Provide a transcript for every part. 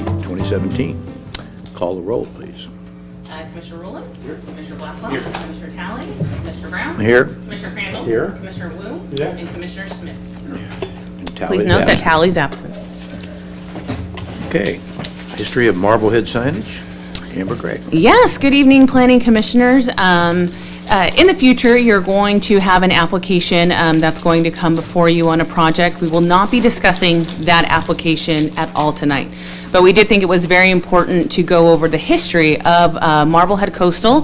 3, 2017. Call the roll, please. Commissioner Rowland? Here. Commissioner Blackwell? Here. Commissioner Talley? Commissioner Brown? Here. Commissioner Crandall? Here. Commissioner Wu? Yeah. And Commissioner Smith? And Please Tally's note that absent. Tally's absent. Okay. History of Marblehead signage. Amber Gregg. Yes, good evening, Planning Commissioners. In the future, you're going to have an application that's going to come before you on a project. We will not be discussing that application at all tonight. But we did think it was very important to go over the history of Marblehead Coastal.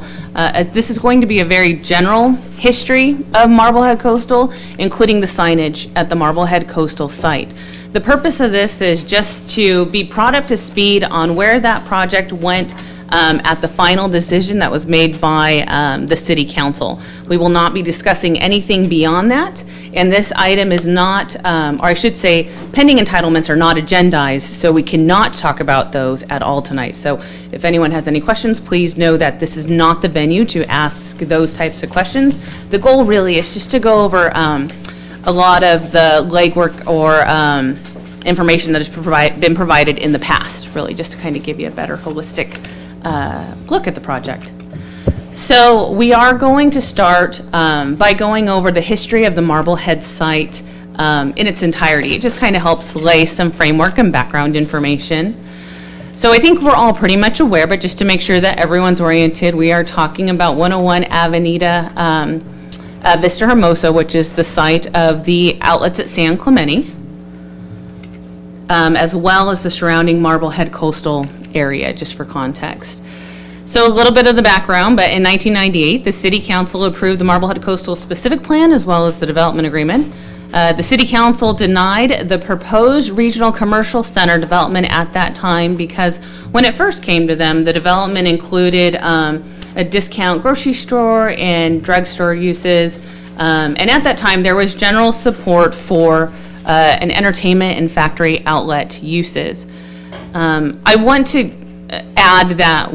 This is going to be a very general history of Marblehead Coastal, including the signage at the Marblehead Coastal site. The purpose of this is just to be brought up to speed on where that project went at the final decision that was made by the City Council. We will not be discussing anything beyond that, and this item is not, or I should say, pending entitlements are not agendized, so we cannot talk about those at all tonight. So if anyone has any questions, please know that this is not the venue to ask those types of questions. The goal really is just to go over a lot of the legwork or information that has been provided in the past, really, just to kind of give you a better holistic look at the project. So we are going to start by going over the history of the Marblehead site in its entirety. It just kind of helps lay some framework and background information. So I think we're all pretty much aware, but just to make sure that everyone's oriented, we are talking about 101 Avenida, Vista Hermosa, which is the site of the outlets at San Clemente, as well as the surrounding Marblehead coastal area, just for context. So a little bit of the background, but in 1998, the City Council approved the Marblehead Coastal Specific Plan as well as the development agreement. The City Council denied the proposed regional commercial center development at that time because when it first came to them, the development included a discount grocery store and drugstore uses. And at that time, there was general support for an entertainment and factory outlet uses. I want to add that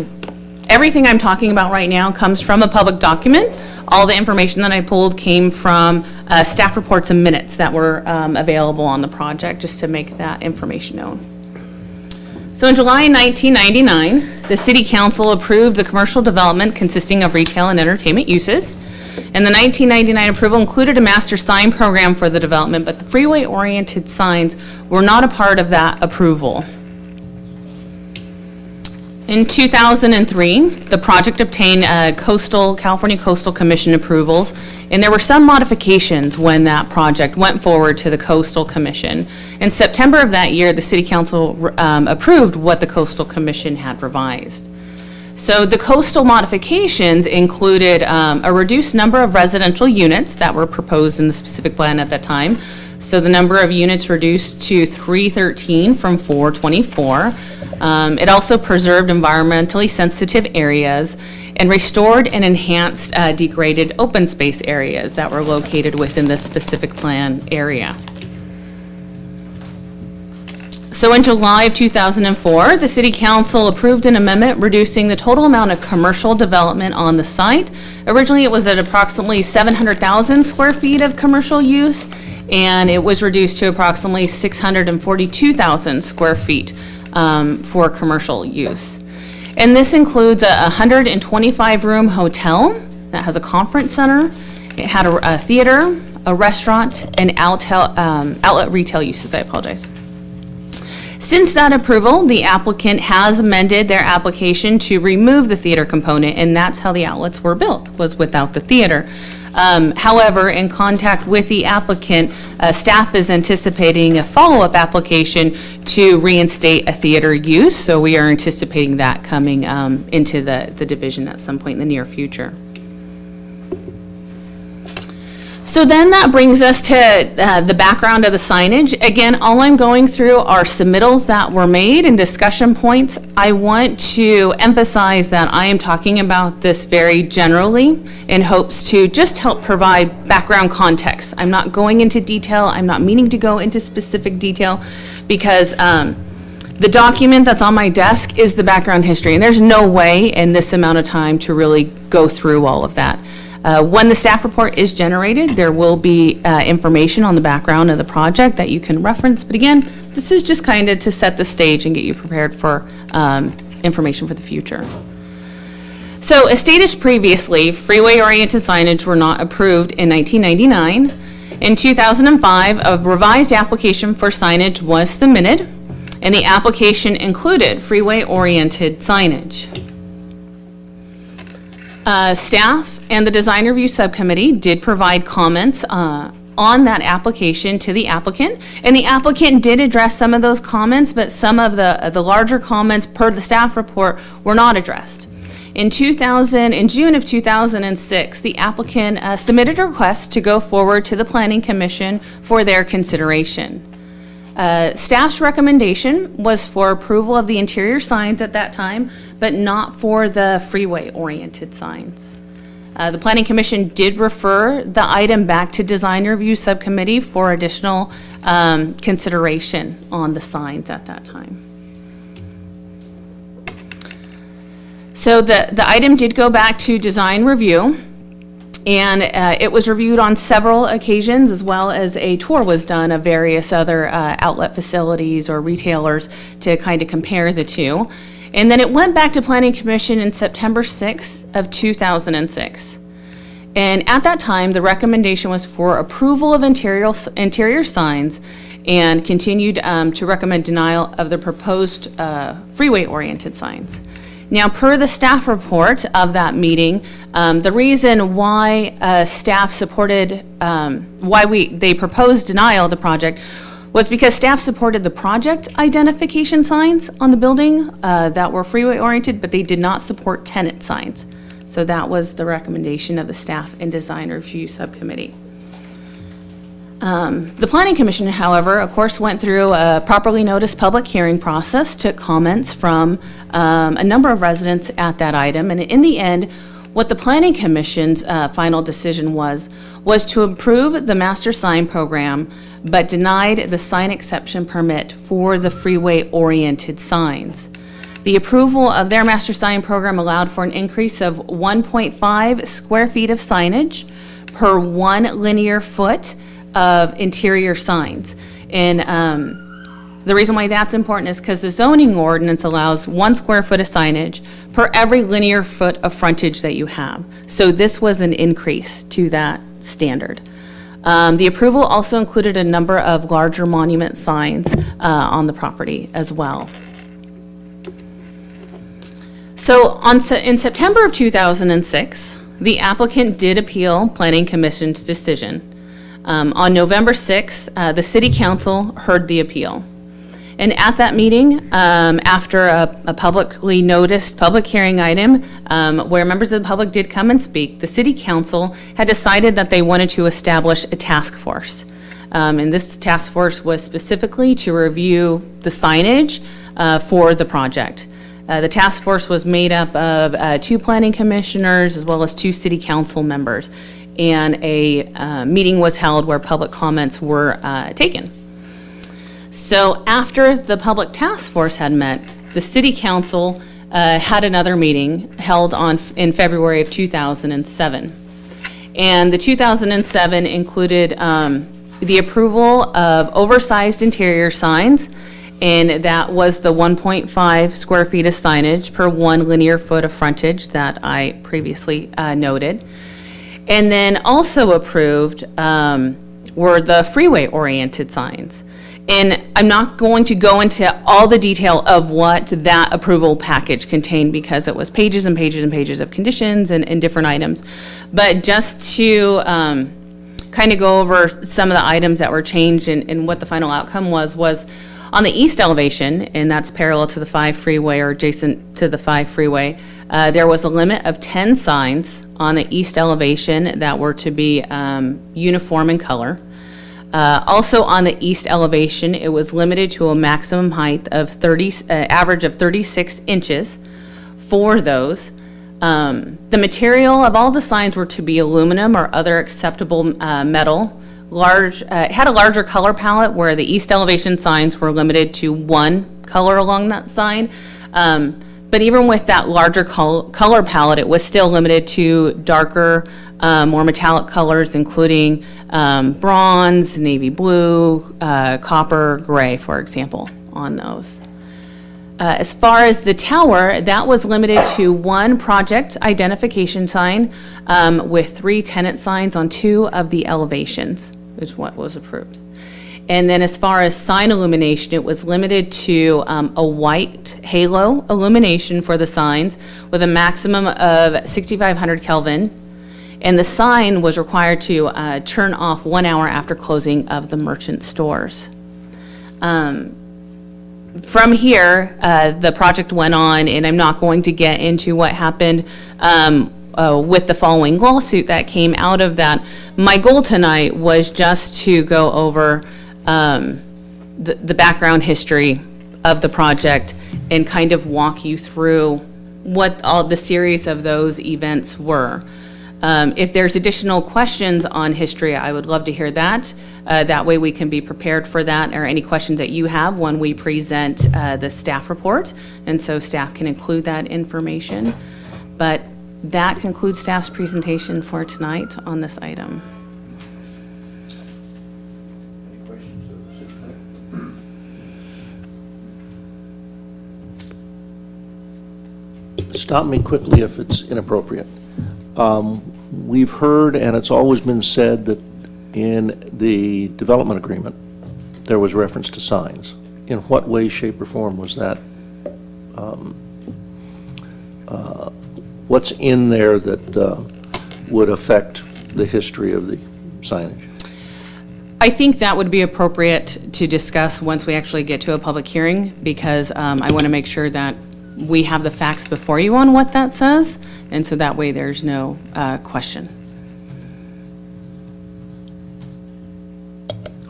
everything I'm talking about right now comes from a public document. All the information that I pulled came from staff reports and minutes that were available on the project, just to make that information known. So in July 1999, the City Council approved the commercial development consisting of retail and entertainment uses. And the 1999 approval included a master sign program for the development, but the freeway-oriented signs were not a part of that approval. In 2003, the project obtained California Coastal Commission approvals, and there were some modifications when that project went forward to the Coastal Commission. In September of that year, the City Council approved what the Coastal Commission had revised. So the coastal modifications included a reduced number of residential units that were proposed in the specific plan at that time. So the number of units reduced to 313 from 424. It also preserved environmentally sensitive areas and restored and enhanced degraded open space areas that were located within the specific plan area. So in July of 2004, the City Council approved an amendment reducing the total amount of commercial development on the site. Originally, it was at approximately 700,000 square feet of commercial use, and it was reduced to approximately 642,000 square feet for commercial use. And this includes a 125-room hotel that has a conference center. It had a theater, a restaurant, and outlet retail uses. I apologize. Since that approval, the applicant has amended their application to remove the theater component, and that's how the outlets were built, was without the theater. However, in contact with the applicant, staff is anticipating a follow-up application to reinstate a theater use, so we are anticipating that coming into the division at some point in the near future. So then that brings us to the background of the signage. Again, all I'm going through are submittals that were made and discussion points. I want to emphasize that I am talking about this very generally in hopes to just help provide background context. I'm not going into detail. I'm not meaning to go into specific detail because the document that's on my desk is the background history, and there's no way in this amount of time to really go through all of that. When the staff report is generated, there will be information on the background of the project that you can reference. But again, this is just kind of to set the stage and get you prepared for information for the future. So as stated previously, freeway-oriented signage were not approved in 1999. In 2005, a revised application for signage was submitted, and the application included freeway-oriented signage. Staff and the design review subcommittee did provide comments on that application to the applicant, and the applicant did address some of those comments, but some of the larger comments per the staff report were not addressed. In June of 2006, the applicant submitted a request to go forward to the Planning Commission for their consideration. Staff's recommendation was for approval of the interior signs at that time, but not for the freeway-oriented signs. The Planning Commission did refer the item back to Design Review Subcommittee for additional consideration on the signs at that time. So the item did go back to Design Review, and it was reviewed on several occasions, as well as a tour was done of various other outlet facilities or retailers to kind of compare the two. And then it went back to Planning Commission in September 6th of 2006. And at that time, the recommendation was for approval of interior signs and continued to recommend denial of the proposed freeway-oriented signs. Now, per the staff report of that meeting, the reason why staff supported, they proposed denial of the project was because staff supported the project identification signs on the building that were freeway-oriented, but they did not support tenant signs. So that was the recommendation of the Staff and Design Review Subcommittee. The Planning Commission, however, of course, went through a properly noticed public hearing process, took comments from a number of residents at that item, and in the end, what the Planning Commission's final decision was to approve the master sign program, but denied the sign exception permit for the freeway-oriented signs. The approval of their master sign program allowed for an increase of 1.5 square feet of signage per 1 linear foot of interior signs. And the reason why that's important is because the zoning ordinance allows 1 square foot of signage per every linear foot of frontage that you have. So this was an increase to that standard. The approval also included a number of larger monument signs on the property as well. So in September of 2006, the applicant did appeal Planning Commission's decision. On November 6th, the City Council heard the appeal. And at that meeting, after a publicly noticed public hearing item where members of the public did come and speak, the City Council had decided that they wanted to establish a task force. And this task force was specifically to review the signage for the project. The task force was made up of 2 planning commissioners as well as 2 city council members. And a meeting was held where public comments were taken. So after the public task force had met, the city council had another meeting held in February of 2007. And the 2007 included the approval of oversized interior signs, and that was the 1.5 square feet of signage per 1 linear foot of frontage that I previously noted. And then also approved were the freeway-oriented signs. And I'm not going to go into all the detail of what that approval package contained because it was pages and pages and pages of conditions and different items. But just to kind of go over some of the items that were changed and what the final outcome was on the east elevation, and that's parallel to the 5 freeway or adjacent to the 5 freeway, there was a limit of 10 signs on the east elevation that were to be uniform in color. Also on the east elevation, it was limited to a maximum height of average of 36 inches for those. The material of all the signs were to be aluminum or other acceptable metal. It had a larger color palette where the east elevation signs were limited to 1 color along that sign. But even with that larger color palette, it was still limited to darker more metallic colors, including bronze, navy blue, copper, gray, for example, on those. As far as the tower, that was limited to one project identification sign with 3 tenant signs on 2 of the elevations, is what was approved. And then as far as sign illumination, it was limited to a white halo illumination for the signs with a maximum of 6,500 Kelvin. And the sign was required to turn off 1 hour after closing of the merchant stores. From here, the project went on, and I'm not going to get into what happened with the following lawsuit that came out of that. My goal tonight was just to go over the background history of the project and kind of walk you through what all the series of those events were. If there's additional questions on history, I would love to hear that. That way we can be prepared for that, or any questions that you have when we present the staff report, and so staff can include that information. But that concludes staff's presentation for tonight on this item. Any questions of the city clerk? Stop me quickly if it's inappropriate. We've heard, and it's always been said, that in the development agreement, there was reference to signs. In what way, shape, or form was that? What's in there that would affect the history of the signage? I think that would be appropriate to discuss once we actually get to a public hearing, because I want to make sure that we have the facts before you on what that says, and so that way there's no question.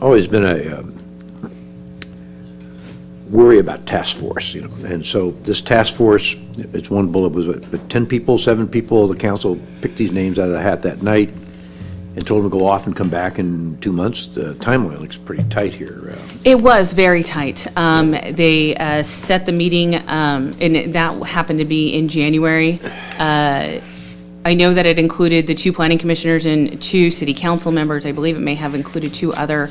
Always been a worry about task force, you know, and so this task force, it's one bullet, was it 10 people, 7 people? The council picked these names out of the hat that night and told them to go off and come back in 2 months. The timeline looks pretty tight here. It was very tight. They set the meeting, and that happened to be in January. I know that it included the 2 planning commissioners and 2 city council members. I believe it may have included 2 other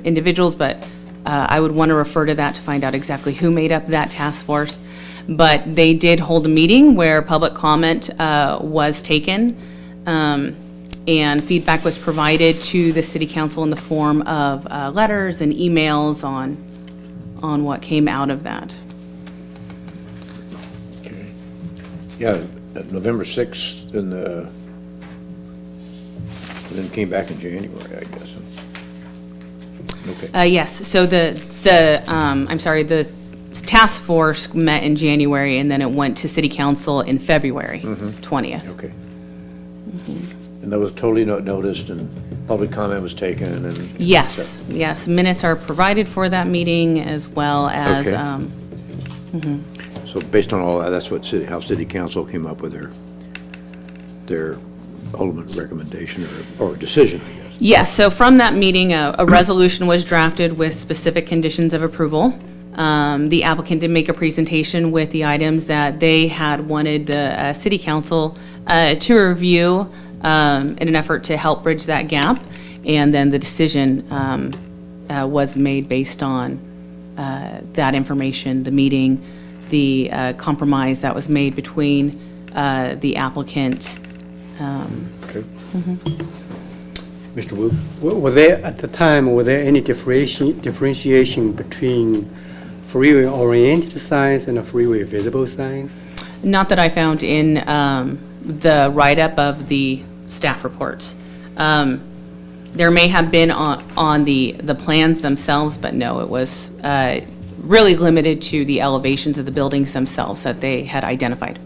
individuals, but I would want to refer to that to find out exactly who made up that task force. But they did hold a meeting where public comment was taken, and feedback was provided to the city council in the form of letters and emails on what came out of that. Okay. Yeah, November 6th, and then came back in January, I guess. Okay. Yes, so the task force met in January, and then it went to city council in February 20th. Okay. And that was totally noticed, and public comment was taken, and... Yes, yes, minutes are provided for that meeting, as well as, Okay. So based on all that, that's what how city council came up with their ultimate recommendation or decision, I guess. yes, so from that meeting, a resolution was drafted with specific conditions of approval. The applicant did make a presentation with the items that they had wanted the city council to review in an effort to help bridge that gap, and then the decision was made based on that information, the meeting, the compromise that was made between the applicant. Okay. Mr. Wu? Were there, at the time, were there any differentiation between freeway-oriented signs and freeway-visible signs? Not that I found in the write-up of the staff reports. There may have been on the plans themselves, but no, it was really limited to the elevations of the buildings themselves that they had identified.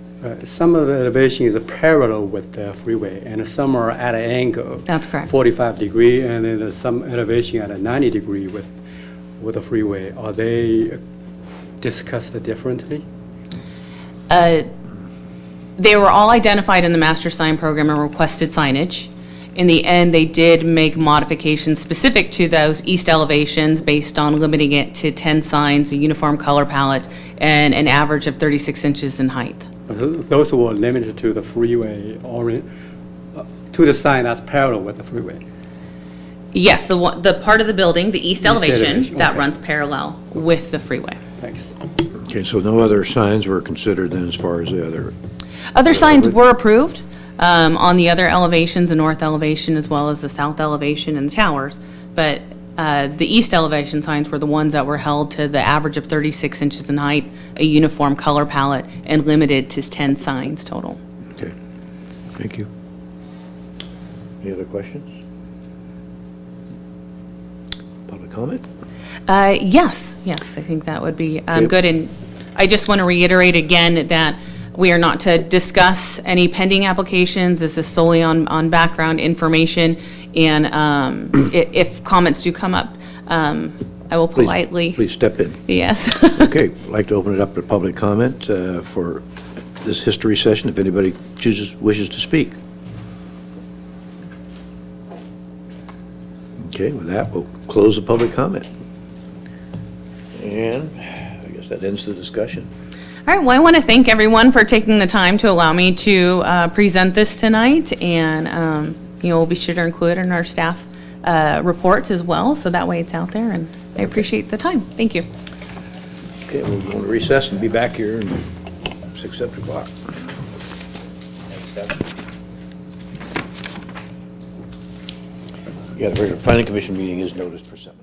Some of the elevation is parallel with the freeway, and some are at an angle. That's correct. 45 degree, and then there's some elevation at a 90 degree with the freeway. Are they discussed differently? They were all identified in the master sign program and requested signage. In the end, they did make modifications specific to those east elevations based on limiting it to 10 signs, a uniform color palette, and an average of 36 inches in height. Those were limited to the freeway to the sign that's parallel with the freeway. Yes, the part of the building, the east elevation, elevation, that okay. runs parallel with the freeway. Thanks. Okay, so no other signs were considered then as far as the other, Other signs were approved on the other elevations, the north elevation as well as the south elevation and the towers, but the east elevation signs were the ones that were held to the average of 36 inches in height, a uniform color palette, and limited to 10 signs total. okay, thank you. Any other questions? Public comment? Yes, I think that would be Okay. good. And I just want to reiterate again that we are not to discuss any pending applications. This is solely on background information. And if comments do come up, I will Please- politely. Please step in. Yes. Okay, I'd like to open it up to public comment for this history session, if anybody wishes to speak. Okay, with that, we'll close the public comment. And I guess that ends the discussion. All right, well, I want to thank everyone for taking the time to allow me to present this tonight, and, we'll be sure to include it in our staff reports as well, so that way it's out there, and I appreciate the time. Thank you. Okay, we'll go to recess and be back here in 6, 7 o'clock. Yeah, the regular planning commission meeting is noticed for 7.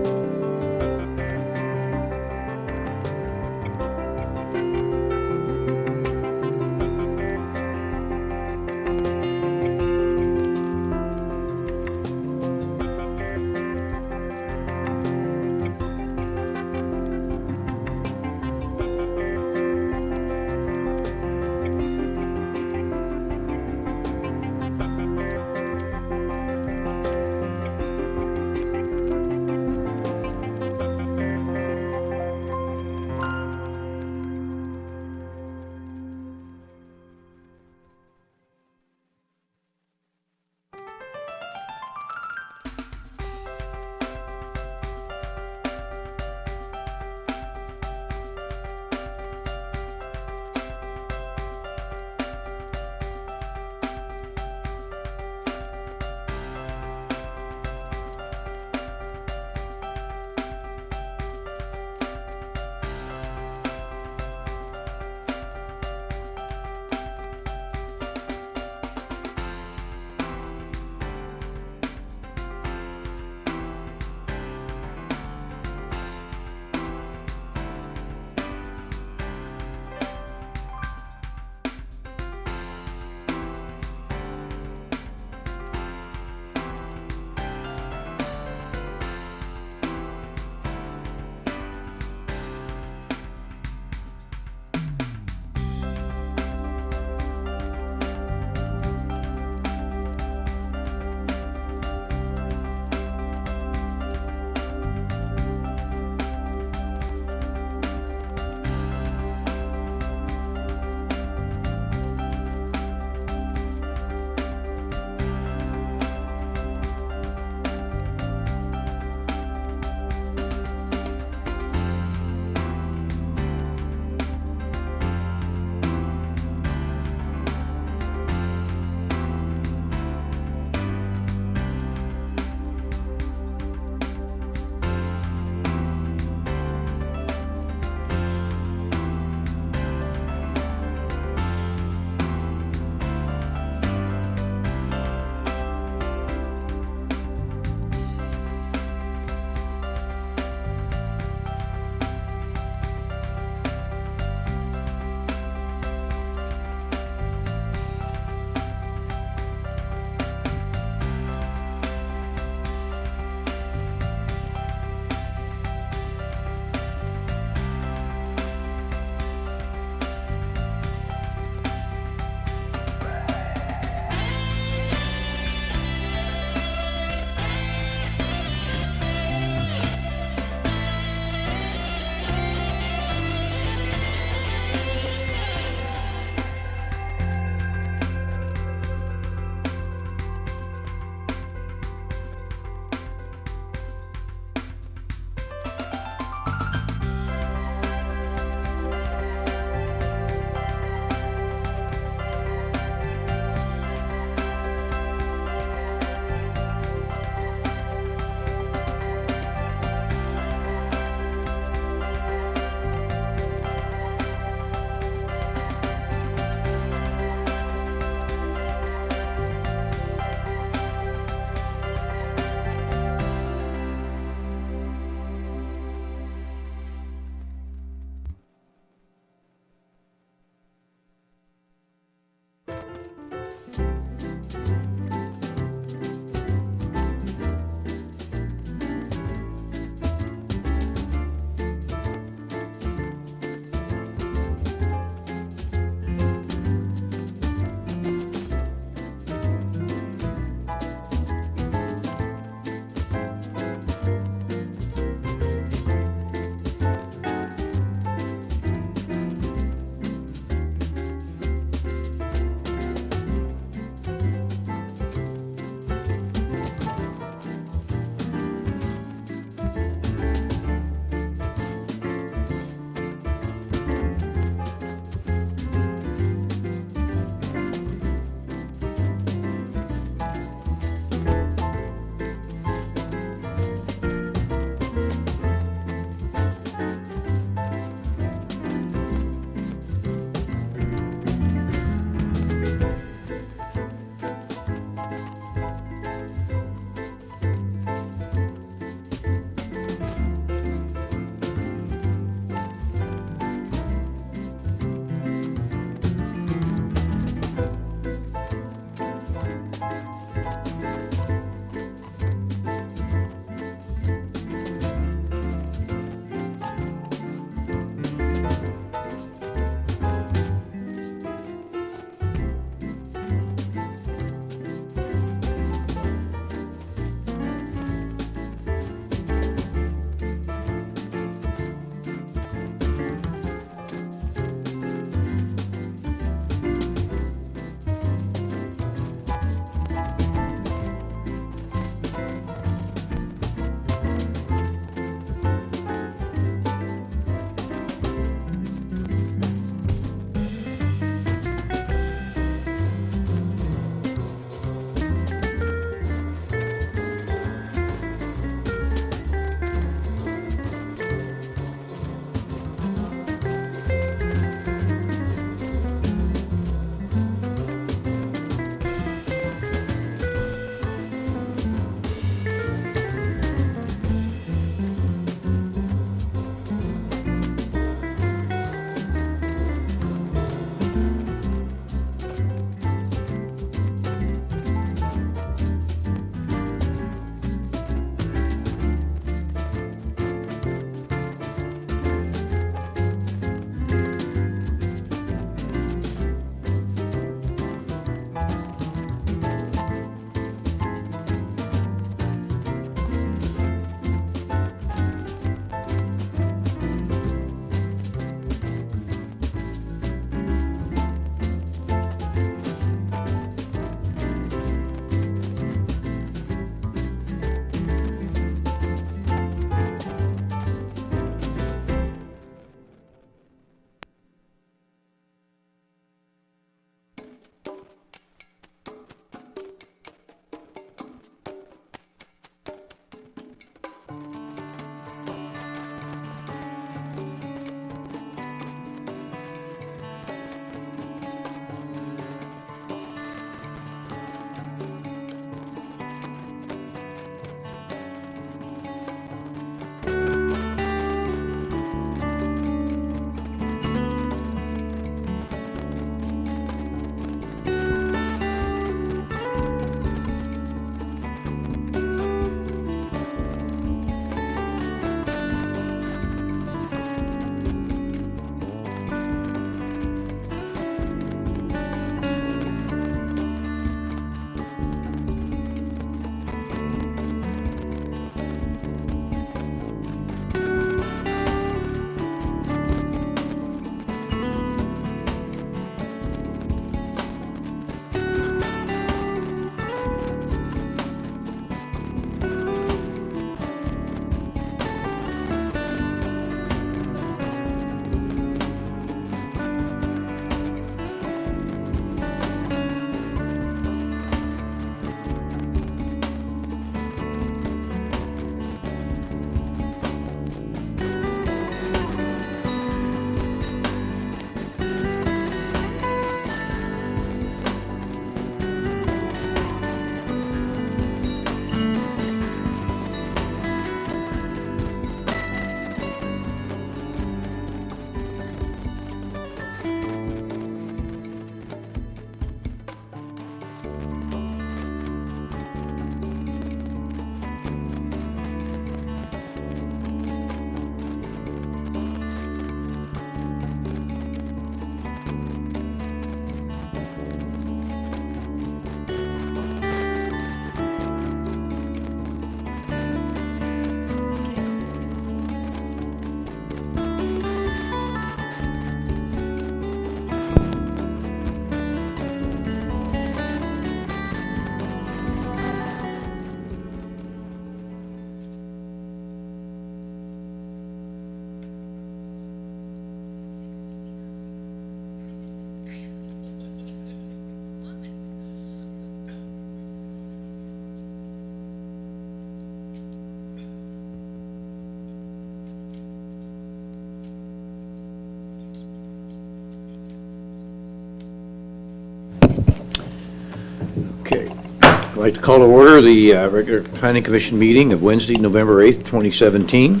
I'd like to call to order the regular Planning Commission meeting of Wednesday, November 8th, 2017.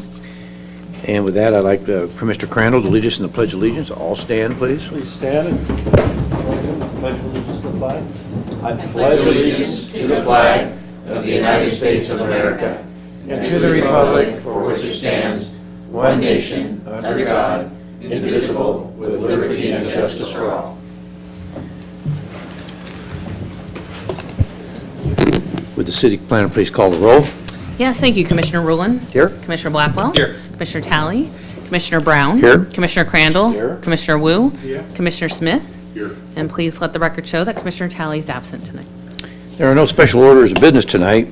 And with that, I'd like for Mr. Crandall to lead us in the Pledge of Allegiance. All stand, please. Please stand and join in the pledge of allegiance to the flag. I pledge allegiance to the flag of the United States of America and to the republic for which it stands, one nation, under God, indivisible, with liberty and justice for all. Would the city planner please call the roll? Yes, thank you, Commissioner Rulon. Here. Commissioner Blackwell. Here. Commissioner Talley. Commissioner Brown. Here. Commissioner Crandall. Here. Commissioner Wu. Here. Commissioner Smith. Here. And please let the record show that Commissioner Talley is absent tonight. There are no special orders of business tonight.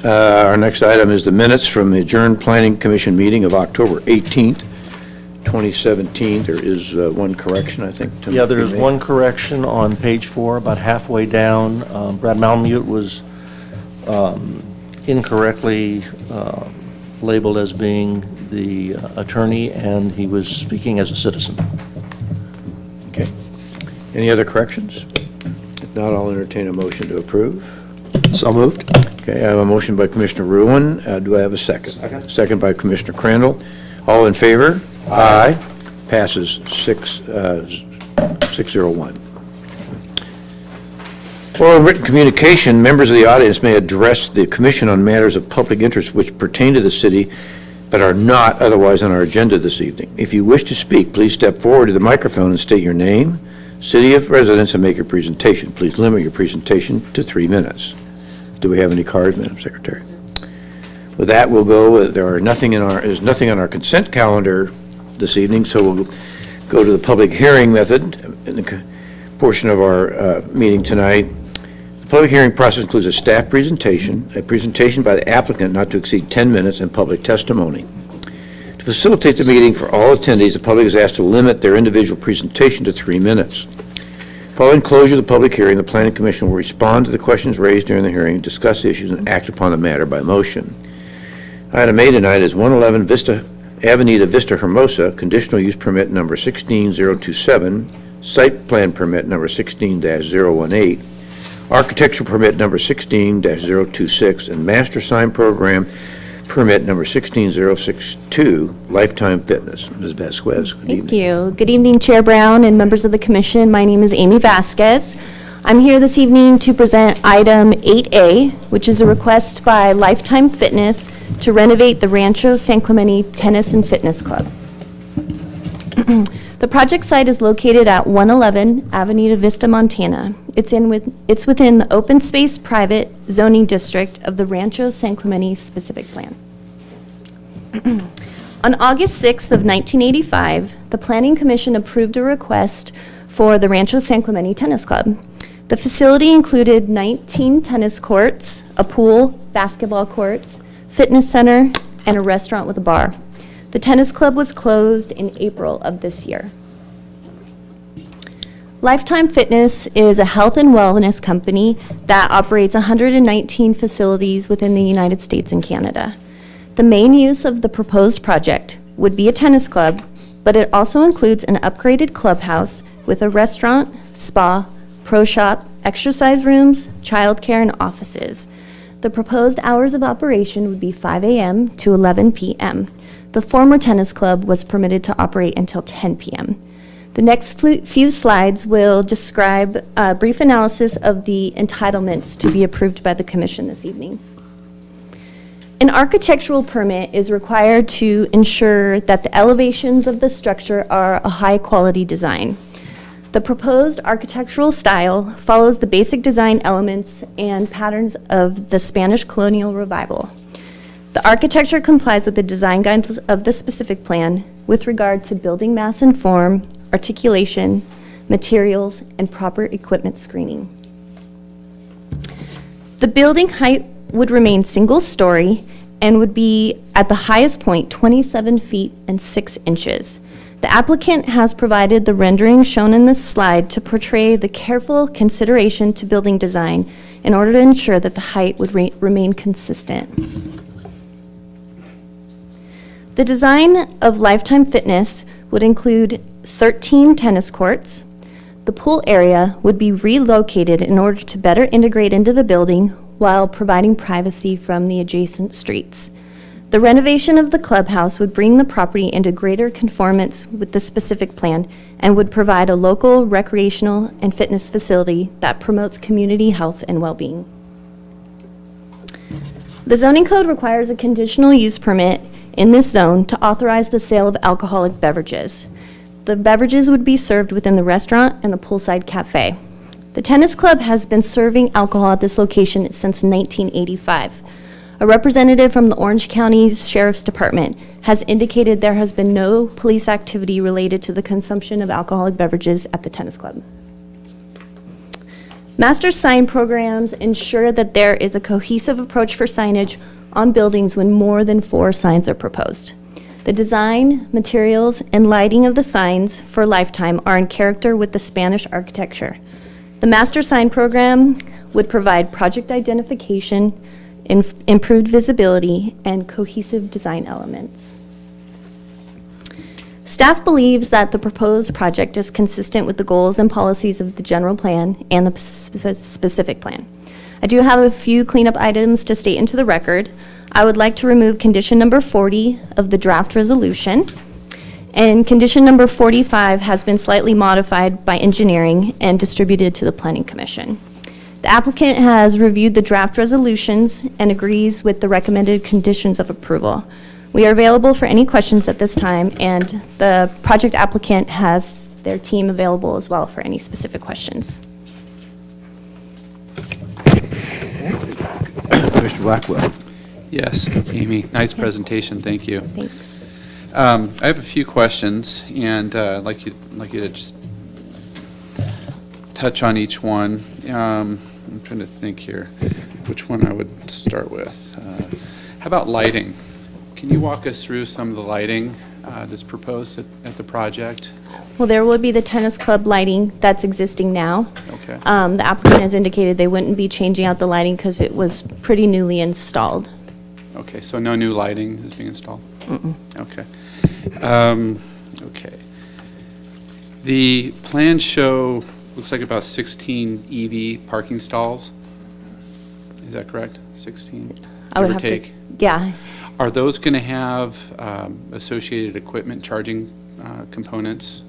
Our next item is the minutes from the adjourned Planning Commission meeting of October 18th, 2017. There is one correction, I think. to Yeah, there be is made. one correction on page 4, about halfway down. Brad Malmute was incorrectly labeled as being the attorney, and he was speaking as a citizen. Okay. Any other corrections? If not, I'll entertain a motion to approve. So moved. Okay, I have a motion by Commissioner Ruin. Do I have a second? Second. Second by Commissioner Crandall. All in favor? Aye. Passes 601. Oral and written communication, members of the audience may address the commission on matters of public interest which pertain to the city but are not otherwise on our agenda this evening. If you wish to speak, please step forward to the microphone and state your name, city of residence, and make your presentation. Please limit your presentation to 3 minutes. Do we have any cards, Madam Secretary? With that, we'll go, there's nothing on our consent calendar this evening, so we'll go to the public hearing method in the portion of our meeting tonight. The public hearing process includes a staff presentation, a presentation by the applicant not to exceed 10 minutes, and public testimony. To facilitate the meeting for all attendees, the public is asked to limit their individual presentation to 3 minutes. Following closure of the public hearing, the Planning Commission will respond to the questions raised during the hearing, discuss issues, and act upon the matter by motion. Item A tonight is 111 Avenida, Vista, Hermosa, conditional use permit number 16027, site plan permit number 16-018, architectural permit number 16-026, and master sign program permit number 16062, Lifetime Fitness. Ms. Vasquez, good evening. Thank you. Good evening, Chair Brown and members of the Commission. My name is Amy Vasquez. I'm here this evening to present item 8A, which is a request by Lifetime Fitness to renovate the Rancho San Clemente Tennis and Fitness Club. The project site is located at 111 Avenida, Vista, Montana. It's within the open space private zoning district of the Rancho San Clemente specific plan. On August 6th of 1985, the Planning Commission approved a request for the Rancho San Clemente Tennis Club. The facility included 19 tennis courts, a pool, basketball courts, fitness center, and a restaurant with a bar. The tennis club was closed in April of this year. Lifetime Fitness is a health and wellness company that operates 119 facilities within the United States and Canada. The main use of the proposed project would be a tennis club, but it also includes an upgraded clubhouse with a restaurant, spa, pro shop, exercise rooms, childcare, and offices. The proposed hours of operation would be 5 a.m. to 11 p.m. The former tennis club was permitted to operate until 10 p.m. The next few slides will describe a brief analysis of the entitlements to be approved by the Commission this evening. An architectural permit is required to ensure that the elevations of the structure are a high-quality design. The proposed architectural style follows the basic design elements and patterns of the Spanish colonial revival. The architecture complies with the design guidelines of the specific plan with regard to building mass and form, articulation, materials, and proper equipment screening. The building height would remain single-story and would be at the highest point 27 feet and 6 inches. The applicant has provided the rendering shown in this slide to portray the careful consideration to building design in order to ensure that the height would remain consistent. The design of Lifetime Fitness would include 13 tennis courts. The pool area would be relocated in order to better integrate into the building while providing privacy from the adjacent streets. The renovation of the clubhouse would bring the property into greater conformance with the specific plan and would provide a local recreational and fitness facility that promotes community health and well-being. The zoning code requires a conditional use permit in this zone to authorize the sale of alcoholic beverages. The beverages would be served within the restaurant and the poolside cafe. The tennis club has been serving alcohol at this location since 1985. A representative from the Orange County Sheriff's Department has indicated there has been no police activity related to the consumption of alcoholic beverages at the tennis club. Master sign programs ensure that there is a cohesive approach for signage on buildings when more than 4 signs are proposed. The design, materials, and lighting of the signs for lifetime are in character with the Spanish architecture. The master sign program would provide project identification, improved visibility, and cohesive design elements. Staff believes that the proposed project is consistent with the goals and policies of the general plan and the specific plan. I do have a few cleanup items to state into the record. I would like to remove condition number 40 of the draft resolution. And condition number 45 has been slightly modified by engineering and distributed to the Planning Commission. The applicant has reviewed the draft resolutions and agrees with the recommended conditions of approval. We are available for any questions at this time, and the project applicant has their team available as well for any specific questions. Mr. Blackwell. Yes, Amy, nice presentation, thank you. Thanks. I have a few questions, and I'd like you to just touch on each one. I'm trying to think here which one I would start with. How about lighting? Can you walk us through some of the lighting that's proposed at the project? Well, there would be the tennis club lighting that's existing now. Okay. The applicant has indicated they wouldn't be changing out the lighting because it was pretty newly installed. Okay, so no new lighting is being installed? Okay. Okay. The plans show, looks like about 16 EV parking stalls. Is that correct? 16, I would give or have take? to, yeah. Are those going to have associated equipment charging components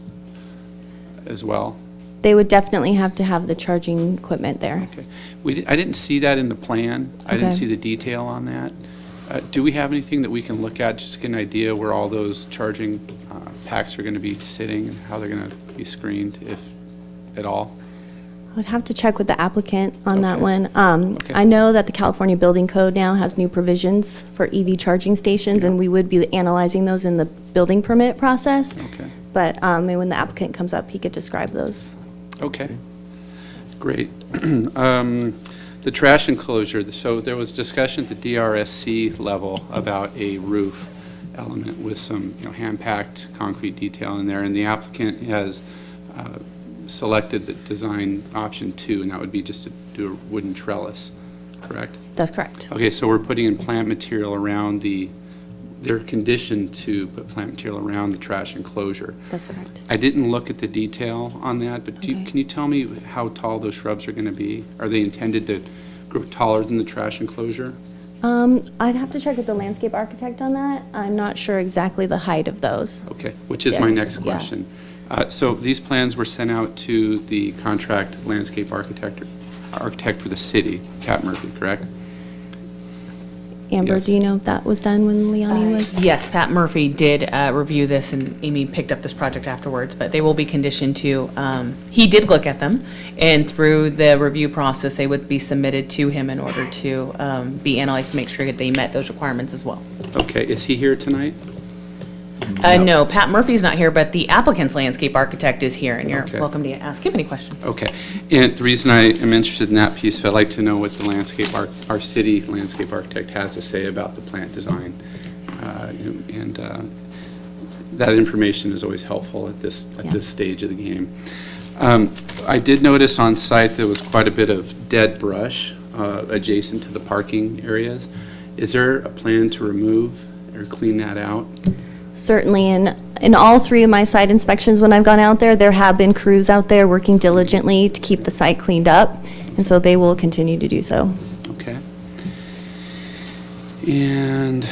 as well? They would definitely have to have the charging equipment there. Okay. I didn't see that in the plan. I didn't Okay. see the detail on that. Do we have anything that we can look at just to get an idea where all those charging packs are going to be sitting and how they're going to be screened, if at all? I would have to check with the applicant on that Okay. one. Okay. I know that the California Building Code now has new provisions for EV charging stations, and we would be analyzing those in the building permit process. Okay. But maybe when the applicant comes up, he could describe those. Okay, great. The trash enclosure, so there was discussion at the DRSC level about a roof element with some hand-packed concrete detail in there, and the applicant has selected the design option 2, and that would be just to do a wooden trellis, correct? That's correct. Okay, so we're putting in plant material around they're conditioned to put plant material around the trash enclosure. That's correct. I didn't look at the detail on that, but Okay. can you tell me how tall those shrubs are going to be? Are they intended to grow taller than the trash enclosure? I'd have to check with the landscape architect on that. I'm not sure exactly the height of those. Okay, which is Yeah, my next yeah. question. So these plans were sent out to the contract landscape architect for the city, Pat Murphy, correct? Amber, Yes. do you know if that was done when Leonie was? Yes, Pat Murphy did review this, and Amy picked up this project afterwards, but they will be conditioned to, he did look at them, and through the review process, they would be submitted to him in order to be analyzed to make sure that they met those requirements as well. Okay, is he here tonight? No, Pat Murphy's not here, but the applicant's landscape architect is here, and you're Okay. welcome to ask him any questions. Okay, and the reason I am interested in that piece, I'd like to know what the our city landscape architect has to say about the plant design. And that information is always helpful at this stage of the game. I did notice on site there was quite a bit of dead brush adjacent to the parking areas. Is there a plan to remove or clean that out? Certainly, in all 3 of my site inspections when I've gone out there, there have been crews out there working diligently to keep the site cleaned up, and so they will continue to do so. Okay. And I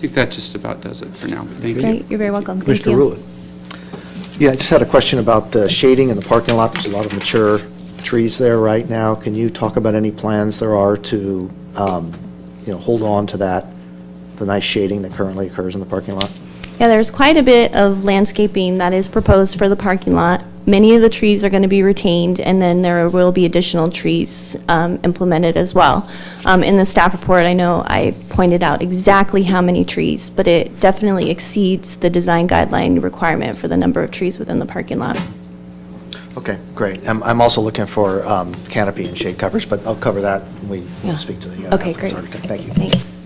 think that just about does it for now. Thank you. Great, you're very welcome. Thank Commissioner you. Rulett. Yeah, I just had a question about the shading in the parking lot. There's a lot of mature trees there right now. Can you talk about any plans there are to, hold on to that, the nice shading that currently occurs in the parking lot? Yeah, there's quite a bit of landscaping that is proposed for the parking lot. Many of the trees are going to be retained, and then there will be additional trees implemented as well. In the staff report, I know I pointed out exactly how many trees, but it definitely exceeds the design guideline requirement for the number of trees within the parking lot. Okay, great. I'm also looking for canopy and shade covers, but I'll cover that when we Yeah. speak to the Okay, applicant's great. architect. Thank you. Thanks.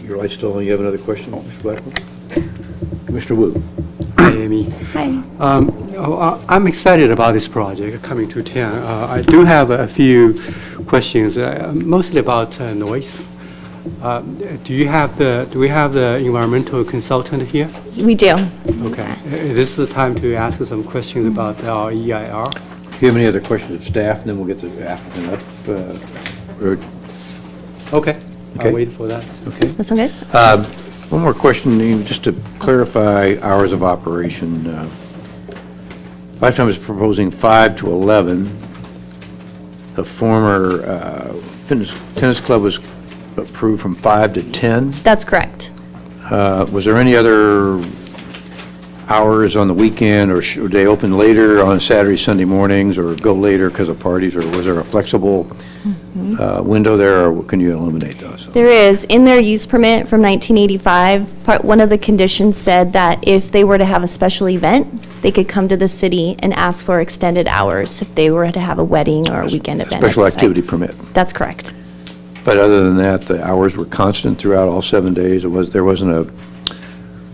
Your light still on? You have another question, Mr. Blackman? Commissioner Wu. Hi, Amy. Hi. I'm excited about this project coming to town. I do have a few questions, mostly about noise. Do we have the environmental consultant here? We do. Okay. This is the time to ask some questions about our EIR. Do you have any other questions of staff, and then we'll get the applicant up? Okay. Okay. I'll wait for that. Okay. That sound good? One more question, just to clarify hours of operation. Lifetime is proposing 5 to 11. The former tennis club was approved from 5 to 10. That's correct. Was there any other hours on the weekend, or should they open later on Saturday, Sunday mornings, or go later because of parties, or was there a flexible window there, or can you eliminate those? There is. In their use permit from 1985, one of the conditions said that if they were to have a special event, they could come to the city and ask for extended hours if they were to have a wedding or a weekend event. at Special the site. activity permit. That's correct. But other than that, the hours were constant throughout all 7 days.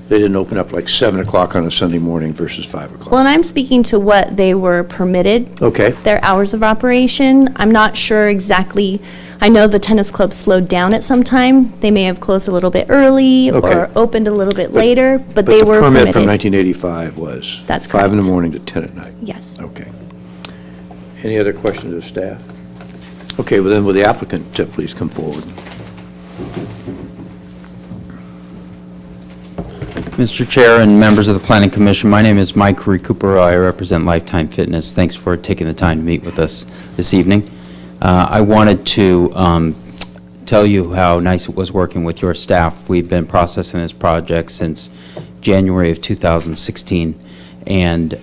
They didn't open up like 7 o'clock on a Sunday morning versus 5 o'clock. Well, and I'm speaking to what they were permitted. Okay. Their hours of operation. I'm not sure exactly. I know the tennis club slowed down at some time. They may have closed a little bit early Okay. or opened a little bit later, but they were the permit permitted. from 1985 was That's 5 in the correct. morning to 10 at night. Yes. Okay. Any other questions of staff? Okay, well then, will the applicant please come forward? Mr. Chair and members of the Planning Commission, my name is Mike Recupero. I represent Lifetime Fitness. Thanks for taking the time to meet with us this evening. I wanted to tell you how nice it was working with your staff. We've been processing this project since January of 2016 and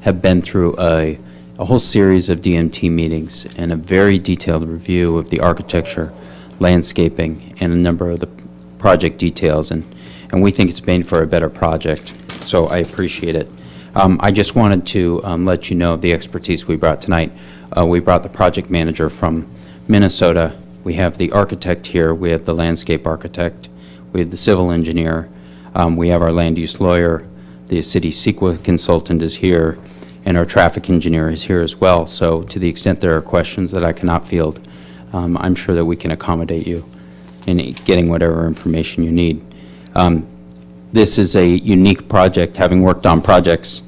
have been through a whole series of DMT meetings and a very detailed review of the architecture, landscaping, and a number of the project details. And we think it's made for a better project, so I appreciate it. I just wanted to let you know of the expertise we brought tonight. We brought the project manager from Minnesota. We have the architect here. We have the landscape architect. We have the civil engineer. We have our land use lawyer. The city CEQA consultant is here, and our traffic engineer is here as well. So to the extent there are questions that I cannot field, I'm sure that we can accommodate you in getting whatever information you need. This is a unique project. Having worked on projects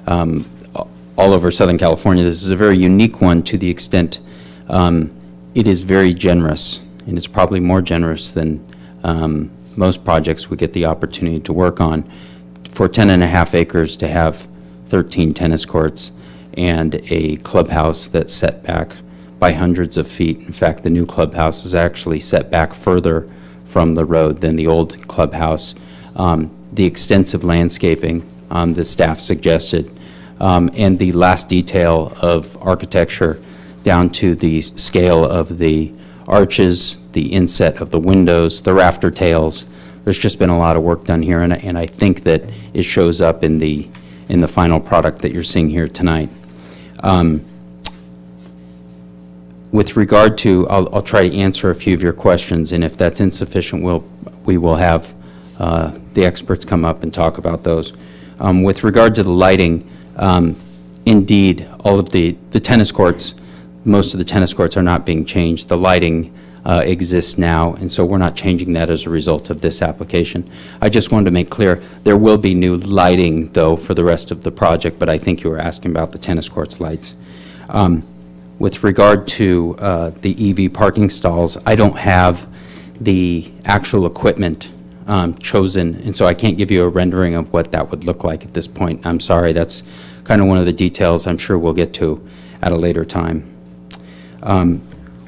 all over Southern California, this is a very unique one to the extent it is very generous, and it's probably more generous than most projects we get the opportunity to work on. For 10.5 acres to have 13 tennis courts and a clubhouse that's set back by hundreds of feet. In fact, the new clubhouse is actually set back further from the road than the old clubhouse. The extensive landscaping the staff suggested, and the last detail of architecture down to the scale of the arches, the inset of the windows, the rafter tails. There's just been a lot of work done here, and I think that it shows up in the final product that you're seeing here tonight. With regard to, I'll try to answer a few of your questions, and if that's insufficient, we will have the experts come up and talk about those. With regard to the lighting, indeed, all of the tennis courts, most of the tennis courts are not being changed. The lighting exists now, and so we're not changing that as a result of this application. I just wanted to make clear, there will be new lighting, though, for the rest of the project, but I think you were asking about the tennis courts lights. With regard to the EV parking stalls, I don't have the actual equipment chosen, and so I can't give you a rendering of what that would look like at this point. I'm sorry, that's kind of one of the details I'm sure we'll get to at a later time.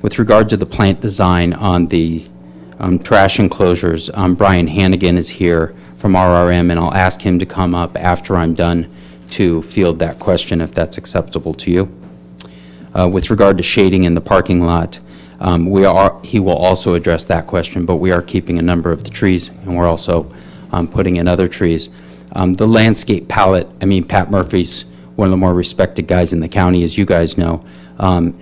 With regard to the plant design on the trash enclosures, Brian Hannigan is here from RRM, and I'll ask him to come up after I'm done to field that question, if that's acceptable to you. With regard to shading in the parking lot, he will also address that question, but we are keeping a number of the trees, and we're also putting in other trees. The landscape palette, Pat Murphy's one of the more respected guys in the county, as you guys know,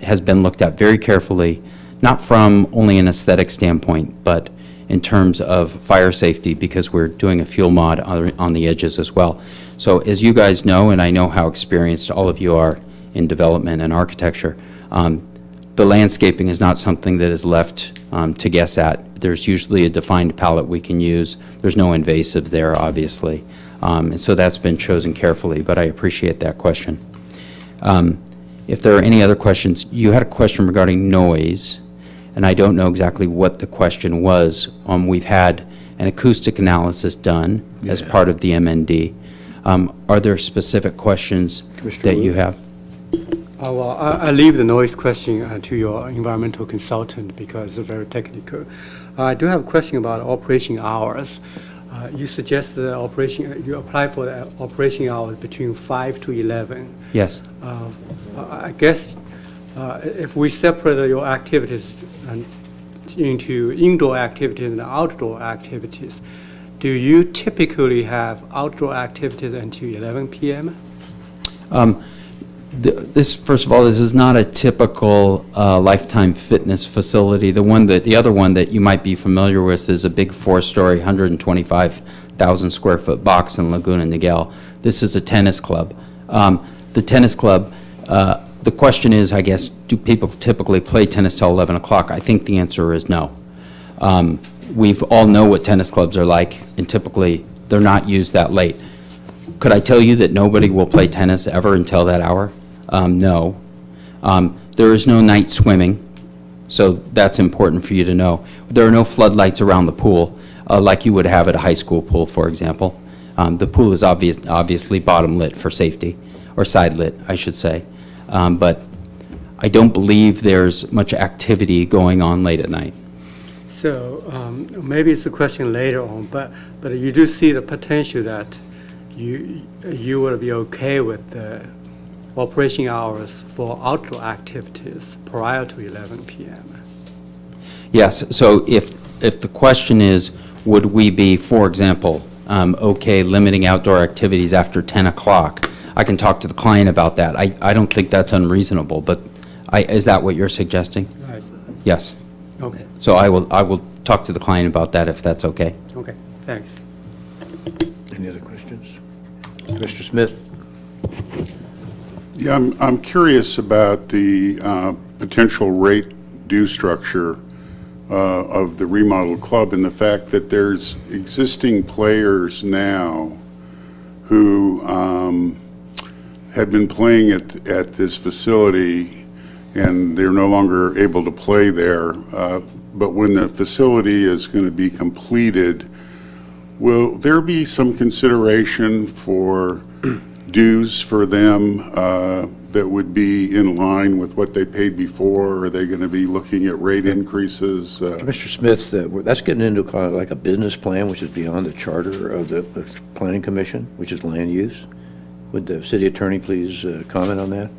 has been looked at very carefully, not from only an aesthetic standpoint, but in terms of fire safety, because we're doing a fuel mod on the edges as well. So as you guys know, and I know how experienced all of you are in development and architecture, the landscaping is not something that is left to guess at. There's usually a defined palette we can use. There's no invasive there, obviously. And so that's been chosen carefully, but I appreciate that question. If there are any other questions, you had a question regarding noise, and I don't know exactly what the question was. We've had an acoustic analysis done as part of the MND. Are there specific questions that you have? Well, I leave the noise question to your environmental consultant because it's very technical. I do have a question about operation hours. You suggest the you apply for the operation hours between 5 to 11. Yes. I guess if we separate your activities into indoor activities and outdoor activities, do you typically have outdoor activities until 11 p.m.? First of all, this is not a typical Lifetime Fitness facility. The other one that you might be familiar with is a big 4-story, 125,000 square foot box in Laguna Niguel. This is a tennis club. The tennis club, the question is, I guess, do people typically play tennis till 11 o'clock? I think the answer is no. We all know what tennis clubs are like, and typically they're not used that late. Could I tell you that nobody will play tennis ever until that hour? No. There is no night swimming, so that's important for you to know. There are no floodlights around the pool like you would have at a high school pool, for example. The pool is obviously bottom lit for safety, or side lit, I should say. But I don't believe there's much activity going on late at night. So maybe it's a question later on, but you do see the potential that you will be okay with the operation hours for outdoor activities prior to 11 p.m. Yes, so if the question is, would we be, for example, okay limiting outdoor activities after 10 o'clock, I can talk to the client about that. I don't think that's unreasonable, but is that what you're suggesting? Right. Yes. Okay. So I will talk to the client about that if that's okay. Okay, thanks. Any other questions? Mr. Smith? Yeah, I'm curious about the potential rate due structure of the remodeled club and the fact that there's existing players now who have been playing at this facility, and they're no longer able to play there. But when the facility is going to be completed, will there be some consideration for dues for them that would be in line with what they paid before? Are they going to be looking at rate increases? Mr. Smith, that's getting into kind of like a business plan, which is beyond the charter of the Planning Commission, which is land use. Would the city attorney please comment on that?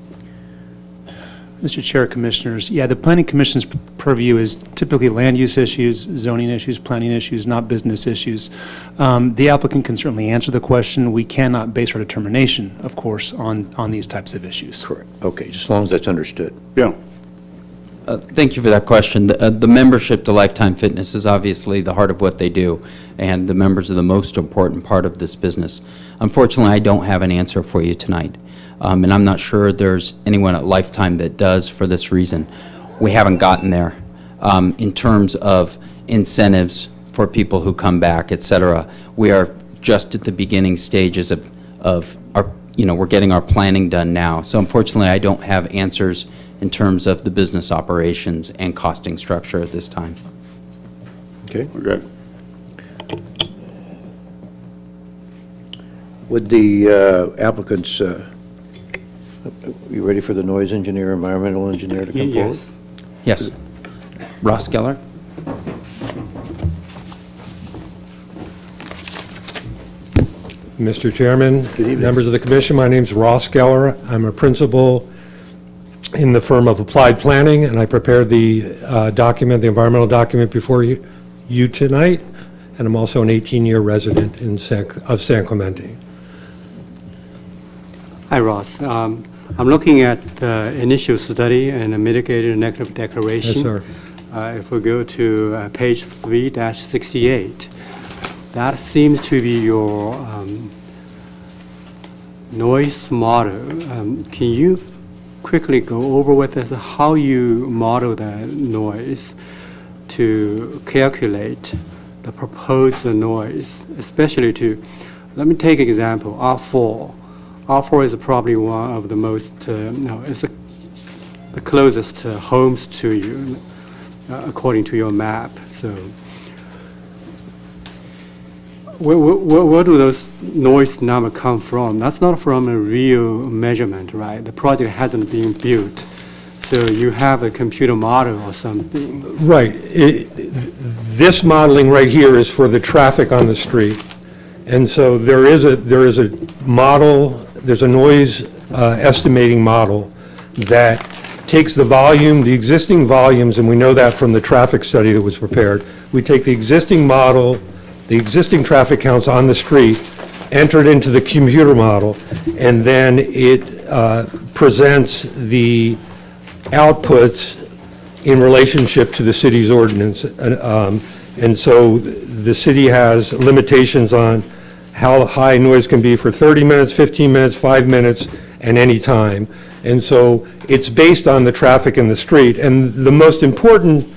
Mr. Chair, Commissioners, yeah, the Planning Commission's purview is typically land use issues, zoning issues, planning issues, not business issues. The applicant can certainly answer the question. We cannot base our determination, of course, on these types of issues. Correct. Okay, just as long as that's understood. Yeah. Thank you for that question. The membership to Lifetime Fitness is obviously the heart of what they do, and the members are the most important part of this business. Unfortunately, I don't have an answer for you tonight, and I'm not sure there's anyone at Lifetime that does for this reason. We haven't gotten there in terms of incentives for people who come back, et cetera. We are just at the beginning stages of we're getting our planning done now. So unfortunately, I don't have answers in terms of the business operations and costing structure at this time. Okay. Okay. Would the applicants, you ready for the noise engineer, environmental engineer to come forward? Yes. Yes. Ross Geller? Mr. Chairman, members of the commission, my name's Ross Geller. I'm a principal in the firm of Applied Planning, and I prepared the document, the environmental document before you tonight, and I'm also an 18-year resident of San Clemente. Hi, Ross. I'm looking at the initial study and a mitigated negative declaration. Yes, sir. If we go to page 3-68, that seems to be your noise model. Can you quickly go over with us how you model that noise to calculate the proposed noise, especially let me take an example, R4. R4 is probably one of the most, it's the closest homes to you, according to your map. So where do those noise numbers come from? That's not from a real measurement, right? The project hasn't been built. So you have a computer model or something. Right. This modeling right here is for the traffic on the street. And so there is a model, there's a noise estimating model that takes the volume, the existing volumes, and we know that from the traffic study that was prepared. We take the existing model, the existing traffic counts on the street, enter it into the computer model, and then it presents the outputs in relationship to the city's ordinance. And so the city has limitations on how high noise can be for 30 minutes, 15 minutes, 5 minutes, and any time. And so it's based on the traffic in the street. And the most important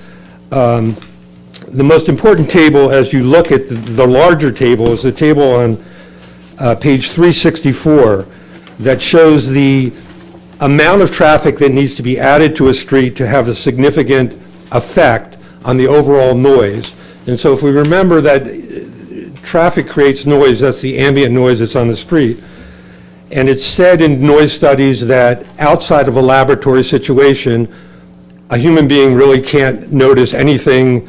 table, as you look at the larger table, is the table on page 364 that shows the amount of traffic that needs to be added to a street to have a significant effect on the overall noise. And so if we remember that traffic creates noise, that's the ambient noise that's on the street. And it's said in noise studies that outside of a laboratory situation, a human being really can't notice anything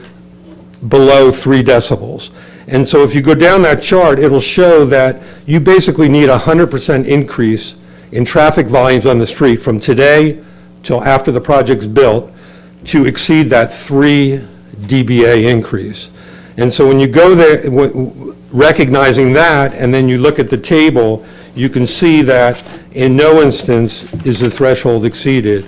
below 3 decibels. And so if you go down that chart, it'll show that you basically need a 100% increase in traffic volumes on the street from today till after the project's built to exceed that 3 dBA increase. And so when you go there, recognizing that, and then you look at the table, you can see that in no instance is the threshold exceeded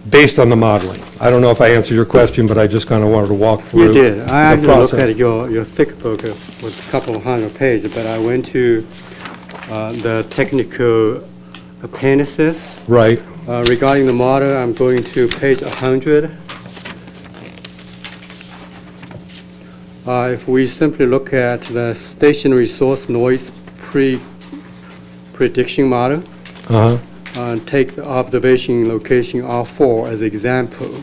based on the modeling. I don't know if I answered your question, but I just kind of wanted to walk through. You did. I actually the looked at your thick book with a couple of 100 pages, but I went to the technical appendices. Right. Regarding the model, I'm going to page 100. If we simply look at the stationary source noise prediction model, take the observation location R4 as an example,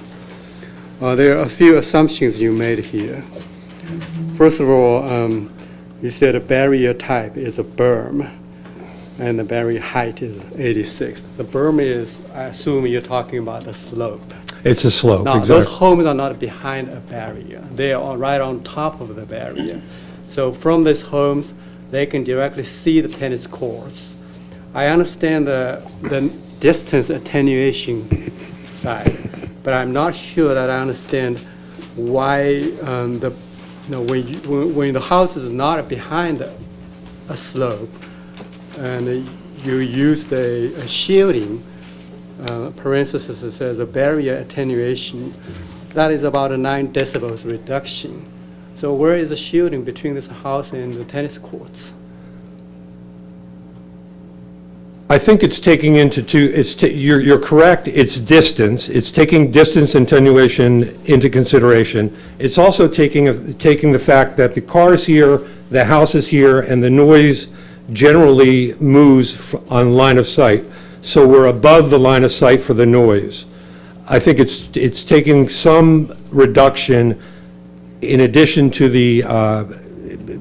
there are a few assumptions you made here. First of all, you said a barrier type is a berm, and the barrier height is 86. The berm is, I assume you're talking about the slope. It's a slope, Now, exactly. those homes are not behind a barrier. They are right on top of the barrier. So from these homes, they can directly see the tennis courts. I understand the distance attenuation side, but I'm not sure that I understand why when the house is not behind a slope and you use the shielding, parenthesis that says a barrier attenuation, that is about a 9 decibels reduction. So where is the shielding between this house and the tennis courts? I think it's taking into you're correct, it's distance. It's taking distance attenuation into consideration. It's also taking the fact that the car's here, the house is here, and the noise generally moves on line of sight. So we're above the line of sight for the noise. I think it's taking some reduction in addition to the,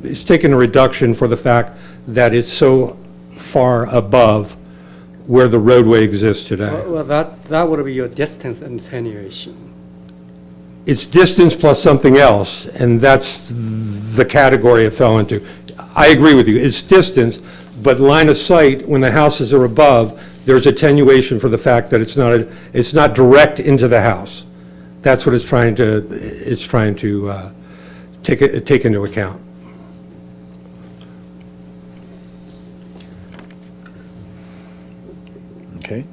it's taken a reduction for the fact that it's so far above where the roadway exists today. Well, that would be your distance attenuation. It's distance plus something else, and that's the category it fell into. I agree with you, it's distance, but line of sight, when the houses are above, there's attenuation for the fact that it's not direct into the house. That's what it's trying to take into account. Okay.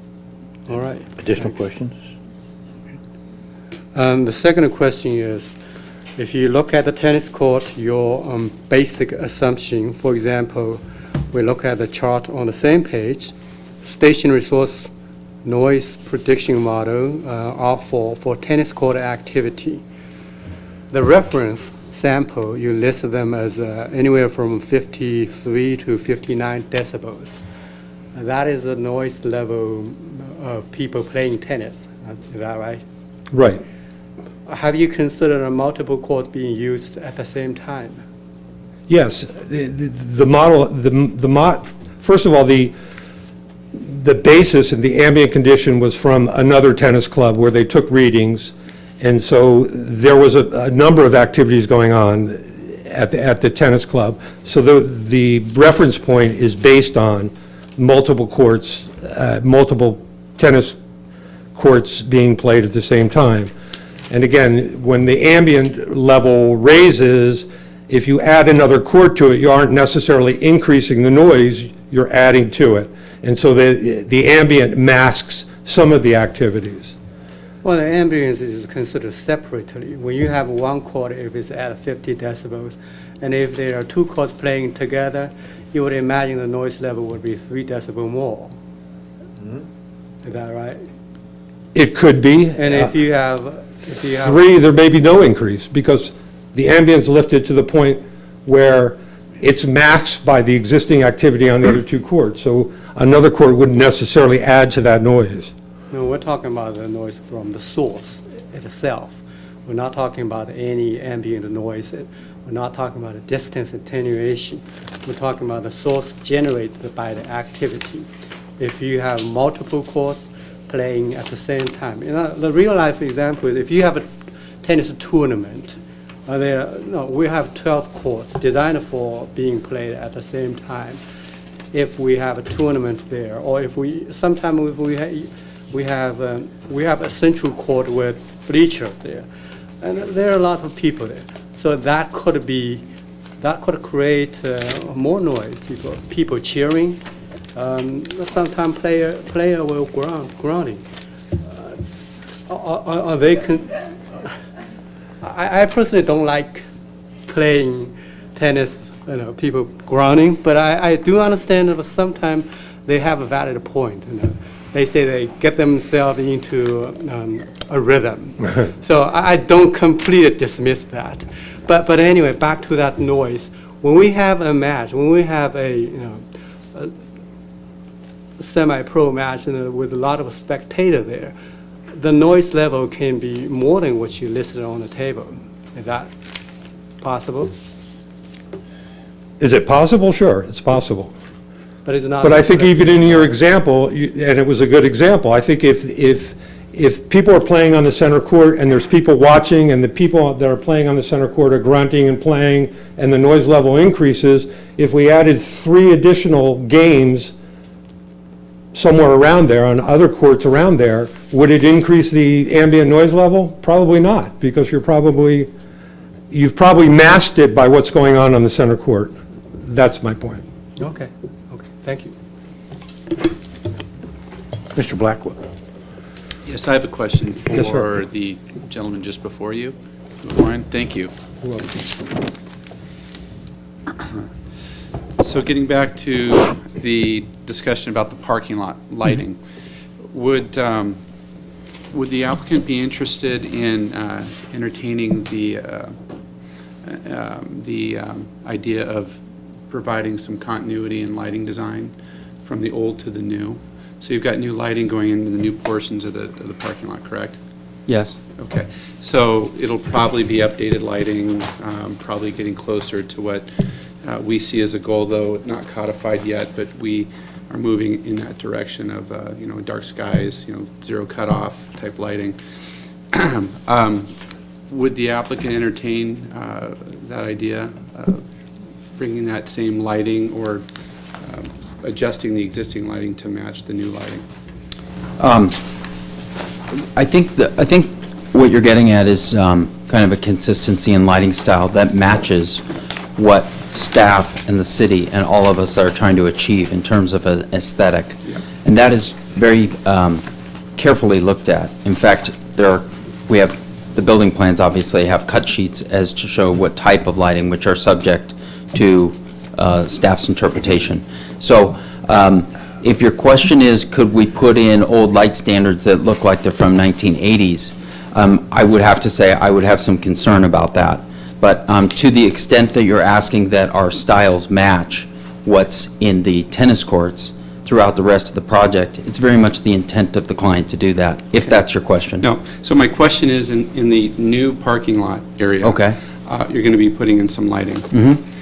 All right. Additional questions? The second question is, if you look at the tennis court, your basic assumption, for example, we look at the chart on the same page, stationary source noise prediction model are for tennis court activity. The reference sample, you list them as anywhere from 53 to 59 decibels. That is the noise level of people playing tennis. Is that right? Right. Have you considered multiple courts being used at the same time? Yes, the model, first of all, the basis and the ambient condition was from another tennis club where they took readings, and so there was a number of activities going on at the tennis club. So the reference point is based on multiple courts, multiple tennis courts being played at the same time. And again, when the ambient level raises, if you add another court to it, you aren't necessarily increasing the noise, you're adding to it. And so the ambient masks some of the activities. Well, the ambient is considered separately. When you have one court, if it's at 50 decibels, and if there are two courts playing together, you would imagine the noise level would be 3 decibels more. Is that right? It could be. And if you have 3, there may be no increase because the ambient's lifted to the point where it's masked by the existing activity on the other 2 courts. So another court wouldn't necessarily add to that noise. No, we're talking about the noise from the source itself. We're not talking about any ambient noise. We're not talking about a distance attenuation. We're talking about the source generated by the activity. If you have multiple courts playing at the same time. The real life example is if you have a tennis tournament, we have 12 courts designed for being played at the same time. If we have a tournament there, or if we have a central court with bleachers there, and there are a lot of people there. So that could create more noise. People cheering. Sometimes player will groaning. I personally don't like playing tennis, people groaning, but I do understand that sometimes they have a valid point. They say they get themselves into a rhythm. So I don't completely dismiss that. But anyway, back to that noise. When we have a match, when we have a semi-pro match with a lot of spectators there, the noise level can be more than what you listed on the table. Is that possible? Is it possible? Sure, it's possible. But it's not. But I think even in your example, and it was a good example, I think if people are playing on the center court and there's people watching and the people that are playing on the center court are grunting and playing and the noise level increases, if we added 3 additional games somewhere around there, on other courts around there, would it increase the ambient noise level? Probably not, because you've probably masked it by what's going on the center court. That's my point. Okay, thank you. Mr. Blackwell. Yes, I have a question Yes, for sir. the gentleman just before you. Warren, thank you. So getting back to the discussion about the parking lot lighting, would the applicant be interested in entertaining the idea of providing some continuity in lighting design from the old to the new. So you've got new lighting going into the new portions of the parking lot, correct? Yes. Okay, so it'll probably be updated lighting, probably getting closer to what we see as a goal, though not codified yet, but we are moving in that direction of, dark skies, zero cutoff type lighting. Would the applicant entertain that idea, bringing that same lighting or adjusting the existing lighting to match the new lighting? I think what you're getting at is kind of a consistency in lighting style that matches what staff and the city and all of us are trying to achieve in terms of an aesthetic. Yeah. And that is very carefully looked at. In fact, we have, the building plans obviously have cut sheets as to show what type of lighting, which are subject to staff's interpretation. So if your question is, could we put in old light standards that look like they're from 1980s, I would have to say I would have some concern about that. But to the extent that you're asking that our styles match what's in the tennis courts throughout the rest of the project, it's very much the intent of the client to do that, if that's your question. No. So my question is, in the new parking lot area, Okay. You're going to be putting in some lighting. Mm-hmm.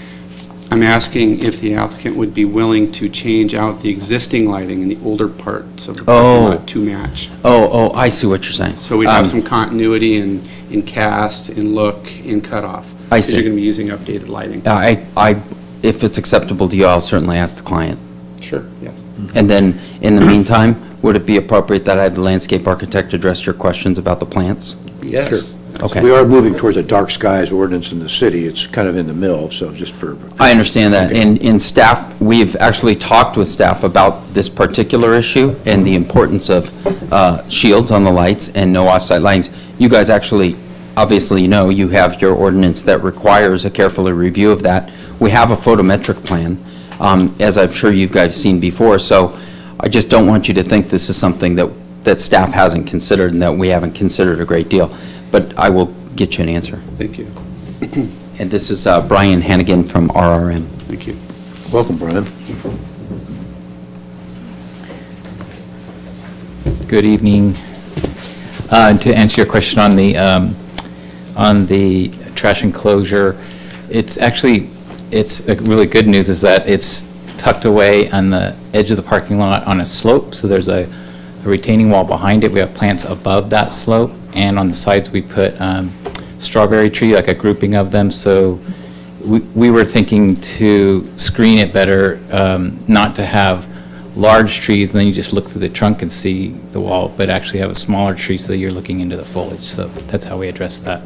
I'm asking if the applicant would be willing to change out the existing lighting in the older parts of the parking lot to match. Oh, I see what you're saying. So we'd have some continuity in cast, in look, in cutoff. I see. You're going to be using updated lighting. If it's acceptable to you, I'll certainly ask the client. Sure, yes. And then, in the meantime, would it be appropriate that I have the landscape architect address your questions about the plants? Yes. Okay. We are moving towards a dark skies ordinance in the city. It's kind of in the middle, so just for... I understand that. And in staff, we've actually talked with staff about this particular issue and the importance of shields on the lights and no off-site lighting. You guys actually, obviously, you have your ordinance that requires a careful review of that. We have a photometric plan, as I'm sure you guys seen before, so I just don't want you to think this is something that staff hasn't considered and that we haven't considered a great deal. But I will get you an answer. Thank you. And this is Brian Hannigan from RRM. Thank you. Welcome, Brian. Good evening. To answer your question on the trash enclosure, it's a really good news is that it's tucked away on the edge of the parking lot on a slope, so there's a retaining wall behind it. We have plants above that slope, and on the sides we put strawberry tree, like a grouping of them, so we were thinking to screen it better, not to have large trees and then you just look through the trunk and see the wall, but actually have a smaller tree so you're looking into the foliage. So that's how we address that.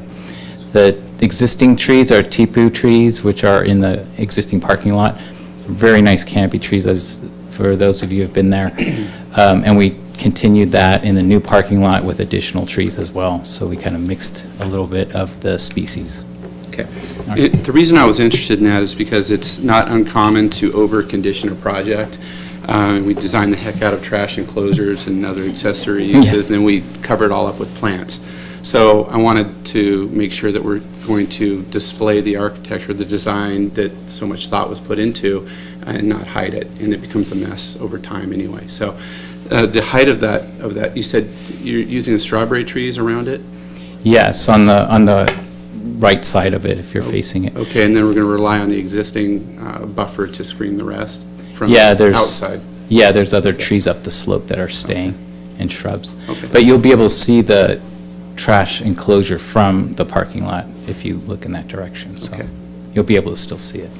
The existing trees are tepu trees, which are in the existing parking lot. Very nice canopy trees, as for those of you who have been there. And we continued that in the new parking lot with additional trees as well. So we kind of mixed a little bit of the species. Okay. The reason I was interested in that is because it's not uncommon to over-condition a project. We designed the heck out of trash enclosures and other accessory uses, and then we cover it all up with plants. So I wanted to make sure that we're going to display the architecture, the design that so much thought was put into, and not hide it, and it becomes a mess over time anyway. So the height of that, you said you're using the strawberry trees around it? Yes, on the right side of it, if you're facing it. Okay, and then we're going to rely on the existing buffer to screen the rest from outside? Yeah, there's other trees up the slope that are staying, and shrubs. Okay. But you'll be able to see the trash enclosure from the parking lot if you look in that direction. So Okay. you'll be able to still see it.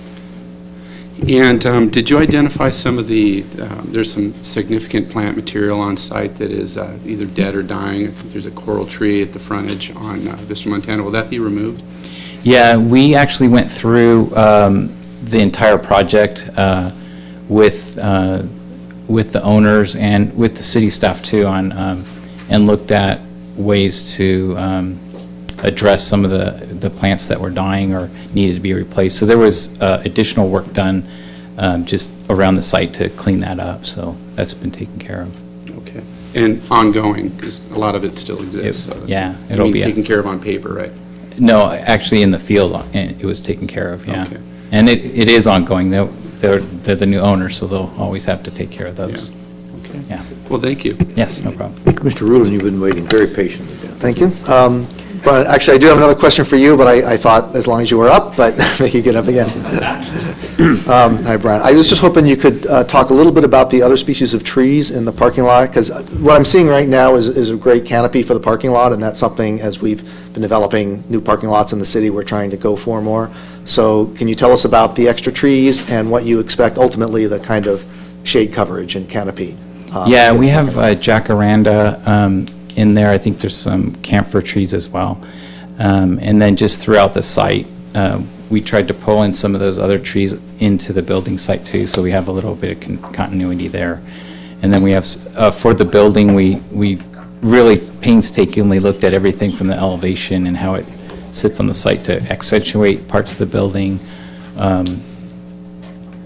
And did you identify some of the, there's some significant plant material on site that is either dead or dying? I think there's a coral tree at the frontage on Vista, Montana. Will that be removed? Yeah, we actually went through the entire project with the owners and with the city staff too on, and looked at ways to address some of the plants that were dying or needed to be replaced. So there was additional work done just around the site to clean that up. So that's been taken care of. Okay. And ongoing, because a lot of it still exists. Yeah, it'll be taken care of on paper, right? No, actually in the field, it was taken care of, yeah. Okay. And it is ongoing. They're the new owners, so they'll always have to take care of those. Okay. Yeah. Well, thank you. Yes, no problem. Mr. Rulon, you've been waiting very patiently. Thank you. Brian, actually, I do have another question for you, but I thought as long as you were up, but make you get up again. Hi, Brian. I was just hoping you could talk a little bit about the other species of trees in the parking lot, because what I'm seeing right now is a great canopy for the parking lot, and that's something, as we've been developing new parking lots in the city, we're trying to go for more. So can you tell us about the extra trees and what you expect ultimately, the kind of shade coverage and canopy? Yeah, we have jacaranda in there. I think there's some camphor trees as well. And then just throughout the site, we tried to pull in some of those other trees into the building site too, so we have a little bit of continuity there. And then we have, for the building, we really painstakingly looked at everything from the elevation and how it sits on the site to accentuate parts of the building.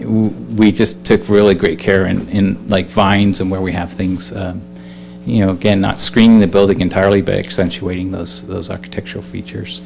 We just took really great care in like vines and where we have things, again, not screening the building entirely, but accentuating those architectural features.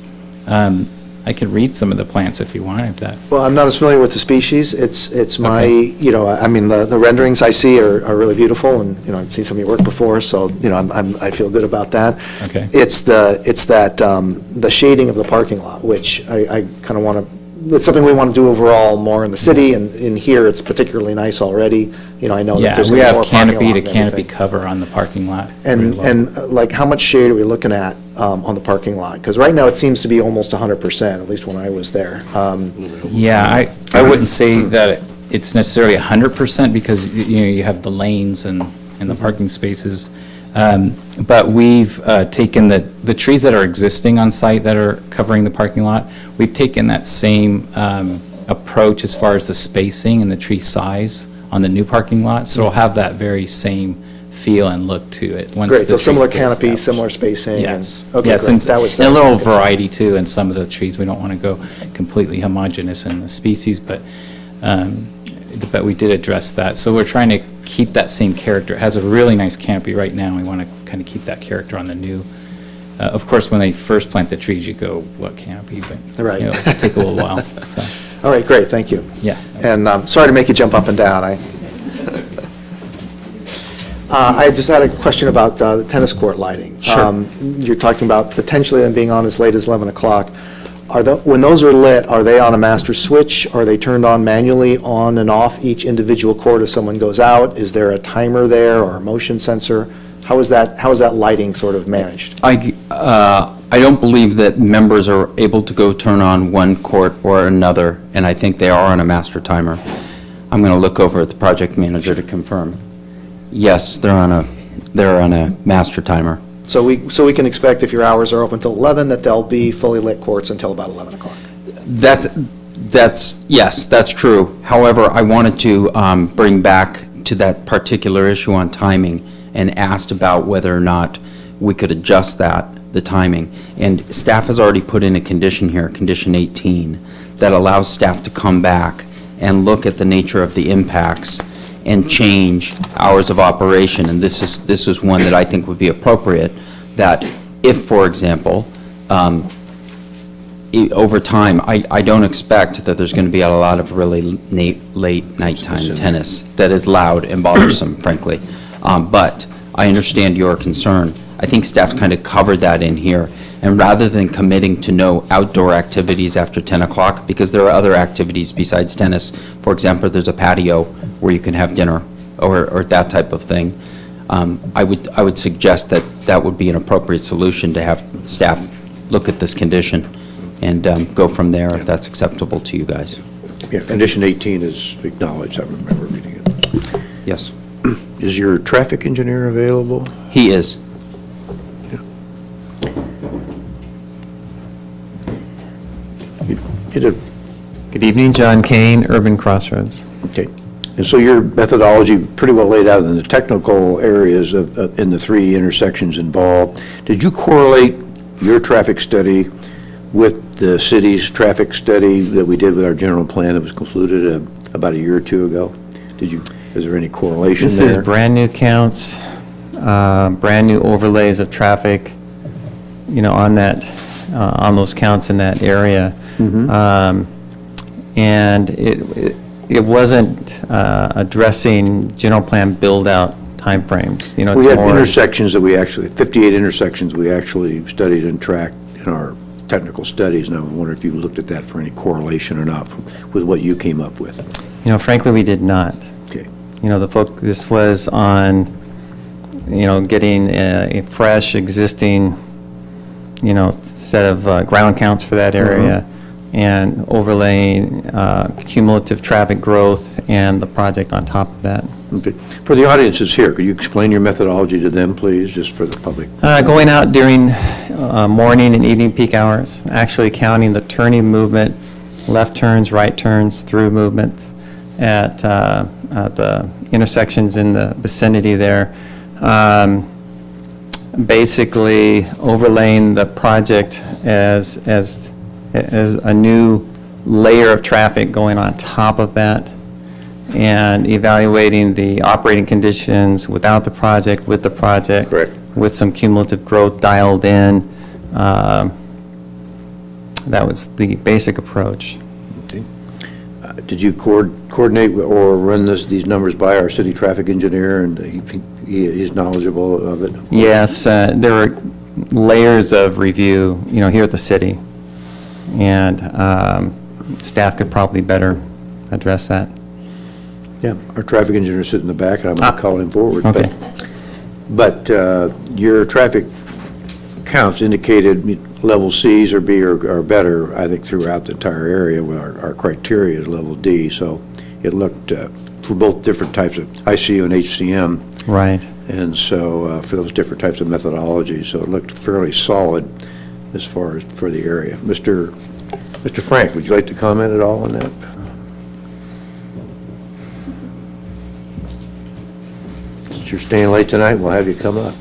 I could read some of the plants if you wanted that. Well, I'm not as familiar with the species. It's my, I mean, the renderings I see are really beautiful, and, I've seen some of your work before, so, I feel good about that. Okay. It's the shading of the parking lot, which I kind of want to, it's something we want to do overall more in the city, and in here, it's particularly nice already. I know that Yeah, there's we gonna be have more parking canopy lot to and canopy everything. cover on the parking lot. And like, how much shade are we looking at on the parking lot? Because right now, it seems to be almost 100%, at least when I was there. Yeah, I wouldn't say that it's necessarily 100% because, you have the lanes and the parking spaces. But we've taken the trees that are existing on site that are covering the parking lot, we've taken that same approach as far as the spacing and the tree size on the new parking lot. So it'll have that very same feel and look to it. Once Great, the so similar trees get canopy, established. similar spacing. Yes. And, okay, Yes, great. and That was and a little my concern. variety too in some of the trees. We don't want to go completely homogeneous in the species, but we did address that. So we're trying to keep that same character. It has a really nice canopy right now. We want to kind of keep that character on the new. Of course, when they first plant the trees, you go, what canopy? But Right. It'll take a little while. So, All right, great, thank you. yeah. And sorry to make you jump up and down. I just had a question about the tennis court lighting. Sure. You're talking about potentially them being on as late as 11 o'clock. When those are lit, are they on a master switch? Are they turned on manually, on and off each individual court as someone goes out? Is there a timer there or a motion sensor? How is that lighting sort of managed? I don't believe that members are able to go turn on one court or another, and I think they are on a master timer. I'm going to look over at the project manager to confirm. Yes, they're on a master timer. So we can expect if your hours are open till 11, that they'll be fully lit courts until about 11 o'clock? Yes, that's true. However, I wanted to bring back to that particular issue on timing and asked about whether or not we could adjust the timing. And staff has already put in a condition here, condition 18, that allows staff to come back and look at the nature of the impacts and change hours of operation. And this is one that I think would be appropriate, that if, for example, over time, I don't expect that there's going to be a lot of really late nighttime tennis that is loud and bothersome, frankly. But I understand your concern. I think staff's kind of covered that in here. And rather than committing to no outdoor activities after 10 o'clock, because there are other activities besides tennis. For example, there's a patio where you can have dinner or that type of thing. I would suggest that would be an appropriate solution to have staff look at this condition and go from there if that's acceptable to you guys. Yeah, condition 18 is acknowledged, I remember reading it. Yes. Is your traffic engineer available? He is. Good evening, John Kane, Urban Crossroads. Okay. And so your methodology pretty well laid out in the technical areas in the three intersections involved. Did you correlate your traffic study with the city's traffic study that we did with our general plan that was concluded about a year or two ago? Is there any correlation This there? is brand new counts, brand new overlays of traffic, on those counts in that area. and it wasn't addressing general plan build-out timeframes. You know, We it's had more. intersections that 58 intersections we actually studied and tracked in our technical studies, and I wonder if you looked at that for any correlation or not with what you came up with. You know, frankly, we did not. Okay. You know, the focus was on, you know, getting a fresh, existing, you know, set of ground counts for that area, and overlaying cumulative traffic growth and the project on top of that. Okay. For the audiences here, could you explain your methodology to them, please, just for the public? Going out during morning and evening peak hours, actually counting the turning movement, left turns, right turns, through movements at the intersections in the vicinity there. Basically overlaying the project as a new layer of traffic going on top of that, and evaluating the operating conditions without the project, with the project. Correct. With some cumulative growth dialed in. That was the basic approach. Okay. Did you coordinate or run these numbers by our city traffic engineer, and he's knowledgeable of it? Yes, there are layers of review, you know, here at the city, and staff could probably better address that. Yeah, our traffic engineer is sitting in the back, and I'm going to call him forward. Okay. But your traffic counts indicated level Cs or B or better, I think, throughout the entire area, where our criteria is level D. So it looked for both different types of ICU and HCM. Right. And so for those different types of methodologies, so it looked fairly solid as far as for the area. Mr. Frank, would you like to comment at all on that? Since you're staying late tonight, we'll have you come up.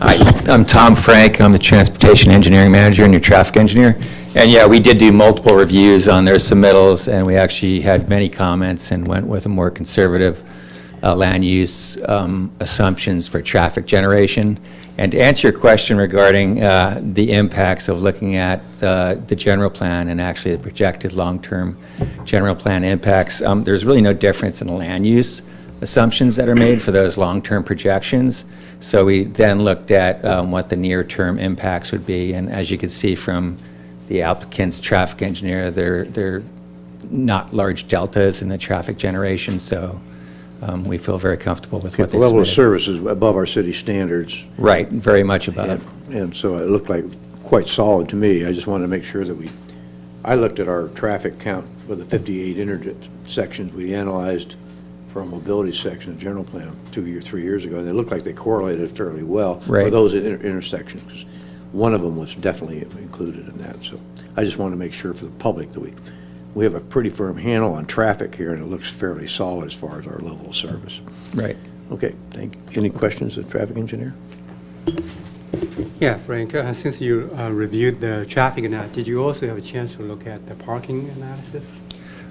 Hi, I'm Tom Frank. I'm the Transportation Engineering Manager and your Traffic Engineer. And yeah, we did do multiple reviews on their submittals, and we actually had many comments and went with a more conservative land use assumptions for traffic generation. And to answer your question regarding the impacts of looking at the general plan and actually the projected long-term general plan impacts, there's really no difference in the land use assumptions that are made for those long-term projections. So we then looked at what the near-term impacts would be, and as you can see from the applicant's traffic engineer, they're not large deltas in the traffic generation, so we feel very comfortable with what they The level of submitted. service is above our city standards. Right, very much above. And so it looked like quite solid to me. I just wanted to make sure that I looked at our traffic count for the 58 intersections we analyzed for our mobility section of general plan 3 years ago, and they looked like they correlated fairly well for Right. those intersections, because one of them was definitely included in that. So I just want to make sure for the public that we have a pretty firm handle on traffic here, and it looks fairly solid as far as our level of service. Right. Okay, thank you. Any questions of the traffic engineer? Yeah, Frank, since you reviewed the traffic analysis, did you also have a chance to look at the parking analysis?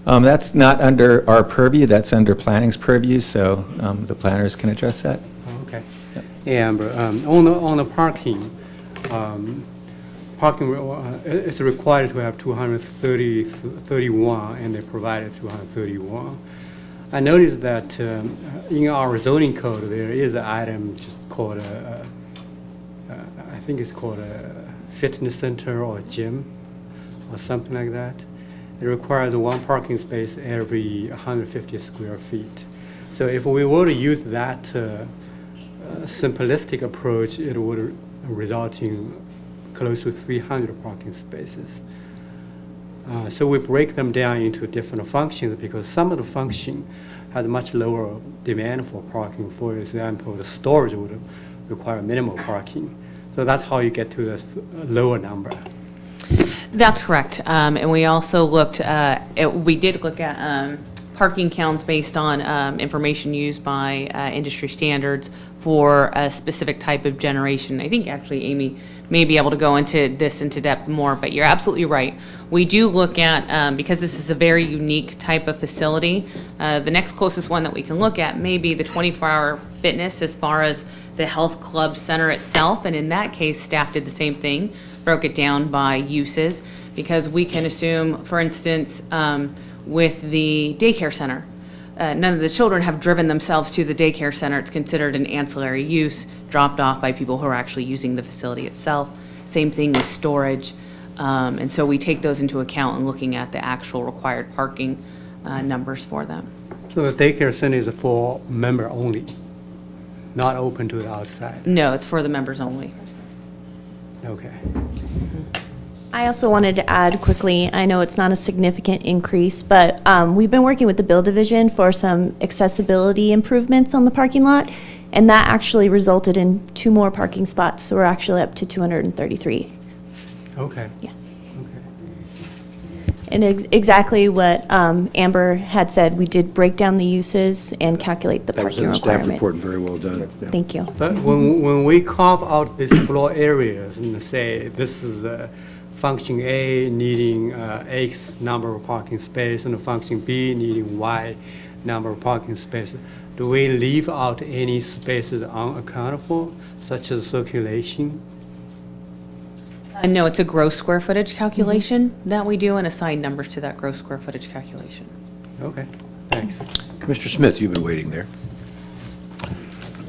That's not under our purview, that's under planning's purview, so the planners can address that. Oh, okay. And on the parking, it's required to have 231, and they provided 231. I noticed that in our zoning code, there is an item just called I think it's called a fitness center or a gym or something like that. It requires one parking space every 150 square feet. So if we were to use that simplistic approach, it would result in close to 300 parking spaces. So we break them down into different functions because some of the function has much lower demand for parking. For example, the storage would require minimal parking. So that's how you get to the lower number. That's correct. And we also we did look at parking counts based on information used by industry standards for a specific type of generation. I think actually Amy may be able to go into this into depth more, but you're absolutely right. We do look at, because this is a very unique type of facility, the next closest one that we can look at may be the 24-hour fitness as far as the health club center itself, and in that case, staff did the same thing, broke it down by uses. Because we can assume, for instance, with the daycare center, none of the children have driven themselves to the daycare center. It's considered an ancillary use, dropped off by people who are actually using the facility itself. Same thing with storage. And so we take those into account in looking at the actual required parking numbers for them. So the daycare center is for member only, not open to the outside? No, it's for the members only. Okay. I also wanted to add quickly, I know it's not a significant increase, but we've been working with the Bill Division for some accessibility improvements on the parking lot, and that actually resulted in 2 more parking spots, so we're actually up to 233. Okay. Yeah. And exactly what Amber had said, we did break down the uses and calculate the That was parking in the staff requirement. report, and very well done. Yeah. Thank you. But when we carve out these floor areas and say this is function A needing X number of parking space and function B needing Y number of parking spaces, do we leave out any spaces unaccounted for, such as circulation? No, it's a gross square footage calculation that we do and assign numbers to that gross square footage calculation. Okay, thanks. Commissioner Smith, you've been waiting there.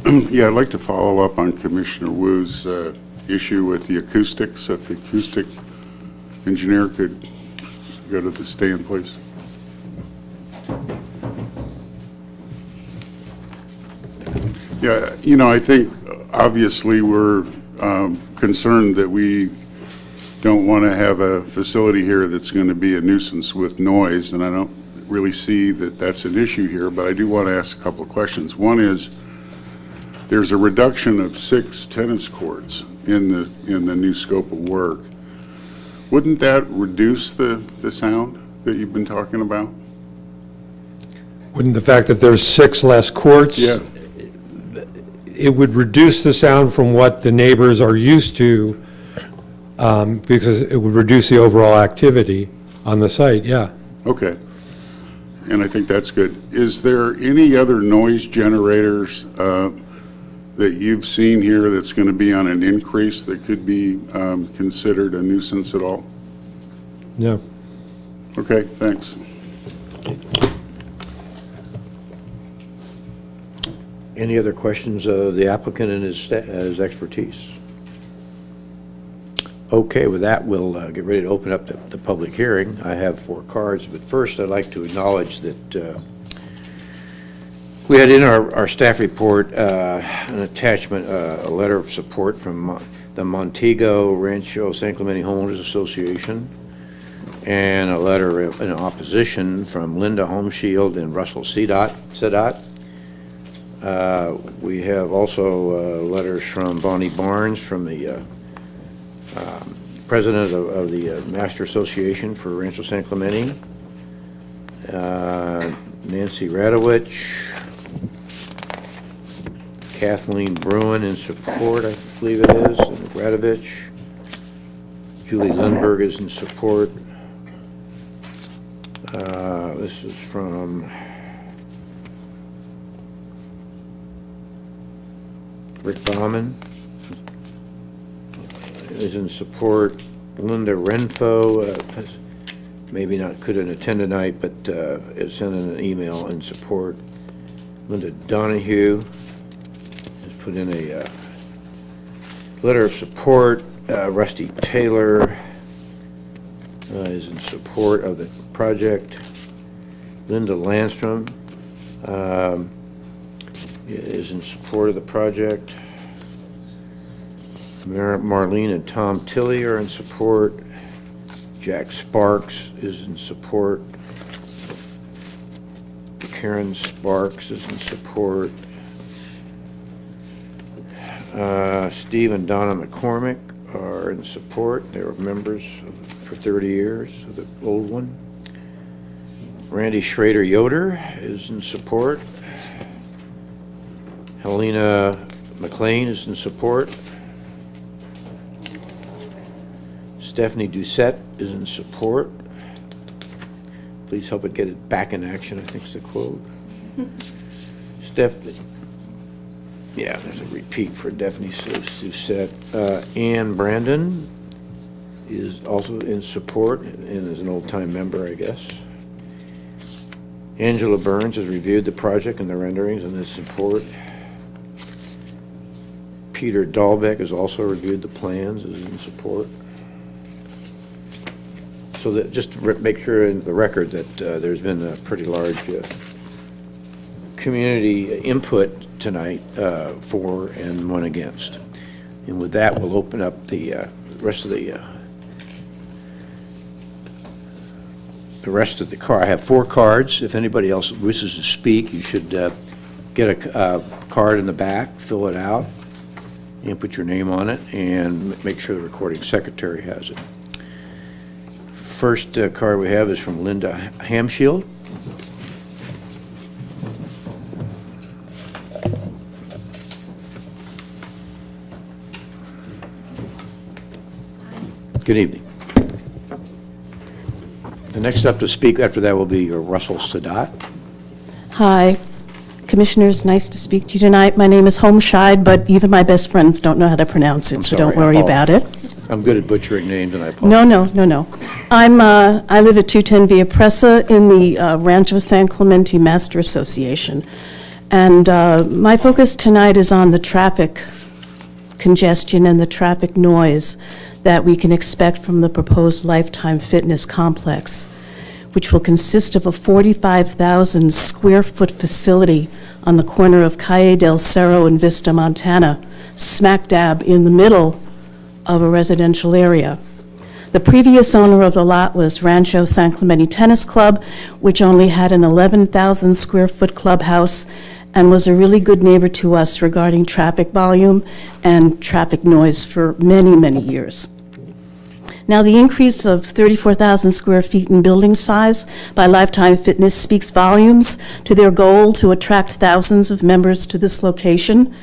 Yeah, I'd like to follow up on Commissioner Wu's issue with the acoustics. If the acoustic engineer could go to the stand, please. Yeah, you know, I think obviously we're concerned that we don't want to have a facility here that's going to be a nuisance with noise, and I don't really see that that's an issue here, but I do want to ask a couple of questions. One is, there's a reduction of 6 tennis courts in the new scope of work. Wouldn't that reduce the sound that you've been talking about? Wouldn't the fact that there's 6 less courts? Yeah. It would reduce the sound from what the neighbors are used to, because it would reduce the overall activity on the site, yeah. Okay. And I think that's good. Is there any other noise generators that you've seen here that's going to be on an increase that could be considered a nuisance at all? No. Okay, thanks. Any other questions of the applicant and his expertise? Okay, with that, we'll get ready to open up the public hearing. I have 4 cards, but first I'd like to acknowledge that we had in our staff report an attachment, a letter of support from the Montego Rancho San Clemente Homeowners Association, and a letter in opposition from Linda Homeshield and Russell Sedot. We have also letters from Bonnie Barnes, from the president of the Master Association for Rancho San Clemente, Nancy Radowich, Kathleen Bruin in support, I believe it is, and Radovich. Julie Lindberg is in support. This is from Rick Bauman is in support. Linda Renfo, maybe not, couldn't attend tonight, but is sending an email in support. Linda Donahue has put in a letter of support. Rusty Taylor is in support of the project. Linda Landstrom is in support of the project. Marlene and Tom Tilley are in support. Jack Sparks is in support. Karen Sparks is in support. Steve and Donna McCormick are in support. They were members for 30 years of the old one. Randy Schrader Yoder is in support. Helena McLean is in support. Stephanie Doucette is in support. Please help it get it back in action, I think is the quote. Yeah, there's a repeat for Stephanie Doucette. Ann Brandon is also in support and is an old-time member, I guess. Angela Burns has reviewed the project and the renderings and is support. Peter Dahlbeck has also reviewed the plans, is in support. So that, just to make sure in the record that there's been a pretty large community input tonight, for and one against. And with that, we'll open up the rest of the car. I have 4 cards. If anybody else wishes to speak, you should get a card in the back, fill it out, and put your name on it, and make sure the recording secretary has it. First card we have is from Linda Hamshield. Good evening. The next up to speak after that will be Russell Sadat. Hi, Commissioners, nice to speak to you tonight. My name is Homeshide, but even my best friends don't know how to pronounce it, so don't worry about it. I'm good at butchering names, and I apologize. No. I live at 210 Via Presa in the Rancho San Clemente Master Association. And my focus tonight is on the traffic congestion and the traffic noise that we can expect from the proposed Lifetime Fitness complex, which will consist of a 45,000 square foot facility on the corner of Calle del Cerro and Vista, Montana, smack dab in the middle of a residential area. The previous owner of the lot was Rancho San Clemente Tennis Club, which only had an 11,000 square foot clubhouse and was a really good neighbor to us regarding traffic volume and traffic noise for many, many years. Now, the increase of 34,000 square feet in building size by Lifetime Fitness speaks volumes to their goal to attract thousands of members to this location.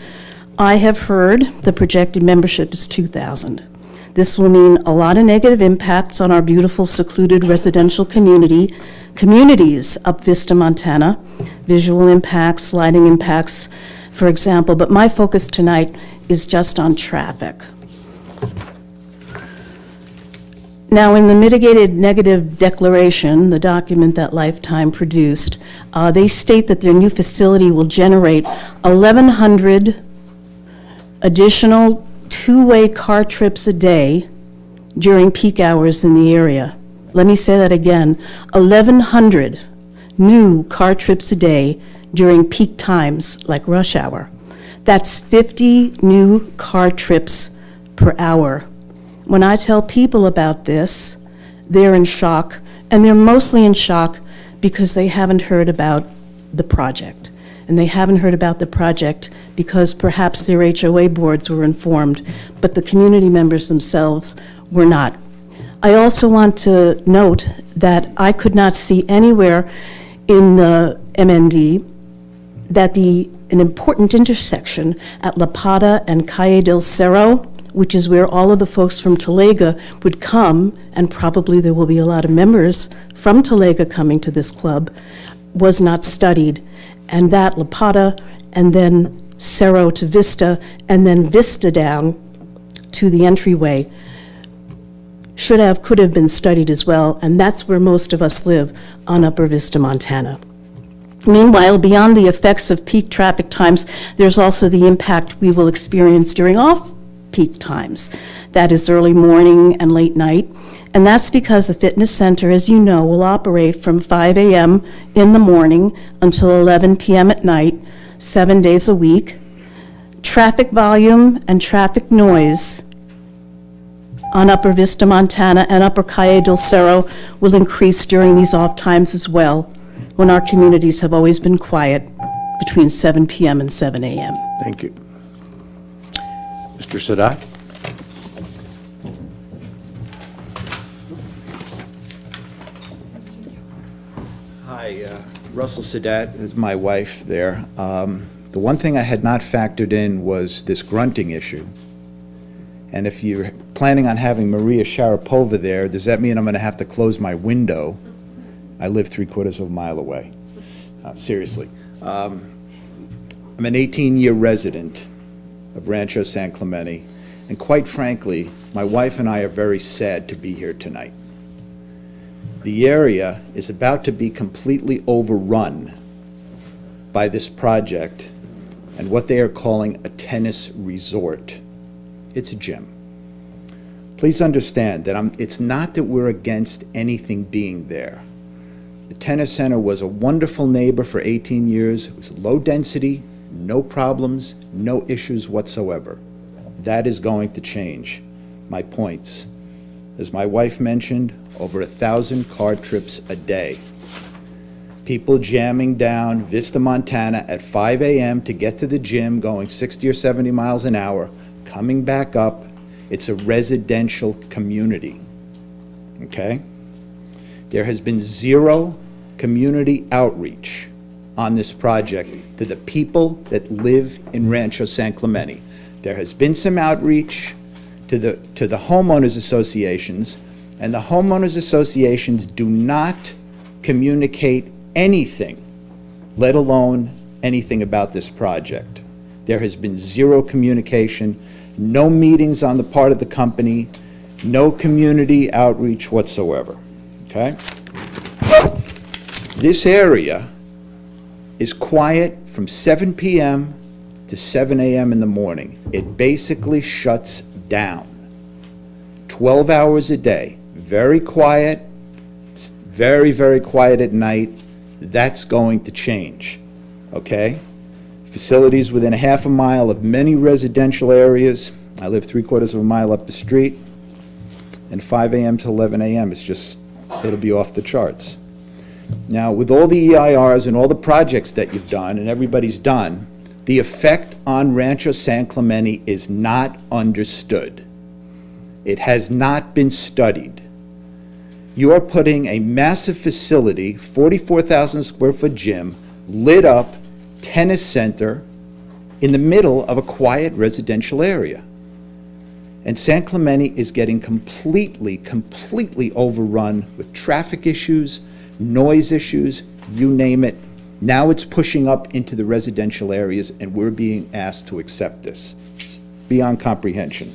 I have heard the projected membership is 2,000. This will mean a lot of negative impacts on our beautiful, secluded residential communities up Vista, Montana, visual impacts, lighting impacts, for example, but my focus tonight is just on traffic. Now, in the mitigated negative declaration, the document that Lifetime produced, they state that their new facility will generate 1,100 additional two-way car trips a day during peak hours in the area. Let me say that again, 1,100 new car trips a day during peak times like rush hour. That's 50 new car trips per hour. When I tell people about this, they're in shock, and they're mostly in shock because they haven't heard about the project. And they haven't heard about the project because perhaps their HOA boards were informed, but the community members themselves were not. I also want to note that I could not see anywhere in the MND that an important intersection at La Pata and Calle del Cerro, which is where all of the folks from Talega would come, and probably there will be a lot of members from Talega coming to this club, was not studied. And that La Pata, and then Cerro to Vista, and then Vista down to the entryway could have been studied as well, and that's where most of us live on Upper Vista, Montana. Meanwhile, beyond the effects of peak traffic times, there's also the impact we will experience during off-peak times. That is early morning and late night, and that's because the fitness center, as you know, will operate from 5 a.m. in the morning until 11 p.m. at night, 7 days a week. Traffic volume and traffic noise on Upper Vista, Montana, and Upper Calle del Cerro will increase during these off times as well, when our communities have always been quiet between 7 p.m. and 7 a.m. Thank you. Mr. Sadat? Hi, Russell Sadat is my wife there. The one thing I had not factored in was this grunting issue. And if you're planning on having Maria Sharapova there, does that mean I'm going to have to close my window? I live 3/4 of a mile away. Seriously. I'm an 18-year resident of Rancho San Clemente, And quite frankly, my wife and I are very sad to be here tonight. The area is about to be completely overrun by this project and what they are calling a tennis resort. It's a gym. Please understand that it's not that we're against anything being there. The tennis center was a wonderful neighbor for 18 years. It was low density, no problems, no issues whatsoever. That is going to change. My points. As my wife mentioned, over 1,000 car trips a day. People jamming down Vista, Montana at 5 a.m. to get to the gym, going 60 or 70 miles an hour, coming back up. It's a residential community, okay? There has been zero community outreach on this project to the people that live in Rancho San Clemente. There has been some outreach to the homeowners associations, and the homeowners associations do not communicate anything, let alone anything about this project. There has been zero communication, no meetings on the part of the company, no community outreach whatsoever, okay? This area is quiet from 7 p.m. to 7 a.m. in the morning. It basically shuts down. 12 hours a day, very quiet, very, very quiet at night. That's going to change, okay? Facilities within a half a mile of many residential areas. I live 3/4 of a mile up the street, and 5 a.m. to 11 a.m. is just, it'll be off the charts. Now, with all the EIRs and all the projects that you've done, and everybody's done, the effect on Rancho San Clemente is not understood. It has not been studied. You are putting a massive facility, 44,000 square foot gym, lit up, tennis center, in the middle of a quiet residential area. And San Clemente is getting completely overrun with traffic issues, noise issues, you name it. Now it's pushing up into the residential areas, and we're being asked to accept this. It's beyond comprehension.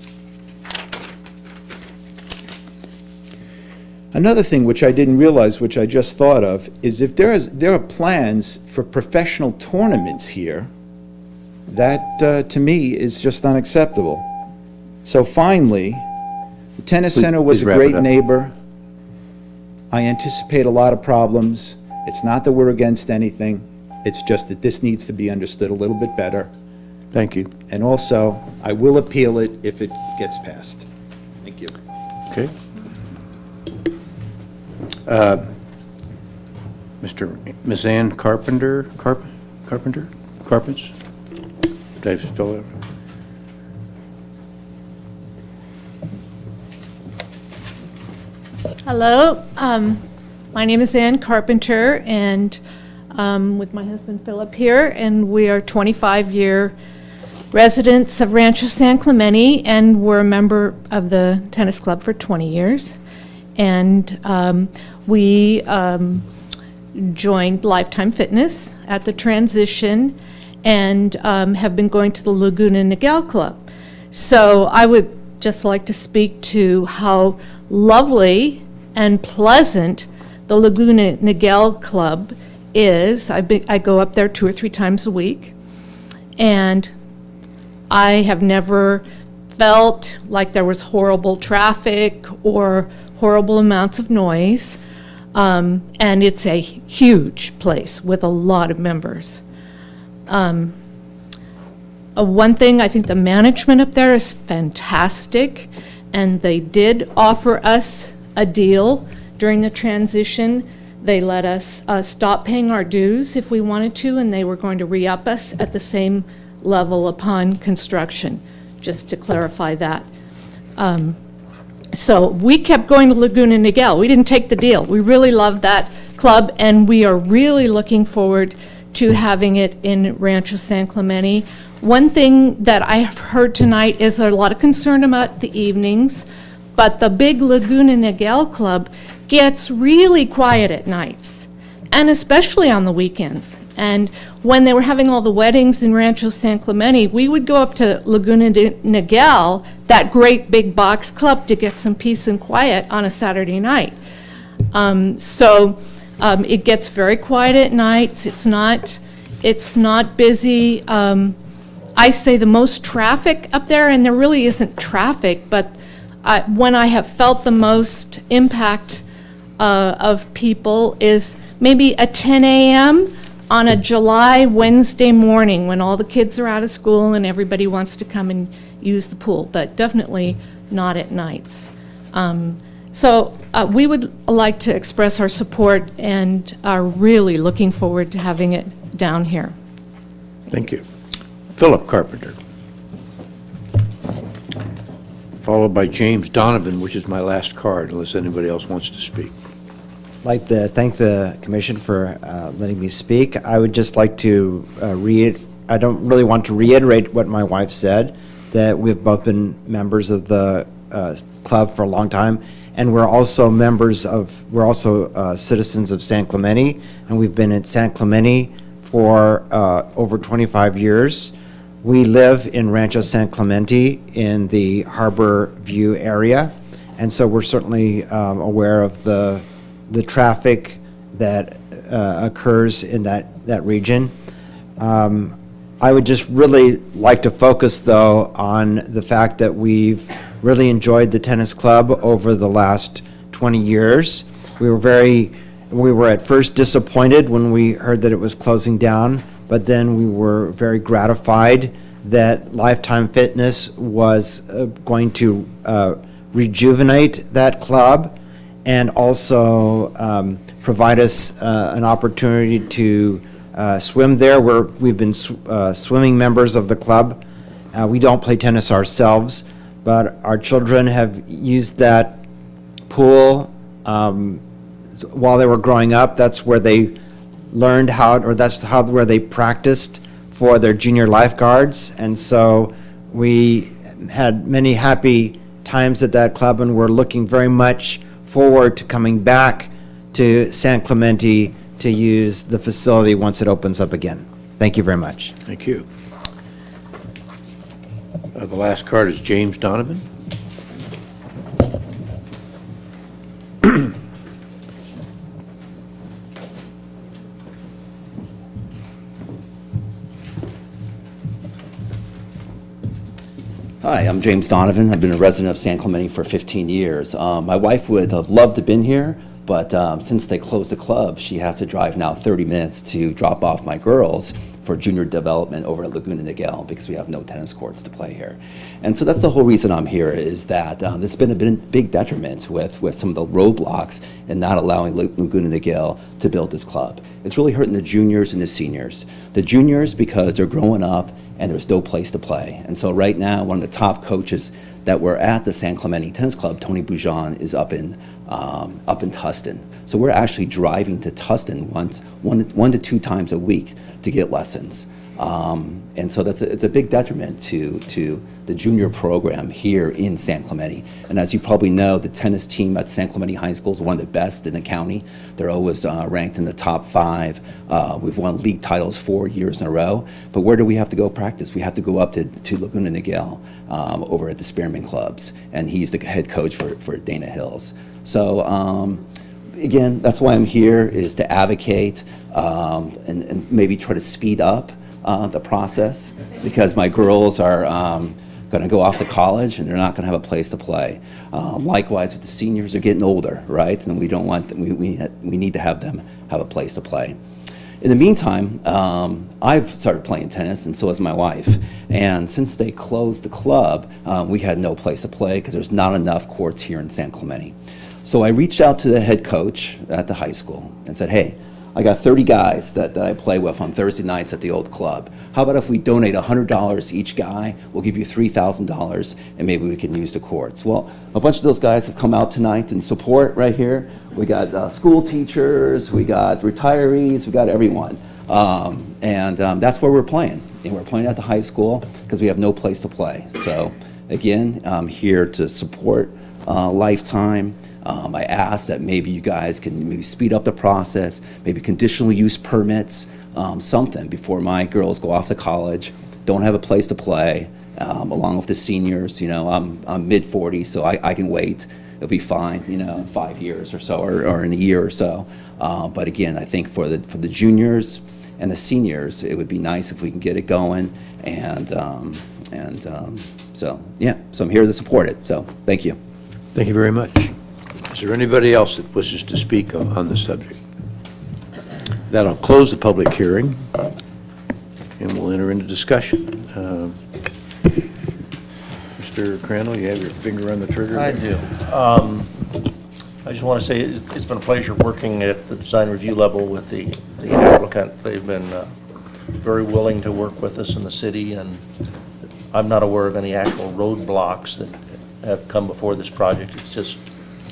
Another thing which I didn't realize, which I just thought of, is if there are plans for professional tournaments here, that to me is just unacceptable. So finally, the tennis center was a great neighbor. I anticipate a lot of problems. It's not that we're against anything. It's just that this needs to be understood a little bit better. Thank you. And also, I will appeal it if it gets passed. Thank you. Okay. Ms. Ann Carpenter? Carpenter? Carpets? Did I spell it? Hello, my name is Ann Carpenter, and with my husband Philip here, and we are 25-year residents of Rancho San Clemente, and we're a member of the tennis club for 20 years. And we joined Lifetime Fitness at the transition and have been going to the Laguna Niguel Club. So I would just like to speak to how lovely and pleasant the Laguna Niguel Club is. I go up there 2 or 3 times a week, and I have never felt like there was horrible traffic or horrible amounts of noise, and it's a huge place with a lot of members. One thing, I think the management up there is fantastic, and they did offer us a deal during the transition. They let us stop paying our dues if we wanted to, and they were going to re-up us at the same level upon construction, just to clarify that. So we kept going to Laguna Niguel. We didn't take the deal. We really love that club, and we are really looking forward to having it in Rancho San Clemente. One thing that I have heard tonight is there's a lot of concern about the evenings, but the big Laguna Niguel Club gets really quiet at nights, and especially on the weekends. And when they were having all the weddings in Rancho San Clemente, we would go up to Laguna de Niguel, that great big box club, to get some peace and quiet on a Saturday night. It gets very quiet at nights. It's not busy. I say the most traffic up there, and there really isn't traffic, but when I have felt the most impact of people is maybe at 10 a.m. on a July Wednesday morning when all the kids are out of school and everybody wants to come and use the pool, but definitely not at nights. We would like to express our support and are really looking forward to having it down here. Thank you. Philip Carpenter. Followed by James Donovan, which is my last card, unless anybody else wants to speak. I'd like to thank the commission for letting me speak. I would just like to I don't really want to reiterate what my wife said, that we've both been members of the club for a long time, and we're also citizens of San Clemente, and we've been at San Clemente for over 25 years. We live in Rancho San Clemente in the Harbor View area, and so we're certainly aware of the traffic that occurs in that region. I would just really like to focus, though, on the fact that we've really enjoyed the tennis club over the last 20 years. We were at first disappointed when we heard that it was closing down, but then we were very gratified that Lifetime Fitness was going to rejuvenate that club and also provide us an opportunity to swim there. We've been swimming members of the club. We don't play tennis ourselves, but our children have used that pool while they were growing up. That's where they learned where they practiced for their junior lifeguards. And so we had many happy times at that club, and we're looking very much forward to coming back to San Clemente to use the facility once it opens up again. Thank you very much. Thank you. The last card is James Donovan. Hi, I'm James Donovan. I've been a resident of San Clemente for 15 years. My wife would have loved to have been here, but since they closed the club, she has to drive now 30 minutes to drop off my girls for junior development over at Laguna Niguel because we have no tennis courts to play here. And so that's the whole reason I'm here, is that this has been a big detriment with some of the roadblocks and not allowing Laguna Niguel to build this club. It's really hurting the juniors and the seniors. The juniors because they're growing up and there's no place to play. And so right now, one of the top coaches that were at the San Clemente Tennis Club, Tony Boujon, is up in Tustin. So we're actually driving to Tustin one to two times a week to get lessons. And so it's a big detriment to the junior program here in San Clemente. And as you probably know, the tennis team at San Clemente High School is one of the best in the county. They're always ranked in the top 5. We've won league titles 4 years in a row. But where do we have to go practice? We have to go up to Laguna Niguel over at the Spearman Clubs. And he's the head coach for Dana Hills. So again, that's why I'm here, is to advocate and maybe try to speed up the process, because my girls are going to go off to college and they're not going to have a place to play. Likewise, with the seniors, are getting older, right? And we don't want them, we need to have them have a place to play. In the meantime, I've started playing tennis, and so has my wife. And since they closed the club, we had no place to play because there's not enough courts here in San Clemente. So I reached out to the head coach at the high school and said, hey, I got 30 guys that I play with on Thursday nights at the old club. How about if we donate $100 to each guy? We'll give you $3,000, and maybe we can use the courts. Well, a bunch of those guys have come out tonight in support right here. We got school teachers, we got retirees, we got everyone. That's where we're playing. And we're playing at the high school because we have no place to play. So again, I'm here to support Lifetime. I asked that maybe you guys can maybe speed up the process, maybe conditional use permits, something before my girls go off to college, don't have a place to play, along with the seniors. You know, I'm mid-40s, so I can wait. It'll be fine, you know, in 5 years or so, or in a year or so. But again, I think for the juniors and the seniors, it would be nice if we can get it going. So, yeah, so I'm here to support it. So, thank you. Thank you very much. Is there anybody else that wishes to speak on the subject? Then I'll close the public hearing, and we'll enter into discussion. Mr. Crandall, you have your finger on the trigger? I do. I just want to say it's been a pleasure working at the design review level with the applicant. They've been very willing to work with us in the city, and I'm not aware of any actual roadblocks that have come before this project. It's just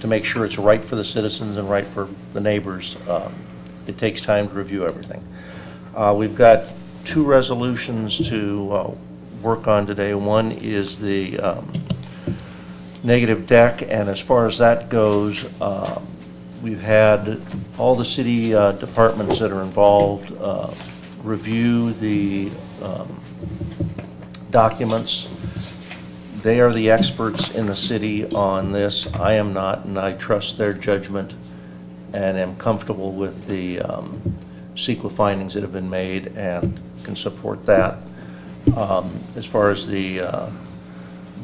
to make sure it's right for the citizens and right for the neighbors. It takes time to review everything. We've got 2 resolutions to work on today. One is the negative deck, and as far as that goes, we've had all the city departments that are involved review the documents. They are the experts in the city on this. I am not, and I trust their judgment and am comfortable with the CEQA findings that have been made and can support that. As far as the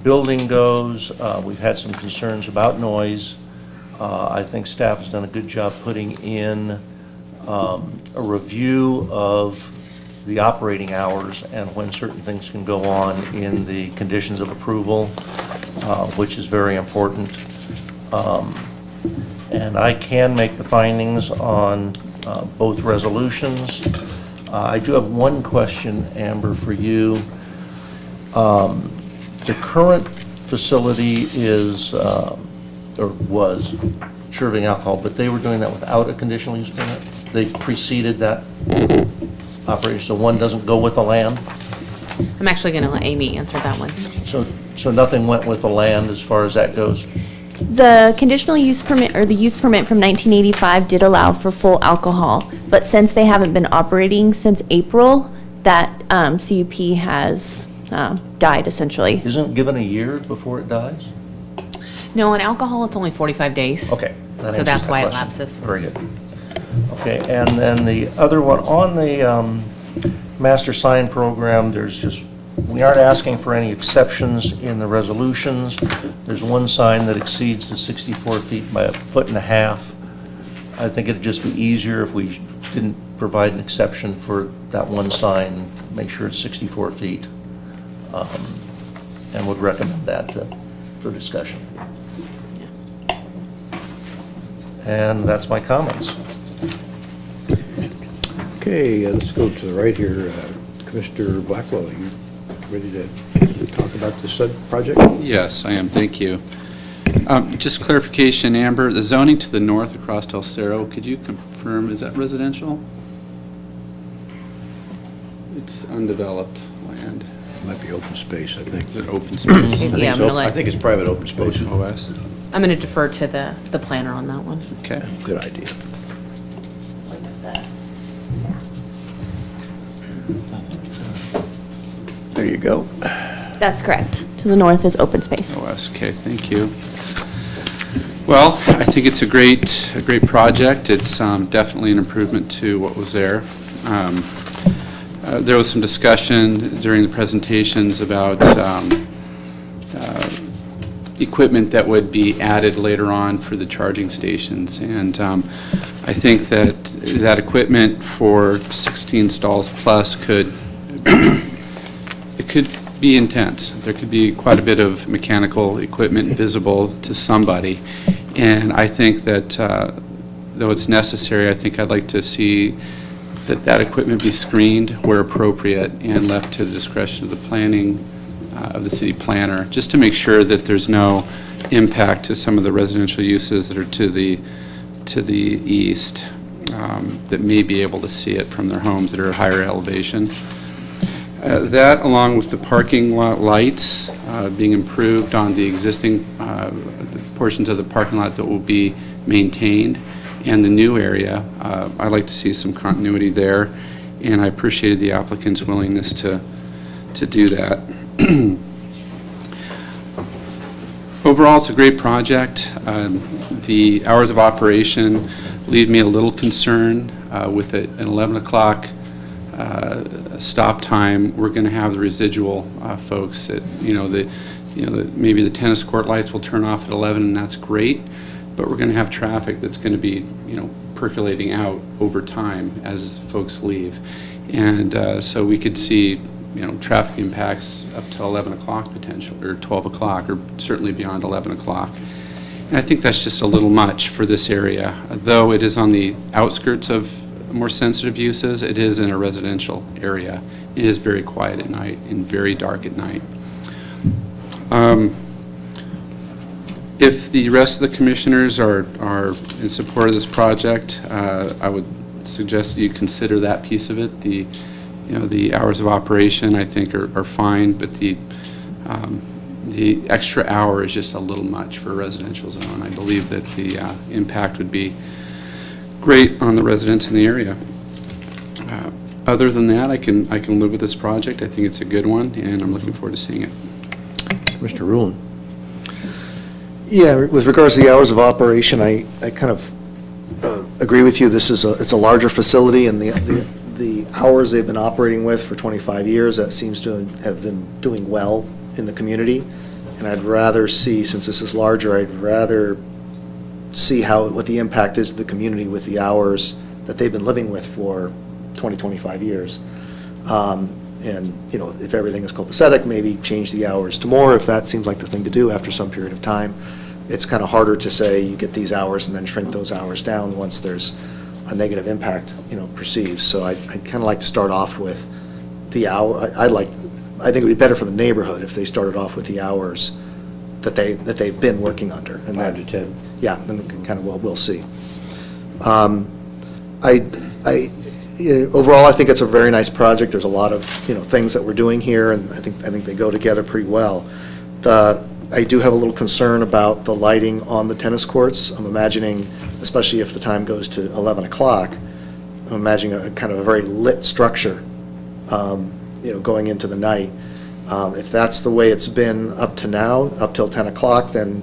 building goes, we've had some concerns about noise. I think staff has done a good job putting in a review of the operating hours and when certain things can go on in the conditions of approval, which is very important. And I can make the findings on both resolutions. I do have one question, Amber, for you. The current facility is, or was, serving alcohol, but they were doing that without a conditional use permit? They preceded that operation, so one doesn't go with the land? I'm actually going to let Amy answer that one. So nothing went with the land as far as that goes? The conditional use permit, or the use permit from 1985 did allow for full alcohol, but since they haven't been operating since April, that CUP has died, essentially. Isn't it given a year before it dies? No, on alcohol, it's only 45 days. Okay. So that's why it question. lapses. Very good. Okay, and then the other one, on the master sign program, we aren't asking for any exceptions in the resolutions. There's one sign that exceeds the 64 feet by 1.5 feet. I think it'd just be easier if we didn't provide an exception for that one sign, make sure it's 64 feet. And would recommend that for discussion. And that's my comments. Okay, let's go to the right here. Commissioner Blackwell, are you ready to talk about this project? Yes, I am. Thank you. Just clarification, Amber, the zoning to the north across Del Cerro, could you confirm, is that residential? It's undeveloped land. It might be open space, I think. Is it open space? Yeah, I think it's private open space. OS? I'm going to defer to the planner on that one. Okay. Good idea. There you go. That's correct. To the north is open space. OS, okay, thank you. Well, I think it's a great project. It's definitely an improvement to what was there. There was some discussion during the presentations about equipment that would be added later on for the charging stations. And I think that equipment for 16 stalls plus could be intense. There could be quite a bit of mechanical equipment visible to somebody. And I think that though it's necessary, I think I'd like to see that equipment be screened where appropriate and left to the discretion of the planning of the city planner, just to make sure that there's no impact to some of the residential uses that are to the east that may be able to see it from their homes that are at higher elevation. That, along with the parking lot lights being improved on the existing the portions of the parking lot that will be maintained, and the new area, I'd like to see some continuity there, and I appreciated the applicant's willingness to do that. Overall, it's a great project. The hours of operation leave me a little concerned with an 11 o'clock stop time. We're going to have the residual folks that, maybe the tennis court lights will turn off at 11, and that's great, but we're going to have traffic that's going to be, percolating out over time as folks leave. And so we could see, traffic impacts up to 11 o'clock potential, or 12 o'clock, or certainly beyond 11 o'clock. And I think that's just a little much for this area. Though it is on the outskirts of more sensitive uses, it is in a residential area. It is very quiet at night and very dark at night. If the rest of the commissioners are in support of this project, I would suggest that you consider that piece of it. The hours of operation, I think, are fine, but the extra hour is just a little much for a residential zone. I believe that the impact would be great on the residents in the area. Other than that, I can live with this project. I think it's a good one, and I'm looking forward to seeing it. Mr. Rulon. Yeah, with regards to the hours of operation, I kind of agree with you. It's a larger facility, and the hours they've been operating with for 25 years, that seems to have been doing well in the community. And I'd rather see, since this is larger, I'd rather see what the impact is to the community with the hours that they've been living with for 20, 25 years. And, if everything is copacetic, maybe change the hours to more, if that seems like the thing to do after some period of time. It's kind of harder to say you get these hours and then shrink those hours down once there's a negative impact, perceived. So I'd kind of like to start off with the hour. I think it would be better for the neighborhood if they started off with the hours that they've been working under. And 5 to 10. Yeah, then kind of, we'll see. Overall, I think it's a very nice project. There's a lot of, things that we're doing here, and I think they go together pretty well. I do have a little concern about the lighting on the tennis courts. I'm imagining, especially if the time goes to 11 o'clock, I'm imagining a kind of a very lit structure, going into the night. If that's the way it's been up to now, up till 10 o'clock, then,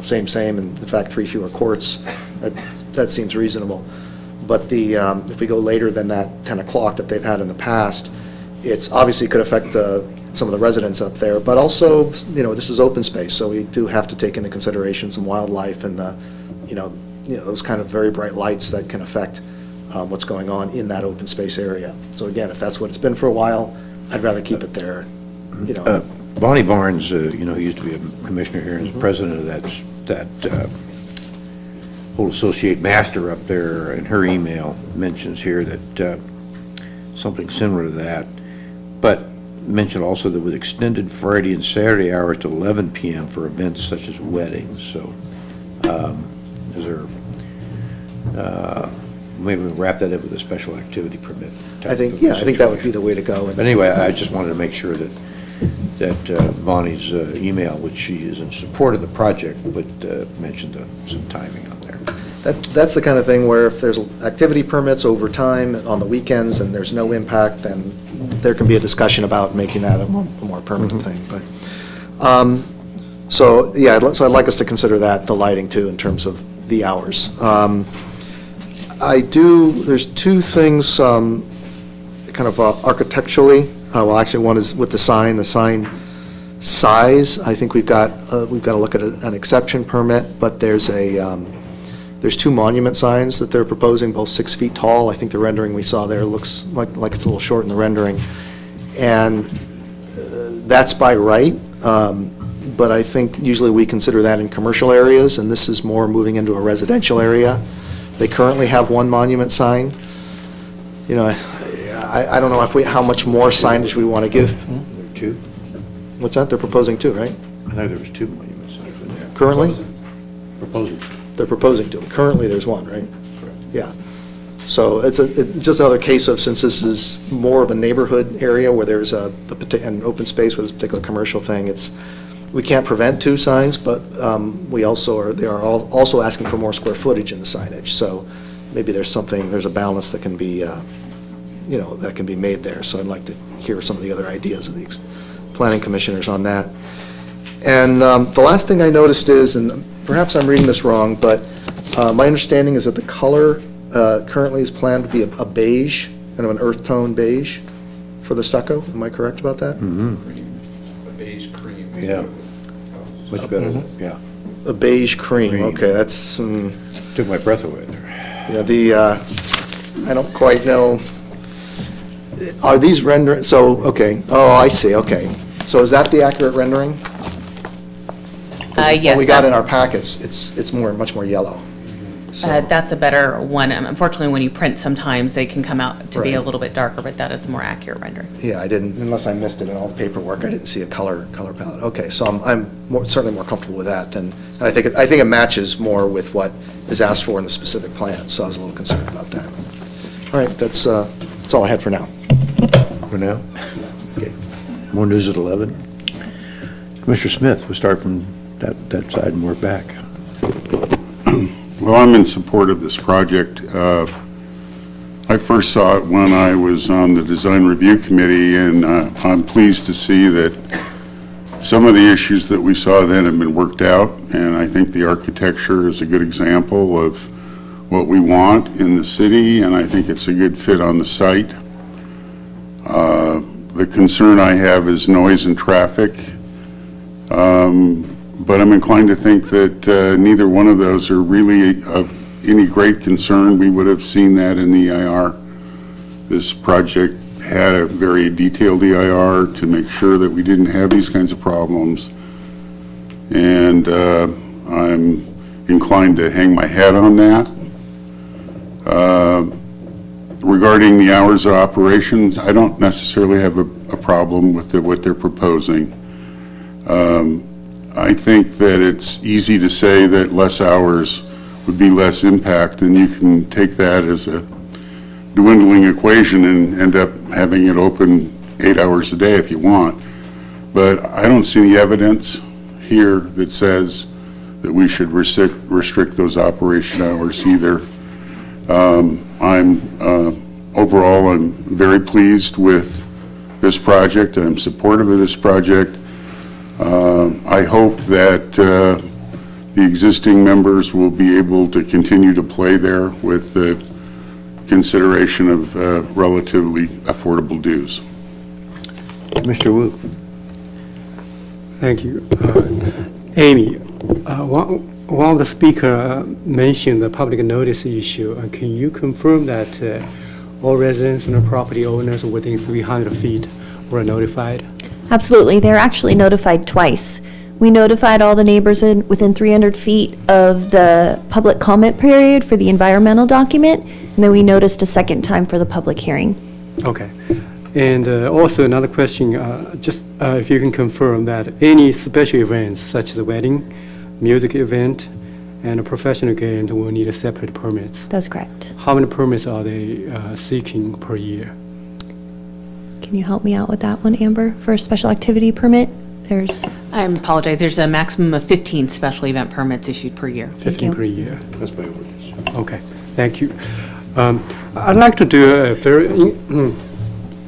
same, and in fact, 3 fewer courts, that seems reasonable. But if we go later than that 10 o'clock that they've had in the past, it's obviously could affect some of the residents up there, but also, this is open space, so we do have to take into consideration some wildlife and those kind of very bright lights that can affect what's going on in that open space area. So again, if that's what it's been for a while, I'd rather keep it there, Bonnie Barnes, who used to be a commissioner here and is president of that whole associate master up there, in her email mentions here that something similar to that, but mentioned also that with extended Friday and Saturday hours to 11 p.m. for events such as weddings. So is there, maybe we'll wrap that up with a special activity permit. I think that would be the way to go. But anyway, I just wanted to make sure that Bonnie's email, which she is in support of the project, would mention some timing on there. That's the kind of thing where if there's activity permits over time on the weekends and there's no impact, then there can be a discussion about making that a more permanent thing. But so I'd like us to consider that, the lighting too, in terms of the hours. There's 2 things kind of architecturally. Well, actually, one is with the sign size. I think we've got to look at an exception permit, but there's 2 monument signs that they're proposing, both 6 feet tall. I think the rendering we saw there looks like it's a little short in the rendering. And that's by right, but I think usually we consider that in commercial areas, and this is more moving into a residential area. They currently have 1 monument sign. I don't know how much more signage we want to give. There are 2. What's that? They're proposing 2, right? I thought there was 2 monument signs in there. Currently? Proposing. They're proposing 2. Currently, there's 1, right? Correct. Yeah. So it's just another case of, since this is more of a neighborhood area where there's an open space with this particular commercial thing, we can't prevent 2 signs, but they are also asking for more square footage in the signage. So maybe there's a balance that can be, that can be made there. So I'd like to hear some of the other ideas of the planning commissioners on that. And the last thing I noticed is, and perhaps I'm reading this wrong, but my understanding is that the color currently is planned to be a beige, kind of an earth tone beige for the stucco. Am I correct about that? A beige cream. Yeah. Much better, yeah. A beige cream, okay, that's... Took my breath away there. Yeah, I don't quite know. Are these rendering, so, okay, oh, I see, okay. So is that the accurate rendering? Yes. What we got in our packets, it's much more yellow. So- That's a better one. Unfortunately, when you print, sometimes they can come out to be a Right. little bit darker, but that is the more accurate rendering. Yeah, I didn't, unless I missed it in all the paperwork, I didn't see a color palette. Okay, so I'm certainly more comfortable with that than, and I think it matches more with what is asked for in the specific plan, so I was a little concerned about that. All right, that's all I had for now. For now? Okay. More news at 11. Commissioner Smith, we'll start from that side and work back. Well, I'm in support of this project. I first saw it when I was on the Design Review Committee, and I'm pleased to see that some of the issues that we saw then have been worked out, and I think the architecture is a good example of what we want in the city, and I think it's a good fit on the site. The concern I have is noise and traffic. But I'm inclined to think that neither one of those are really of any great concern. We would have seen that in the EIR. This project had a very detailed EIR to make sure that we didn't have these kinds of problems. And I'm inclined to hang my hat on that. Regarding the hours of operations, I don't necessarily have a problem with what they're proposing. I think that it's easy to say that less hours would be less impact, and you can take that as a dwindling equation and end up having it open 8 hours a day if you want. But I don't see any evidence here that says that we should restrict those operation hours either. Overall, I'm very pleased with this project. I'm supportive of this project. I hope that the existing members will be able to continue to play there with the consideration of relatively affordable dues. Mr. Wu. Thank you. Amy, one of the speakers mentioned the public notice issue. Can you confirm that all residents and property owners within 300 feet were notified? Absolutely. They're actually notified twice. We notified all the neighbors within 300 feet of the public comment period for the environmental document, and then we noticed a second time for the public hearing. Okay. And also another question, just if you can confirm that any special events such as a wedding, music event, and a professional games will need a separate permits. That's correct. How many permits are they seeking per year? Can you help me out with that one, Amber, for a special activity permit? I apologize, there's a maximum of 15 special event permits issued per year. 15 per year. That's by ordinance. Okay, thank you. I'd like to do a very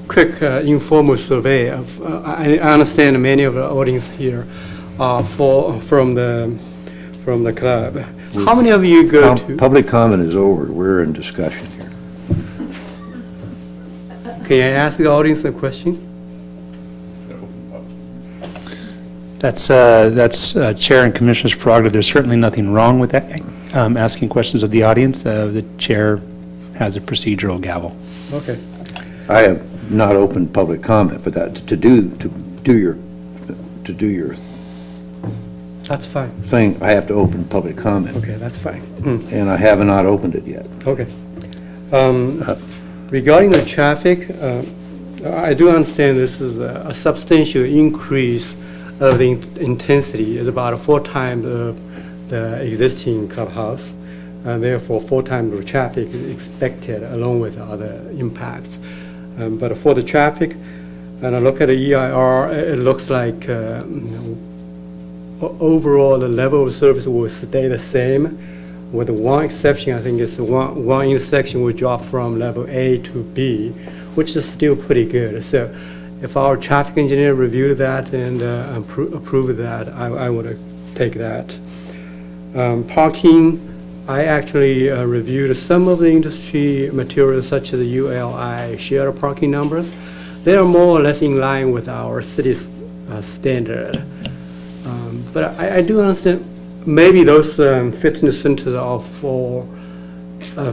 quick informal survey of, I understand many of the audience here are from the club. How many of you go to? Public comment is over. We're in discussion here. Can I ask the audience a question? That's Chair and Commissioner's prerogative. There's certainly nothing wrong with that, asking questions of the audience. The Chair has a procedural gavel. Okay. I have not opened public comment, but that to do your That's fine. thing, I have to open public comment. Okay, that's fine. And I have not opened it yet. Okay. Regarding the traffic, I do understand this is a substantial increase of the intensity. It's about 4 times the existing clubhouse. Therefore, 4 times the traffic is expected along with other impacts. But for the traffic, and I look at the EIR, it looks like overall the level of service will stay the same, with one exception. I think it's one intersection will drop from level A to B, which is still pretty good. So if our traffic engineer reviewed that and approved that, I would take that. Parking, I actually reviewed some of the industry materials such as the ULI shared parking numbers. They are more or less in line with our city's standard. But I do understand maybe those fitness centers are for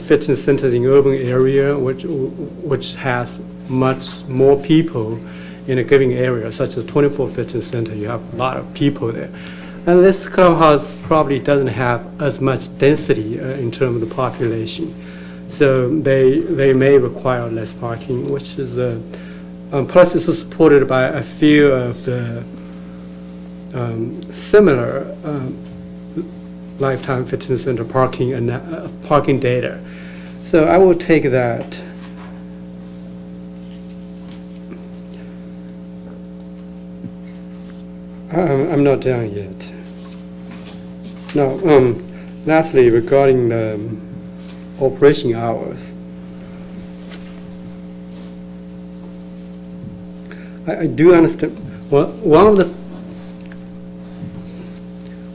fitness centers in urban area, which has much more people in a given area, such as 24 Fitness Center. You have a lot of people there. And this clubhouse probably doesn't have as much density in terms of the population. So they may require less parking, which is, plus it's supported by a few of the similar Lifetime Fitness Center parking data. So I will take that. I'm not done yet. No, lastly, regarding the operation hours, I do understand. Well, one of the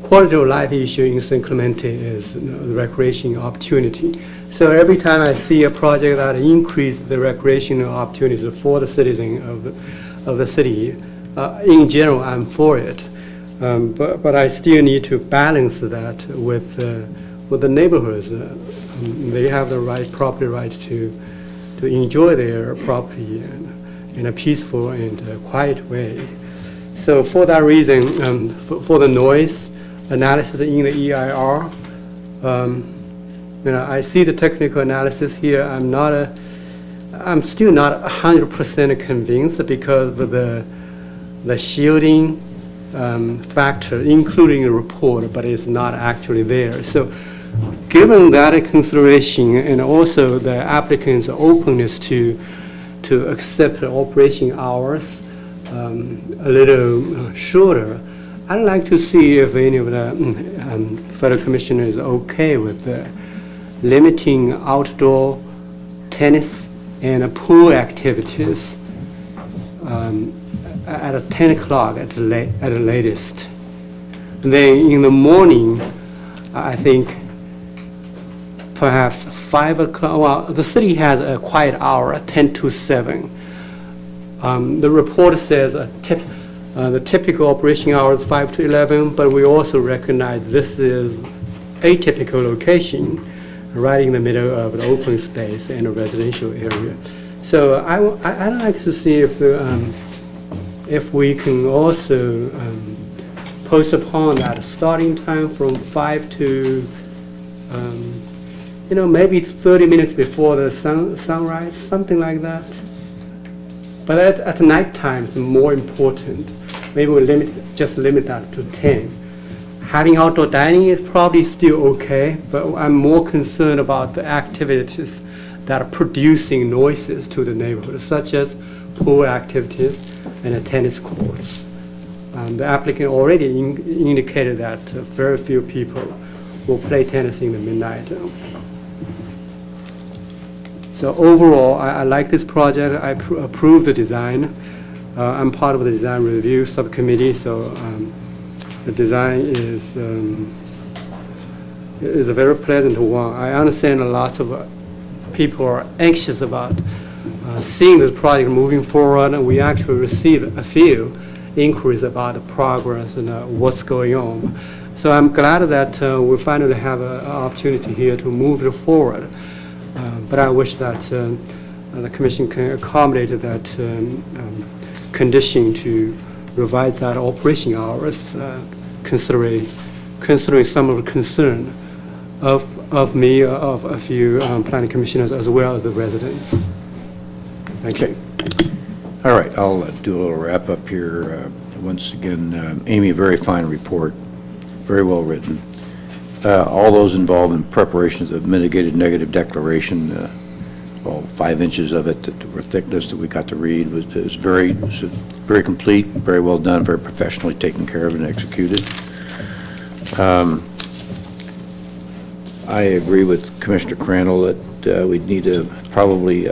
quality of life issue in San Clemente is the recreation opportunity. So every time I see a project that increases the recreational opportunities for the citizen of the city, in general, I'm for it. But I still need to balance that with the neighborhoods. They have the property right to enjoy their property in a peaceful and quiet way. So for that reason, for the noise analysis in the EIR, I see the technical analysis here. I'm still not 100% convinced because of the shielding factor, including the report, but it's not actually there. So given that consideration and also the applicant's openness to accept the operation hours a little shorter, I'd like to see if any of the federal commissioners is okay with limiting outdoor tennis and pool activities at 10 o'clock at the latest. And then in the morning, I think perhaps 5 o'clock. Well, the city has a quiet hour at 10 to 7. The report says the typical operation hour is 5 to 11, but we also recognize this is a typical location right in the middle of the open space and a residential area. So I'd like to see if we can also postpone that starting time from 5 to, maybe 30 minutes before the sunrise, something like that. But at night time, it's more important. Maybe we'll just limit that to 10. Having outdoor dining is probably still okay, but I'm more concerned about the activities that are producing noises to the neighborhood, such as pool activities and tennis courts. The applicant already indicated that very few people will play tennis in the midnight. So overall, I like this project. I approve the design. I'm part of the design review subcommittee, so the design is a very pleasant one. I understand lots of people are anxious about seeing this project moving forward, and we actually received a few inquiries about the progress and what's going on. So I'm glad that we finally have an opportunity here to move it forward. But I wish that the Commission can accommodate that condition to revise that operation hours, considering some of the concern of me, of a few planning commissioners, as well as the residents. Thank you. All right, I'll do a little wrap up here. Once again, Amy, a very fine report, very well written. all those involved in preparation of the mitigated negative declaration, all 5 inches of it that were thickness that we got to read was very complete, very well done, very professionally taken care of and executed. I agree with Commissioner Crandall that we need to probably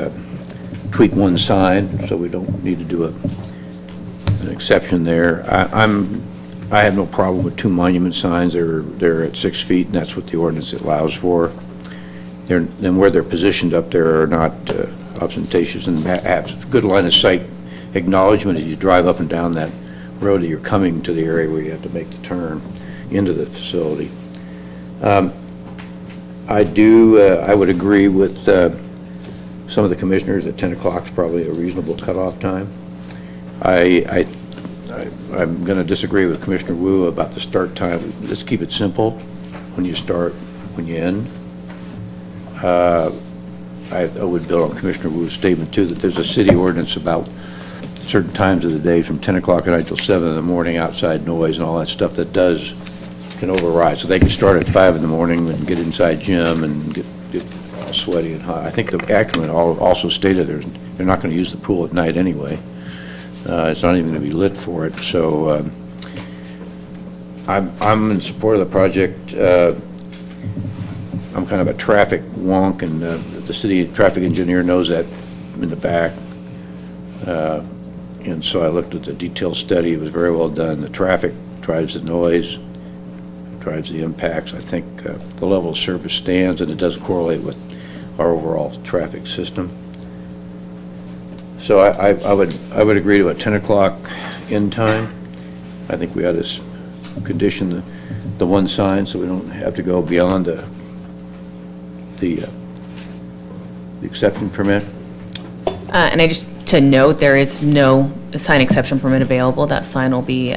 tweak one sign, so we don't need to do an exception there. I have no problem with 2 monument signs. They're at 6 feet, and that's what the ordinance allows for. Then where they're positioned up there are not ostentatious and have good line of sight acknowledgement as you drive up and down that road that you're coming to the area where you have to make the turn into the facility. I would agree with some of the commissioners that 10 o'clock is probably a reasonable cutoff time. I'm going to disagree with Commissioner Wu about the start time. Let's keep it simple. When you start, when you end. I would build on Commissioner Wu's statement, too, that there's a city ordinance about certain times of the day from 10 o'clock at night till 7 in the morning, outside noise and all that stuff that can override. So they can start at 5 in the morning and get inside gym and get all sweaty and hot. I think the Ackerman also stated they're not going to use the pool at night anyway. It's not even going to be lit for it. So I'm in support of the project. I'm kind of a traffic wonk, and the city traffic engineer knows that in the back. And so I looked at the detailed study. It was very well done. The traffic drives the noise, drives the impacts. I think the level of service stands, and it does correlate with our overall traffic system. So I would agree to a 10 o'clock end time. I think we ought to condition the one sign so we don't have to go beyond the exception permit. And to note, there is no sign exception permit available. That sign will be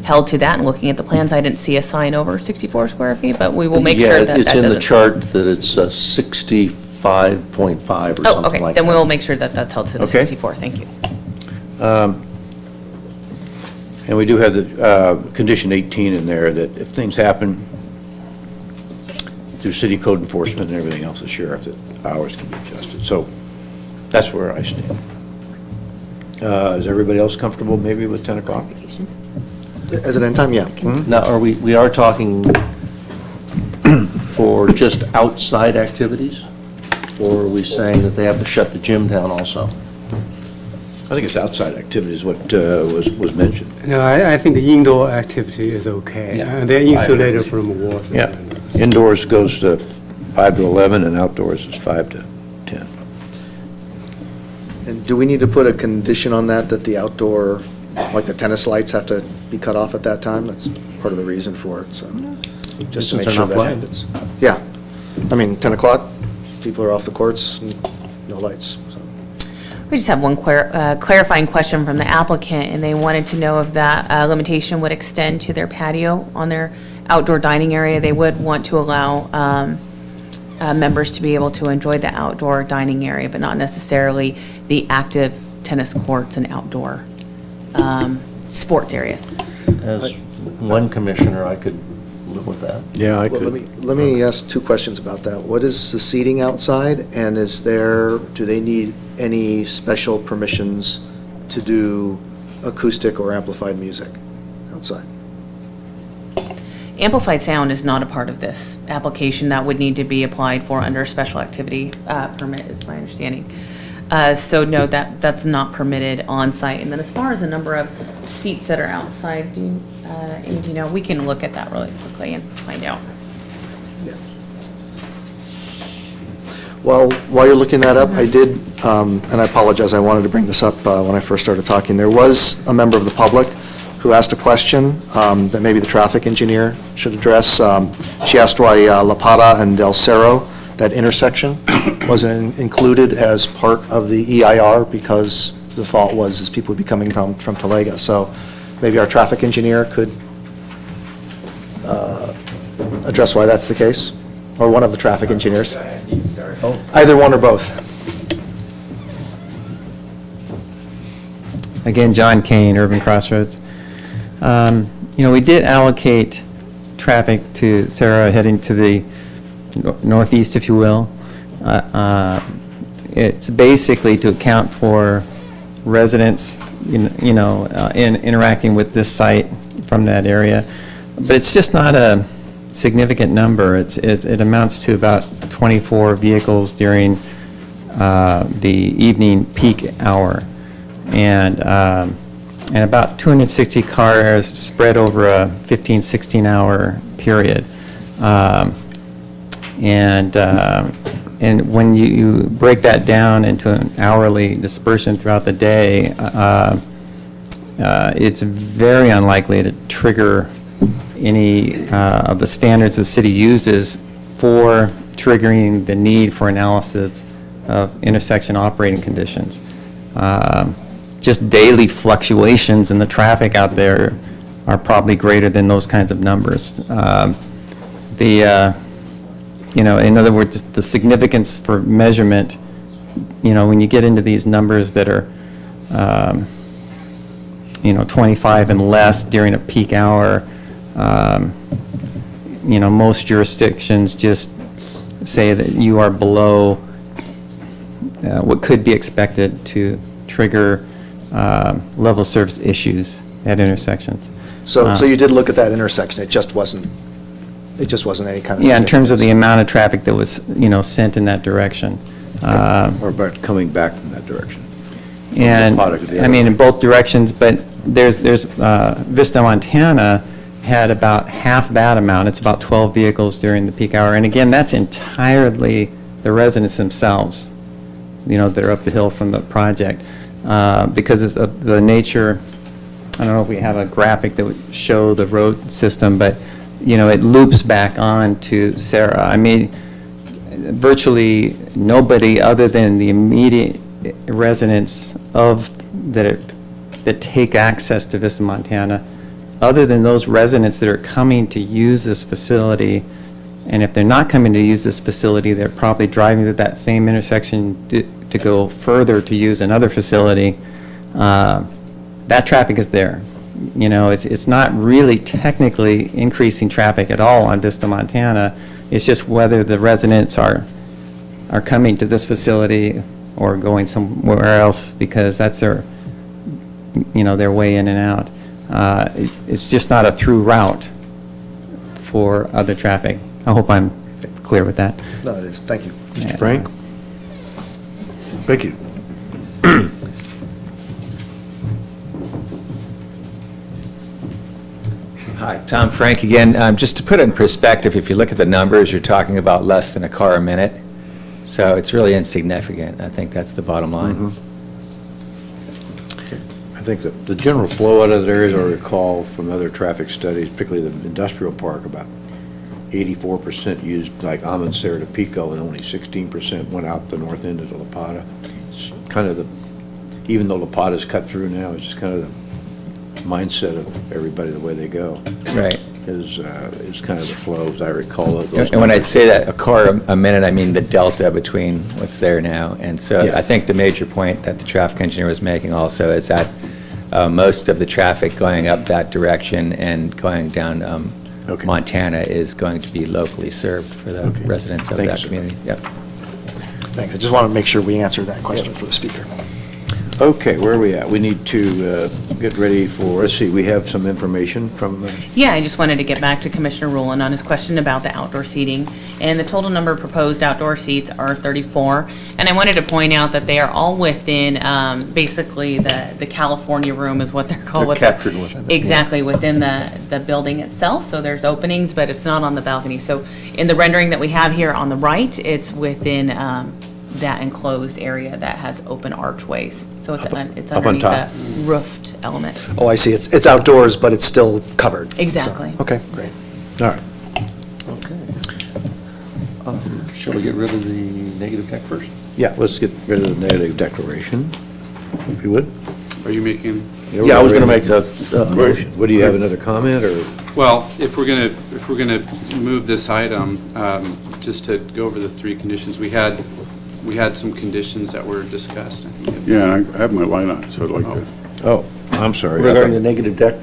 held to that. And looking at the plans, I didn't see a sign over 64 square feet, but we will make sure that it's in the chart that it's 65.5 or something like that. Then we'll make sure that that's held to the 64. Thank you. And we do have the condition 18 in there that if things happen through city code enforcement and everything else, the sheriff, that hours can be adjusted. So that's where I stand. Is everybody else comfortable maybe with 10 o'clock? As an end time, yeah. Now, we are talking for just outside activities? Or are we saying that they have to shut the gym down also? I think it's outside activities, what was mentioned. No, I think the indoor activity is okay. They're insulated from walls. Yeah. Indoors goes to 5 to 11, and outdoors is 5 to 10. And do we need to put a condition on that the outdoor, like the tennis lights have to be cut off at that time? That's part of the reason for it, so just to make sure that happens. Yeah. I mean, 10 o'clock, people are off the courts, no lights. So. We just have one clarifying question from the applicant, and they wanted to know if that limitation would extend to their patio on their outdoor dining area. They would want to allow members to be able to enjoy the outdoor dining area, but not necessarily the active tennis courts and outdoor sports areas. As one commissioner, I could live with that. Yeah, I could. Let me ask 2 questions about that. What is the seating outside, and do they need any special permissions to do acoustic or amplified music outside? Amplified sound is not a part of this application. That would need to be applied for under a special activity permit, is my understanding. So no, that's not permitted on site. And then as far as the number of seats that are outside, we can look at that really quickly and find out. Well, while you're looking that up, I did, and I apologize, I wanted to bring this up when I first started talking. There was a member of the public who asked a question that maybe the traffic engineer should address. She asked why La Pata and Del Cerro, that intersection, wasn't included as part of the EIR, because the thought was people would be coming from Talega. So maybe our traffic engineer could address why that's the case, or one of the traffic engineers. Either one or both. Again, John Kane, Urban Crossroads. We did allocate traffic to Sarah heading to the northeast, if you will. It's basically to account for residents, interacting with this site from that area. But it's just not a significant number. It amounts to about 24 vehicles during the evening peak hour, and about 260 cars spread over a 15, 16-hour period. And when you break that down into an hourly dispersion throughout the day, it's very unlikely to trigger any of the standards the city uses for triggering the need for analysis of intersection operating conditions. Just daily fluctuations in the traffic out there are probably greater than those kinds of numbers. In other words, the significance for measurement, when you get into these numbers that are, 25 and less during a peak hour, most jurisdictions just say that you are below what could be expected to trigger level service issues at intersections. So you did look at that intersection, it just wasn't any kind of... Yeah, in terms of the amount of traffic that was, sent in that direction. Or about coming back from that direction. And, in both directions, but there's Vista, Montana had about half that amount. It's about 12 vehicles during the peak hour. And again, that's entirely the residents themselves, that are up the hill from the project. Because it's of the nature, I don't know if we have a graphic that would show the road system, but, it loops back on to Sarah. Virtually nobody other than the immediate residents that take access to Vista, Montana, other than those residents that are coming to use this facility, and if they're not coming to use this facility, they're probably driving to that same intersection to go further to use another facility, that traffic is there. It's not really technically increasing traffic at all on Vista, Montana. It's just whether the residents are coming to this facility or going somewhere else because that's their way in and out. It's just not a through route for other traffic. I hope I'm clear with that. No, it is. Thank you. Mr. Frank? Thank you. Hi, Tom Frank again. Just to put it in perspective, if you look at the numbers, you're talking about less than a car a minute. So it's really insignificant. I think that's the bottom line. I think that the general flow out of there, as I recall from other traffic studies, particularly the industrial park, about 84% used like Amundsen to Pico, and only 16% went out the north end of the La Plata. It's kind of even though La Plata's cut through now, it's just kind of the mindset of everybody, the way they go. Right. Is kind of the flow, as I recall it. And when I'd say that, a car a minute, I mean the delta between what's there now. And so Yeah. I think the major point that the traffic engineer was making also is that most of the traffic going up that direction and going down Montana is going to be locally served for the residents of that community. Yep. Thanks. I just want to make sure we answered that question for the speaker. Okay, where are we at? We need to get ready for, let's see, we have some information from... Yeah, I just wanted to get back to Commissioner Rowland on his question about the outdoor seating. And the total number of proposed outdoor seats are 34. And I wanted to point out that they are all within, basically, the California room is what they're called. They're captured within it. Exactly, within the building itself. So there's openings, but it's not on the balcony. So in the rendering that we have here on the right, it's within that enclosed area that has open archways. So it's up on underneath top. the roofed element. Oh, I see. It's outdoors, but it's still covered. Exactly. So, okay, great. All right. Okay. Shall we get rid of the negative deck first? Yeah, let's get rid of the negative declaration, if you would. Are you making? Yeah, I was going to make a motion. What, do you have another comment, or? Well, if we're gonna move this item, just to go over the three conditions, we had some conditions that were discussed. I think. Yeah, I have my light on, so I'd like to. Oh. I'm sorry. Regarding the negative deck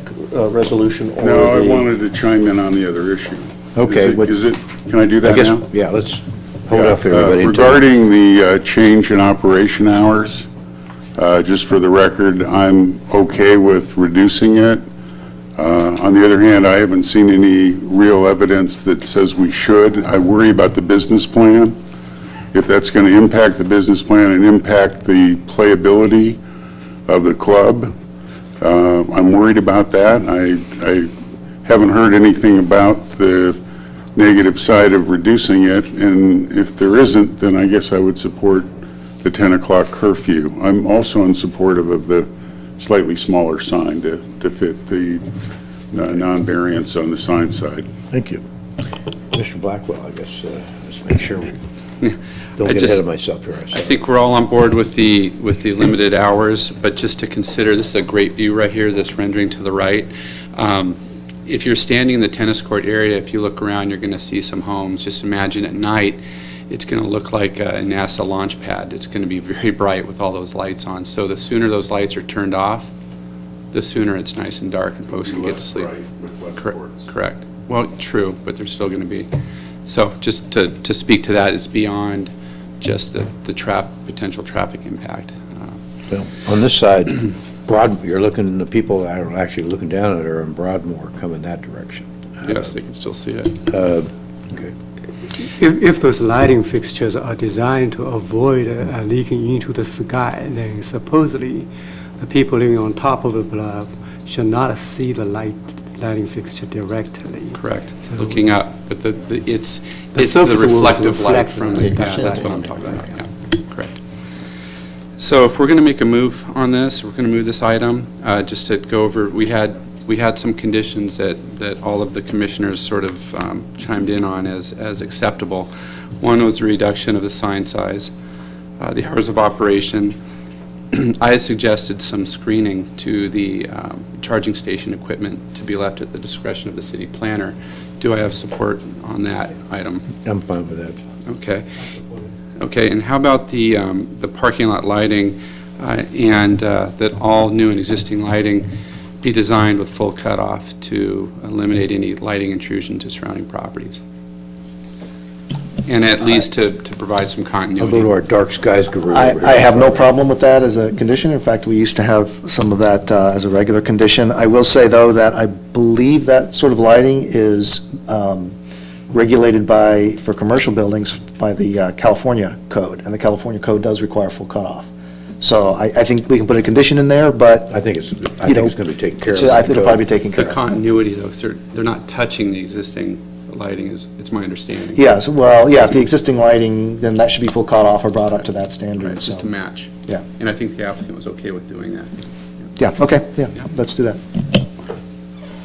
resolution or No, I the- wanted to chime in on the other issue. Okay, Is it, can I do that I guess, now? yeah, let's hold off everybody. until- Regarding the change in operation hours, just for the record, I'm okay with reducing it. On the other hand, I haven't seen any real evidence that says we should. I worry about the business plan. If that's going to impact the business plan and impact the playability of the club, I'm worried about that. I haven't heard anything about the negative side of reducing it, and if there isn't, then I guess I would support the 10 o'clock curfew. I'm also in support of the slightly smaller sign to fit the non-variance on the sign side. Thank you. Mr. Blackwell, I guess, let's make sure we don't I get just- ahead of myself here. I think we're all on board with the limited hours, but just to consider, this is a great view right here, this rendering to the right. If you're standing in the tennis court area, if you look around, you're going to see some homes. Just imagine at night, it's going to look like a NASA launch pad. It's going to be very bright with all those lights on. So the sooner those lights are turned off, the sooner it's nice and dark and folks can get to sleep. Correct. Well, true, but there's still going to be. So just to speak to that, it's beyond just the potential traffic impact. Well, on this side, you're looking, the people that are actually looking down at it are in Broadmoor coming that direction. Yes, they can still see it. Okay. If those lighting fixtures are designed to avoid leaking into the sky, then supposedly the people living on top of the bluff should not see the lighting fixture directly. Correct. Looking up, but it's the surface will reflective light reflect from the the, pad. that's what I'm talking about, yeah, correct. So if we're going to make a move on this, we're going to move this item, just to go over, we had some conditions that all of the commissioners sort of chimed in on as acceptable. One was the reduction of the sign size, the hours of operation. I had suggested some screening to the charging station equipment to be left at the discretion of the city planner. Do I have support on that item? I'm fine with that. Okay. Okay, and how about the parking lot lighting and that all new and existing lighting be designed with full cutoff to eliminate any lighting intrusion to surrounding properties? And at least to provide some I'll continuity. go to our dark skies guru. I have no problem with that as a condition. In fact, we used to have some of that as a regular condition. I will say, though, that I believe that sort of lighting is regulated for commercial buildings by the California code, and the California code does require full cutoff. So I think we can put a condition in there, but I think it's going to be taken care of. I think it'll probably be taken care The of. continuity, though, 'cause they're not touching the existing lighting, it's my understanding. Yes, well, yeah, if the existing lighting, then that should be full cutoff or brought up to that standard. Right, just so. to match. Yeah. And I think the applicant was okay with doing that. Yeah, okay, yeah, let's do that.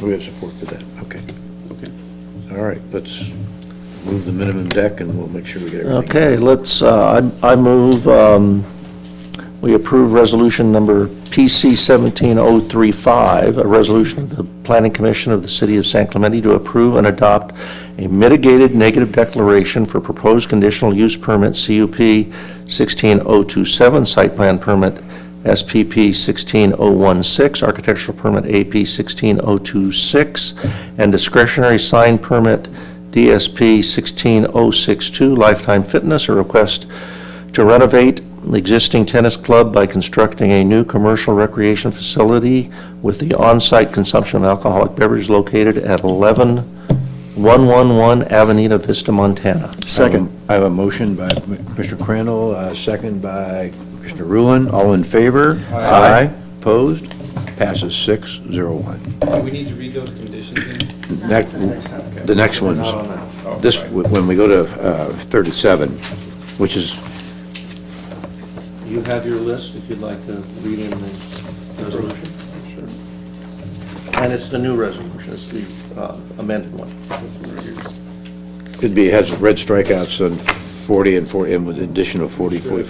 We have support for that, okay. Okay. All right, let's move the minimum deck and we'll make sure we get everything. Okay, let's, I move, we approve resolution number PC 17035, a resolution of the Planning Commission of the City of San Clemente to approve and adopt a mitigated negative declaration for proposed conditional use permit CUP 16027, site plan permit SPP 16016, architectural permit AP 16026, and discretionary sign permit DSP 16062, Lifetime Fitness, a request to renovate the existing tennis club by constructing a new commercial recreation facility with the on-site consumption of alcoholic beverages located at 11111 Avenida, Vista, Montana. Second. I have a motion by Commissioner Crandall, a second by Commissioner Rulon. All in favor? Aye. Opposed? Passes 6-0-1. Do we need to read those conditions in? The next one's, this, when we go to 37, which is, You have your list, if you'd like to read in the resolution. Sure. And it's the new resolution, it's the amended one. could be, has red strikeouts on 40 and 40, and with addition of 40, 40.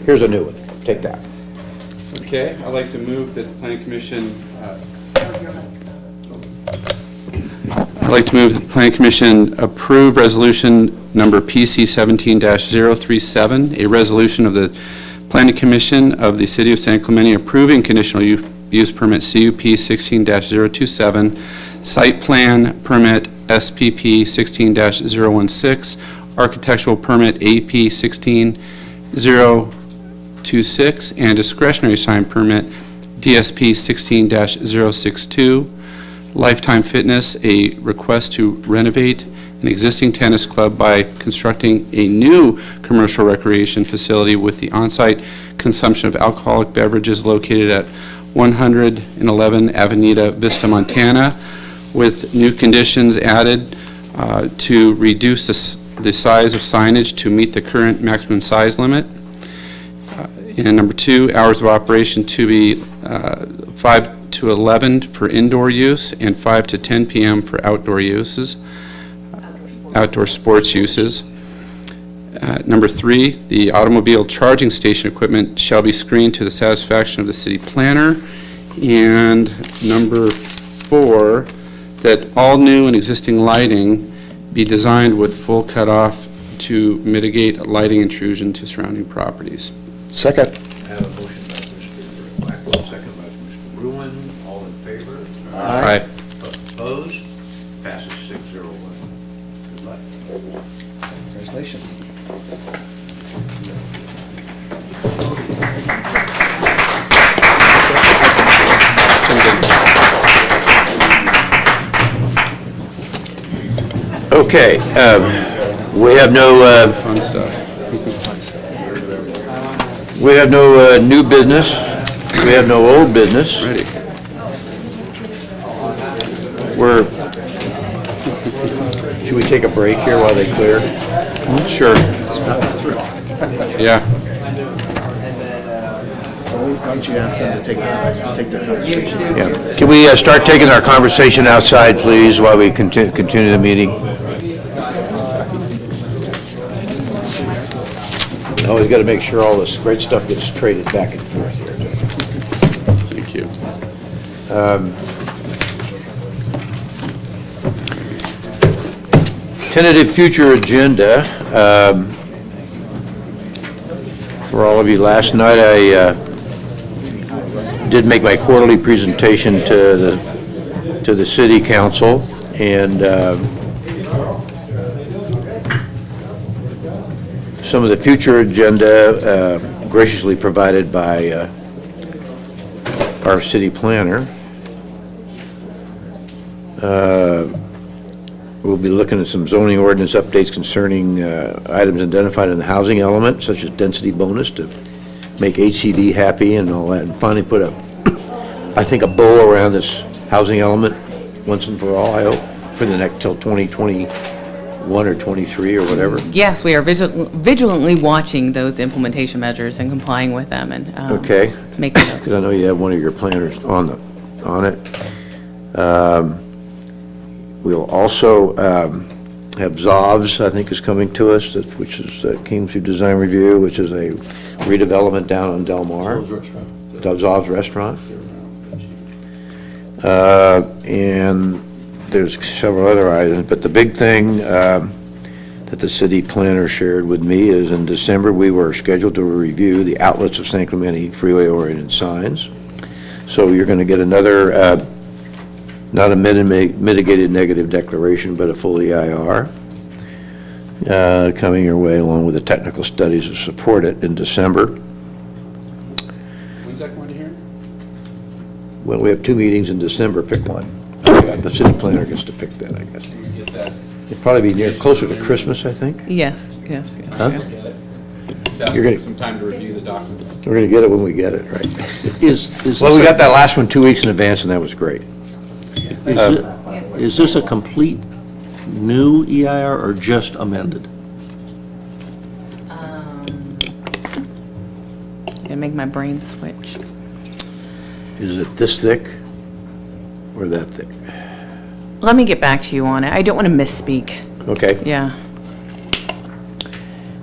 Here's a new one. Take that. Okay, I'd like to move that the Planning Commission, I'd like to move that the Planning Commission approve resolution number PC 17-037, a resolution of the Planning Commission of the City of San Clemente approving conditional use permit CUP 16-027, site plan permit SPP 16-016, architectural permit AP 16-026, and discretionary sign permit DSP 16-062. Lifetime Fitness, a request to renovate an existing tennis club by constructing a new commercial recreation facility with the on-site consumption of alcoholic beverages located at 111 Avenida, Vista, Montana, with new conditions added to reduce the size of signage to meet the current maximum size limit. And number 2, hours of operation to be 5 to 11 for indoor use and 5 to 10 p.m. for outdoor uses, outdoor sports uses. Number 3, the automobile charging station equipment shall be screened to the satisfaction of the city planner. And number 4, that all new and existing lighting be designed with full cutoff to mitigate lighting intrusion to surrounding properties. Second. I have a motion by Mr. Blackwell, second by Mr. Bruin. All in favor? Aye. Opposed? Passes 601. Good luck. Congratulations. Okay, we have no, Fun stuff. we have no new business. We have no old business. Ready. Should we take a break here while they clear? Sure. Yeah. Why don't you ask them to take their conversation? Yeah. Can we start taking our conversation outside, please, while we continue the meeting? Always got to make sure all this great stuff gets traded back and forth here. Thank you. Tentative future agenda. For all of you, last night I did make my quarterly presentation to the city council, and some of the future agenda graciously provided by our city planner. We'll be looking at some zoning ordinance updates concerning items identified in the housing element, such as density bonus, to make HCD happy and all that, and finally put I think, a bow around this housing element once and for all, I hope, for the next, till 2021 or 23 or whatever. Yes, we are vigilantly watching those implementation measures and complying with them and Okay. making those. Because I know you have one of your planners on it. We'll also have Zov's, I think, is coming to us, which is came through design review, which is a redevelopment down on Del Mar. Zov's Restaurant. And there's several other items, but the big thing that the city planner shared with me is in December we were scheduled to review the outlets of San Clemente freeway-oriented signs. So you're going to get another, not a mitigated negative declaration, but a full EIR coming your way, along with the technical studies to support it in December. When's that going to hear? Well, we have 2 meetings in December. Pick one. The city planner gets to pick that, I guess. Can we get that? It'd probably be closer to Christmas, I think. Yes. Huh? Just ask for some time to review the document. We're going to get it when we get it, right? Well, we got that last one 2 weeks in advance, and that was great. Is this a complete new EIR or just amended? Gonna make my brain switch. Is it this thick or that thick? Let me get back to you on it. I don't want to misspeak. Okay. Yeah.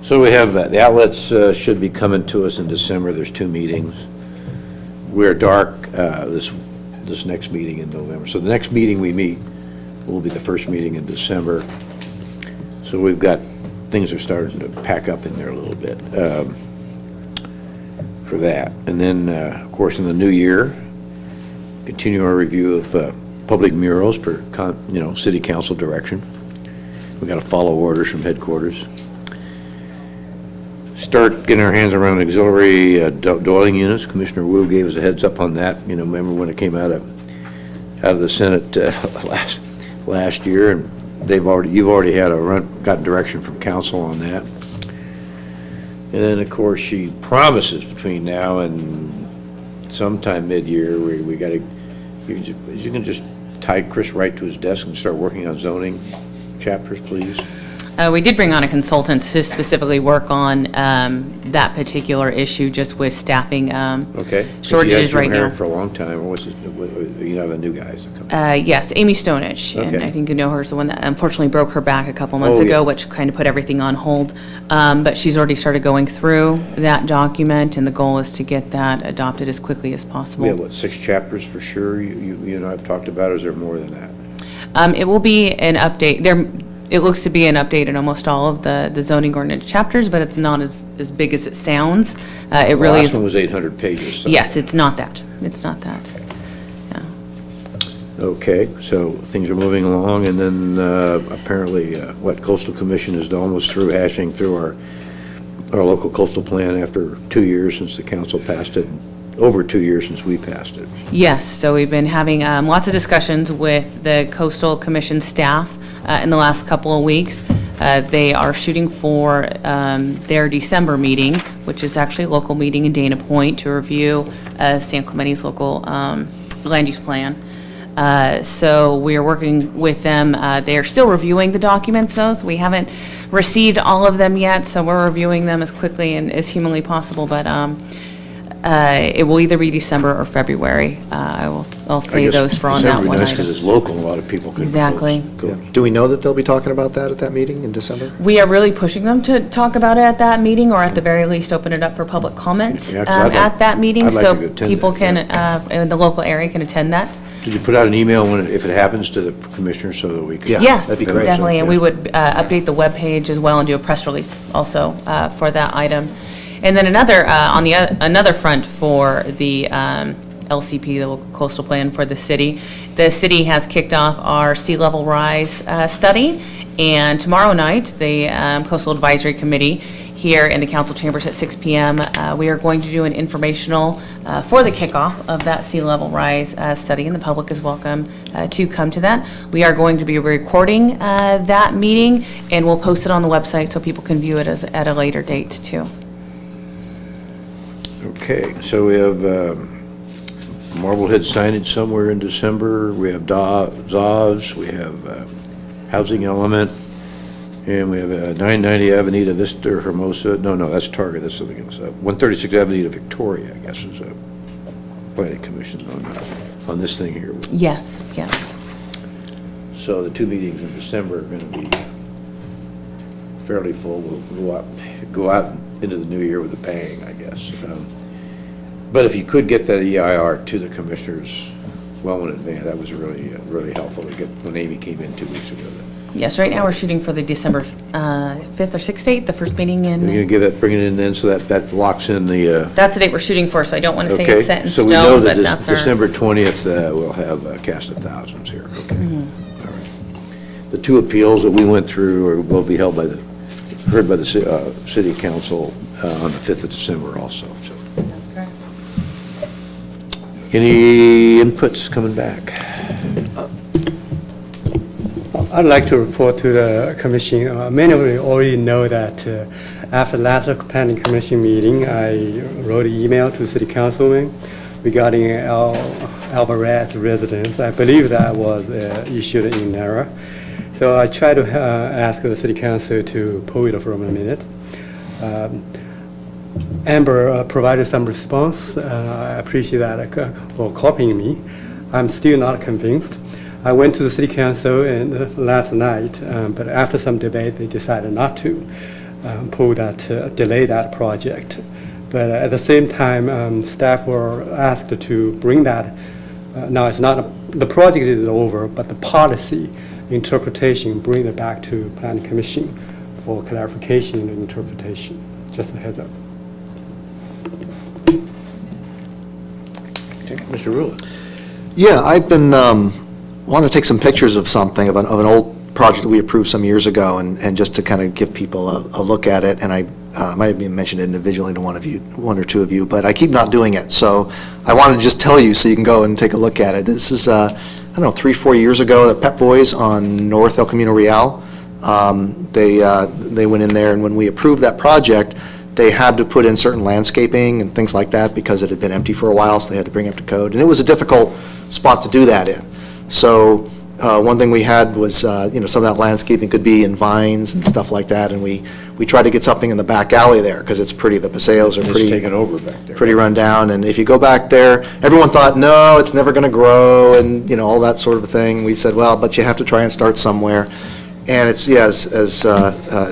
So we have that. The outlets should be coming to us in December. There's 2 meetings. We're dark this next meeting in November. So the next meeting we meet will be the first meeting in December. So we've got, things are starting to pack up in there a little bit for that. And then, of course, in the new year, continue our review of public murals per, city council direction. We got to follow orders from headquarters. Start getting our hands around auxiliary dwelling units. Commissioner Wu gave us a heads up on that. Remember when it came out of the Senate last year, and you've already had gotten direction from council on that. And then, of course, she promises between now and sometime mid-year, we got to, you can just tie Chris right to his desk and start working on zoning chapters, please. We did bring on a consultant to specifically work on that particular issue, just with staffing Okay. shortages right now. For a long time, or what's you have a new guys that come? Yes, Amy Stonich, and Okay. I think you know her as the one that unfortunately broke her back a couple months Oh, ago, yeah. which kind of put everything on hold. But she's already started going through that document, and the goal is to get that adopted as quickly as possible. We have, 6 chapters for sure you and I have talked about, or is there more than that? It will be an update. It looks to be an update in almost all of the zoning ordinance chapters, but it's not as big as it sounds. It really The last is. one was 800 pages. So. Yes, it's not that. It's not that. Okay, so things are moving along, and then apparently, Coastal Commission is almost through hashing through our local coastal plan after 2 years since the council passed it, over 2 years since we passed it. Yes, so we've been having lots of discussions with the Coastal Commission staff in the last couple of weeks. They are shooting for their December meeting, which is actually a local meeting in Dana Point, to review San Clemente's local land use plan. So we are working with them. They are still reviewing the documents, though, so we haven't received all of them yet, so we're reviewing them as quickly and as humanly possible, but it will either be December or February. I'll say those for on that one December would be nice item. because it's local, and a lot of people can. Exactly. Yeah. Do we know that they'll be talking about that at that meeting in December? We are really pushing them to talk about it at that meeting, or at the very least, open it up for public comment Yeah, 'cause I'd like- at that meeting, I'd like so to attend people that, can, in the local area can attend that. Did you put out an email if it happens to the commissioners so that we can? Yes, That'd be great. definitely, and Yeah. we would update the webpage as well and do a press release also for that item. And then another front for the LCP, the local coastal plan for the city has kicked off our sea level rise study, and tomorrow night, the Coastal Advisory Committee here in the council chambers at 6 p.m., we are going to do an informational for the kickoff of that sea level rise study, and the public is welcome to come to that. We are going to be recording that meeting, and we'll post it on the website so people can view it at a later date, too. Okay, so we have Marblehead signage somewhere in December, we have ZOVs, we have Housing Element, and we have 990 Avenida Vista, Hermosa, no, that's Target, that's something else. 136 Avenida Victoria, I guess, is a planning commission on this thing here. Yes. So the 2 meetings in December are going to be fairly full. We'll go out into the new year with a bang, I guess. But if you could get that EIR to the commissioners well in advance, that was really helpful to get when Amy came in 2 weeks ago. Yes, right now we're shooting for the December 5th or 6th date, the first meeting in. You're going to bring it in then, so that locks in the. That's the date we're shooting for, so I don't want to say Okay, it's set in so we know stone, that but that's our. December 20th, we'll have a cast of thousands here. Okay. Mm-hmm. All right. The 2 appeals that we went through will be heard by the city council on the 5th of December also. So. That's correct. Any inputs coming back? I'd like to report to the commission. Many of you already know that after last planning commission meeting, I wrote an email to city councilman regarding Alvarez residence. I believe that was issued in error. So I tried to ask the city council to pull it for a minute. Amber provided some response. I appreciate that for copying me. I'm still not convinced. I went to the city council last night, but after some debate, they decided not to delay that project. But at the same time, staff were asked to bring that. Now it's not the project is over, but the policy interpretation, bring it back to planning commission for clarification and interpretation. Just a heads up. Okay, Mr. Rulett. Yeah, I've been wanting to take some pictures of something, of an old project that we approved some years ago, and just to kind of give people a look at it. And I might have even mentioned it individually to one or two of you, but I keep not doing it. So I wanted to just tell you so you can go and take a look at it. This is, I don't know, 3-4 years ago, the Pep Boys on North El Camino Real. They went in there, and when we approved that project, they had to put in certain landscaping and things like that because it had been empty for a while, so they had to bring it up to code. And it was a difficult spot to do that in. So one thing we had was, some of that landscaping could be in vines and stuff like that, and we tried to get something in the back alley there because it's pretty, the paseos are pretty. It's taken over back there. Pretty run down, and if you go back there, everyone thought, no, it's never going to grow, and, all that sort of thing. We said, well, but you have to try and start somewhere. And it's, yeah, as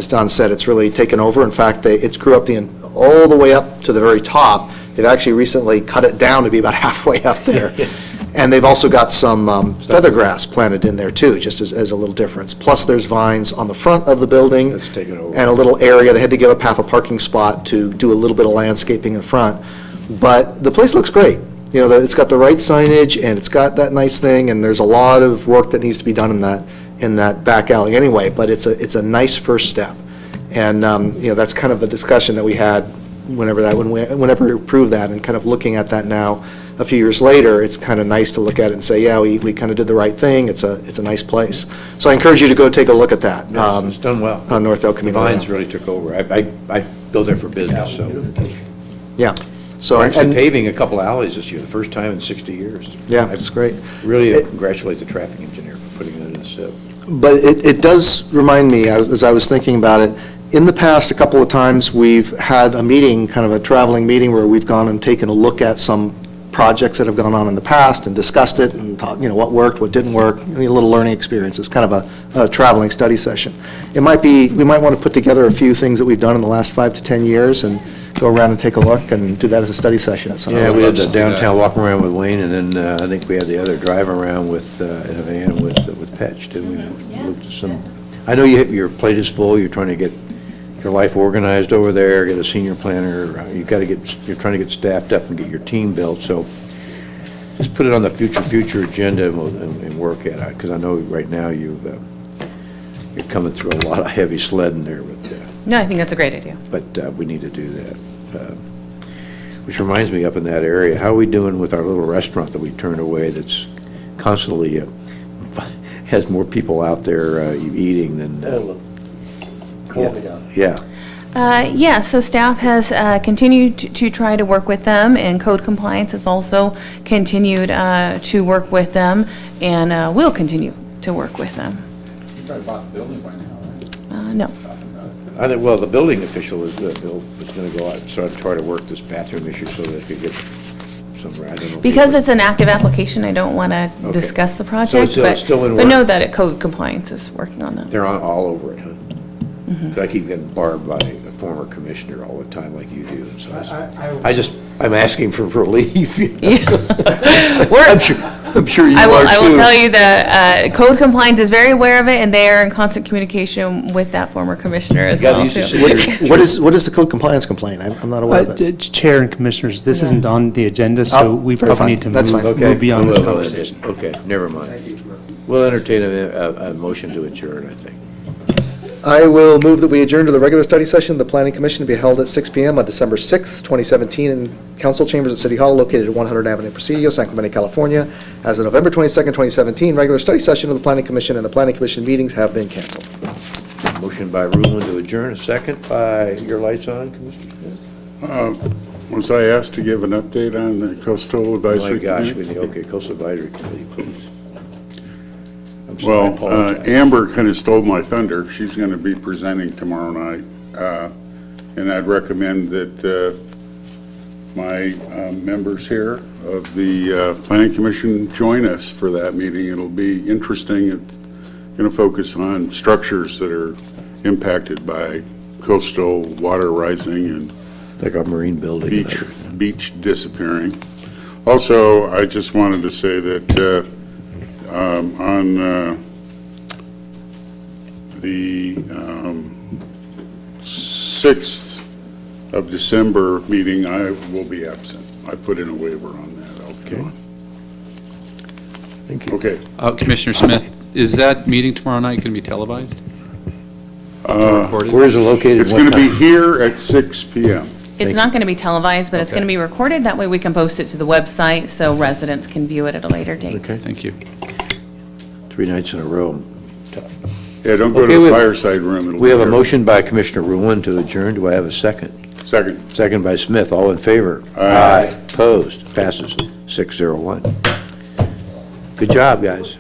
Don said, it's really taken over. In fact, it's grew up all the way up to the very top. They've actually recently cut it down to be about halfway up there. And they've also got some feather grass planted in there too, just as a little difference. Plus, there's vines on the front of the building. That's taken over. And a little area. They had to give up half a parking spot to do a little bit of landscaping in front. But the place looks great. It's got the right signage, and it's got that nice thing, and there's a lot of work that needs to be done in that back alley anyway, but it's a nice first step. And, that's kind of the discussion that we had whenever we approved that, and kind of looking at that now, a few years later, it's kind of nice to look at it and say, yeah, we kind of did the right thing. It's a nice place. So I encourage you to go take a look at that. Yes, it's done well. On North El Camino. The vines really took over. I go there for business, so. Yeah. So, We're actually and- paving a couple alleys this year, the first time in 60 years. Yeah, it's great. Really congratulate the traffic engineer for putting that in step. But it does remind me, as I was thinking about it, in the past, a couple of times, we've had a meeting, kind of a traveling meeting, where we've gone and taken a look at some projects that have gone on in the past and discussed it and talked, what worked, what didn't work, a little learning experience. It's kind of a traveling study session. We might want to put together a few things that we've done in the last 5 to 10 years and go around and take a look and do that as a study session at some point. Yeah, we had the downtown walk around with Wayne, and then I think we had the other drive around with, in a van with Patch, too. We looked at some, I know your plate is full, you're trying to get your life organized over there, get a senior planner, you're trying to get staffed up and get your team built, so just put it on the future agenda and work at it, because I know right now you're coming through a lot of heavy sledding there, but. No, I think that's a great idea. But we need to do that. Which reminds me, up in that area, how are we doing with our little restaurant that we turned away that's constantly has more people out there eating than... Calm me down. Yeah. So staff has continued to try to work with them, and code compliance has also continued to work with them, and will continue to work with them. You probably bought the building by now, right? No. I think, well, the building official was going to go out and sort of try to work this bathroom issue so that they could get somewhere, I don't know. Because it's an active application, I don't want to discuss the project, So it's still in but work? know that code compliance is working on that. They're all over it, huh? 'Cause I keep getting barred by a former commissioner all the time like you do, and so I'm asking for relief. I'm sure you are too. I will tell you that code compliance is very aware of it, and they are in constant communication with that former commissioner as well, too. What is the code compliance complaint? I'm not aware of it. Chair and Commissioners, this isn't on the agenda, so we very probably fine. need to That's fine. move beyond this conversation. Okay, never mind. We'll entertain a motion to adjourn, I think. I will move that we adjourn to the regular study session of the Planning Commission to be held at 6 p.m. on December 6th, 2017, in council chambers at City Hall located at 100 Avenue Presidio, San Clemente, California. As of November 22nd, 2017, regular study session of the Planning Commission and the Planning Commission meetings have been canceled. Motion by Rulon to adjourn, a second by, your lights on, Commissioner Smith? Was I asked to give an update on the Coastal Advisory Oh, my gosh, Committee? okay, Coastal Advisory Committee, please. I'm sorry, I Well, apologize. Amber kind of stole my thunder. She's going to be presenting tomorrow night, and I'd recommend that my members here of the Planning Commission join us for that meeting. It'll be interesting. It's going to focus on structures that are impacted by coastal water rising and like our marine building, beach disappearing. Also, I just wanted to say that on the 6th of December meeting, I will be absent. I put in a waiver on that. Okay. Thank you. Okay. Commissioner Smith, is that meeting tomorrow night going to be televised? Recorded? Where is it located? It's What going to be time? here at 6 PM. It's not going to be televised, but it's Okay. going to be recorded. That way we can post it to the website so residents can view it at a later date. Okay. Thank you. 3 nights in a row. Tough. Yeah, don't go Okay, to the we- fireside room. It'll We be have a there. motion by Commissioner Ruin to adjourn. Do I have a second? Second. Second by Smith. All in favor? Aye. Opposed? Passes 601. Good job, guys.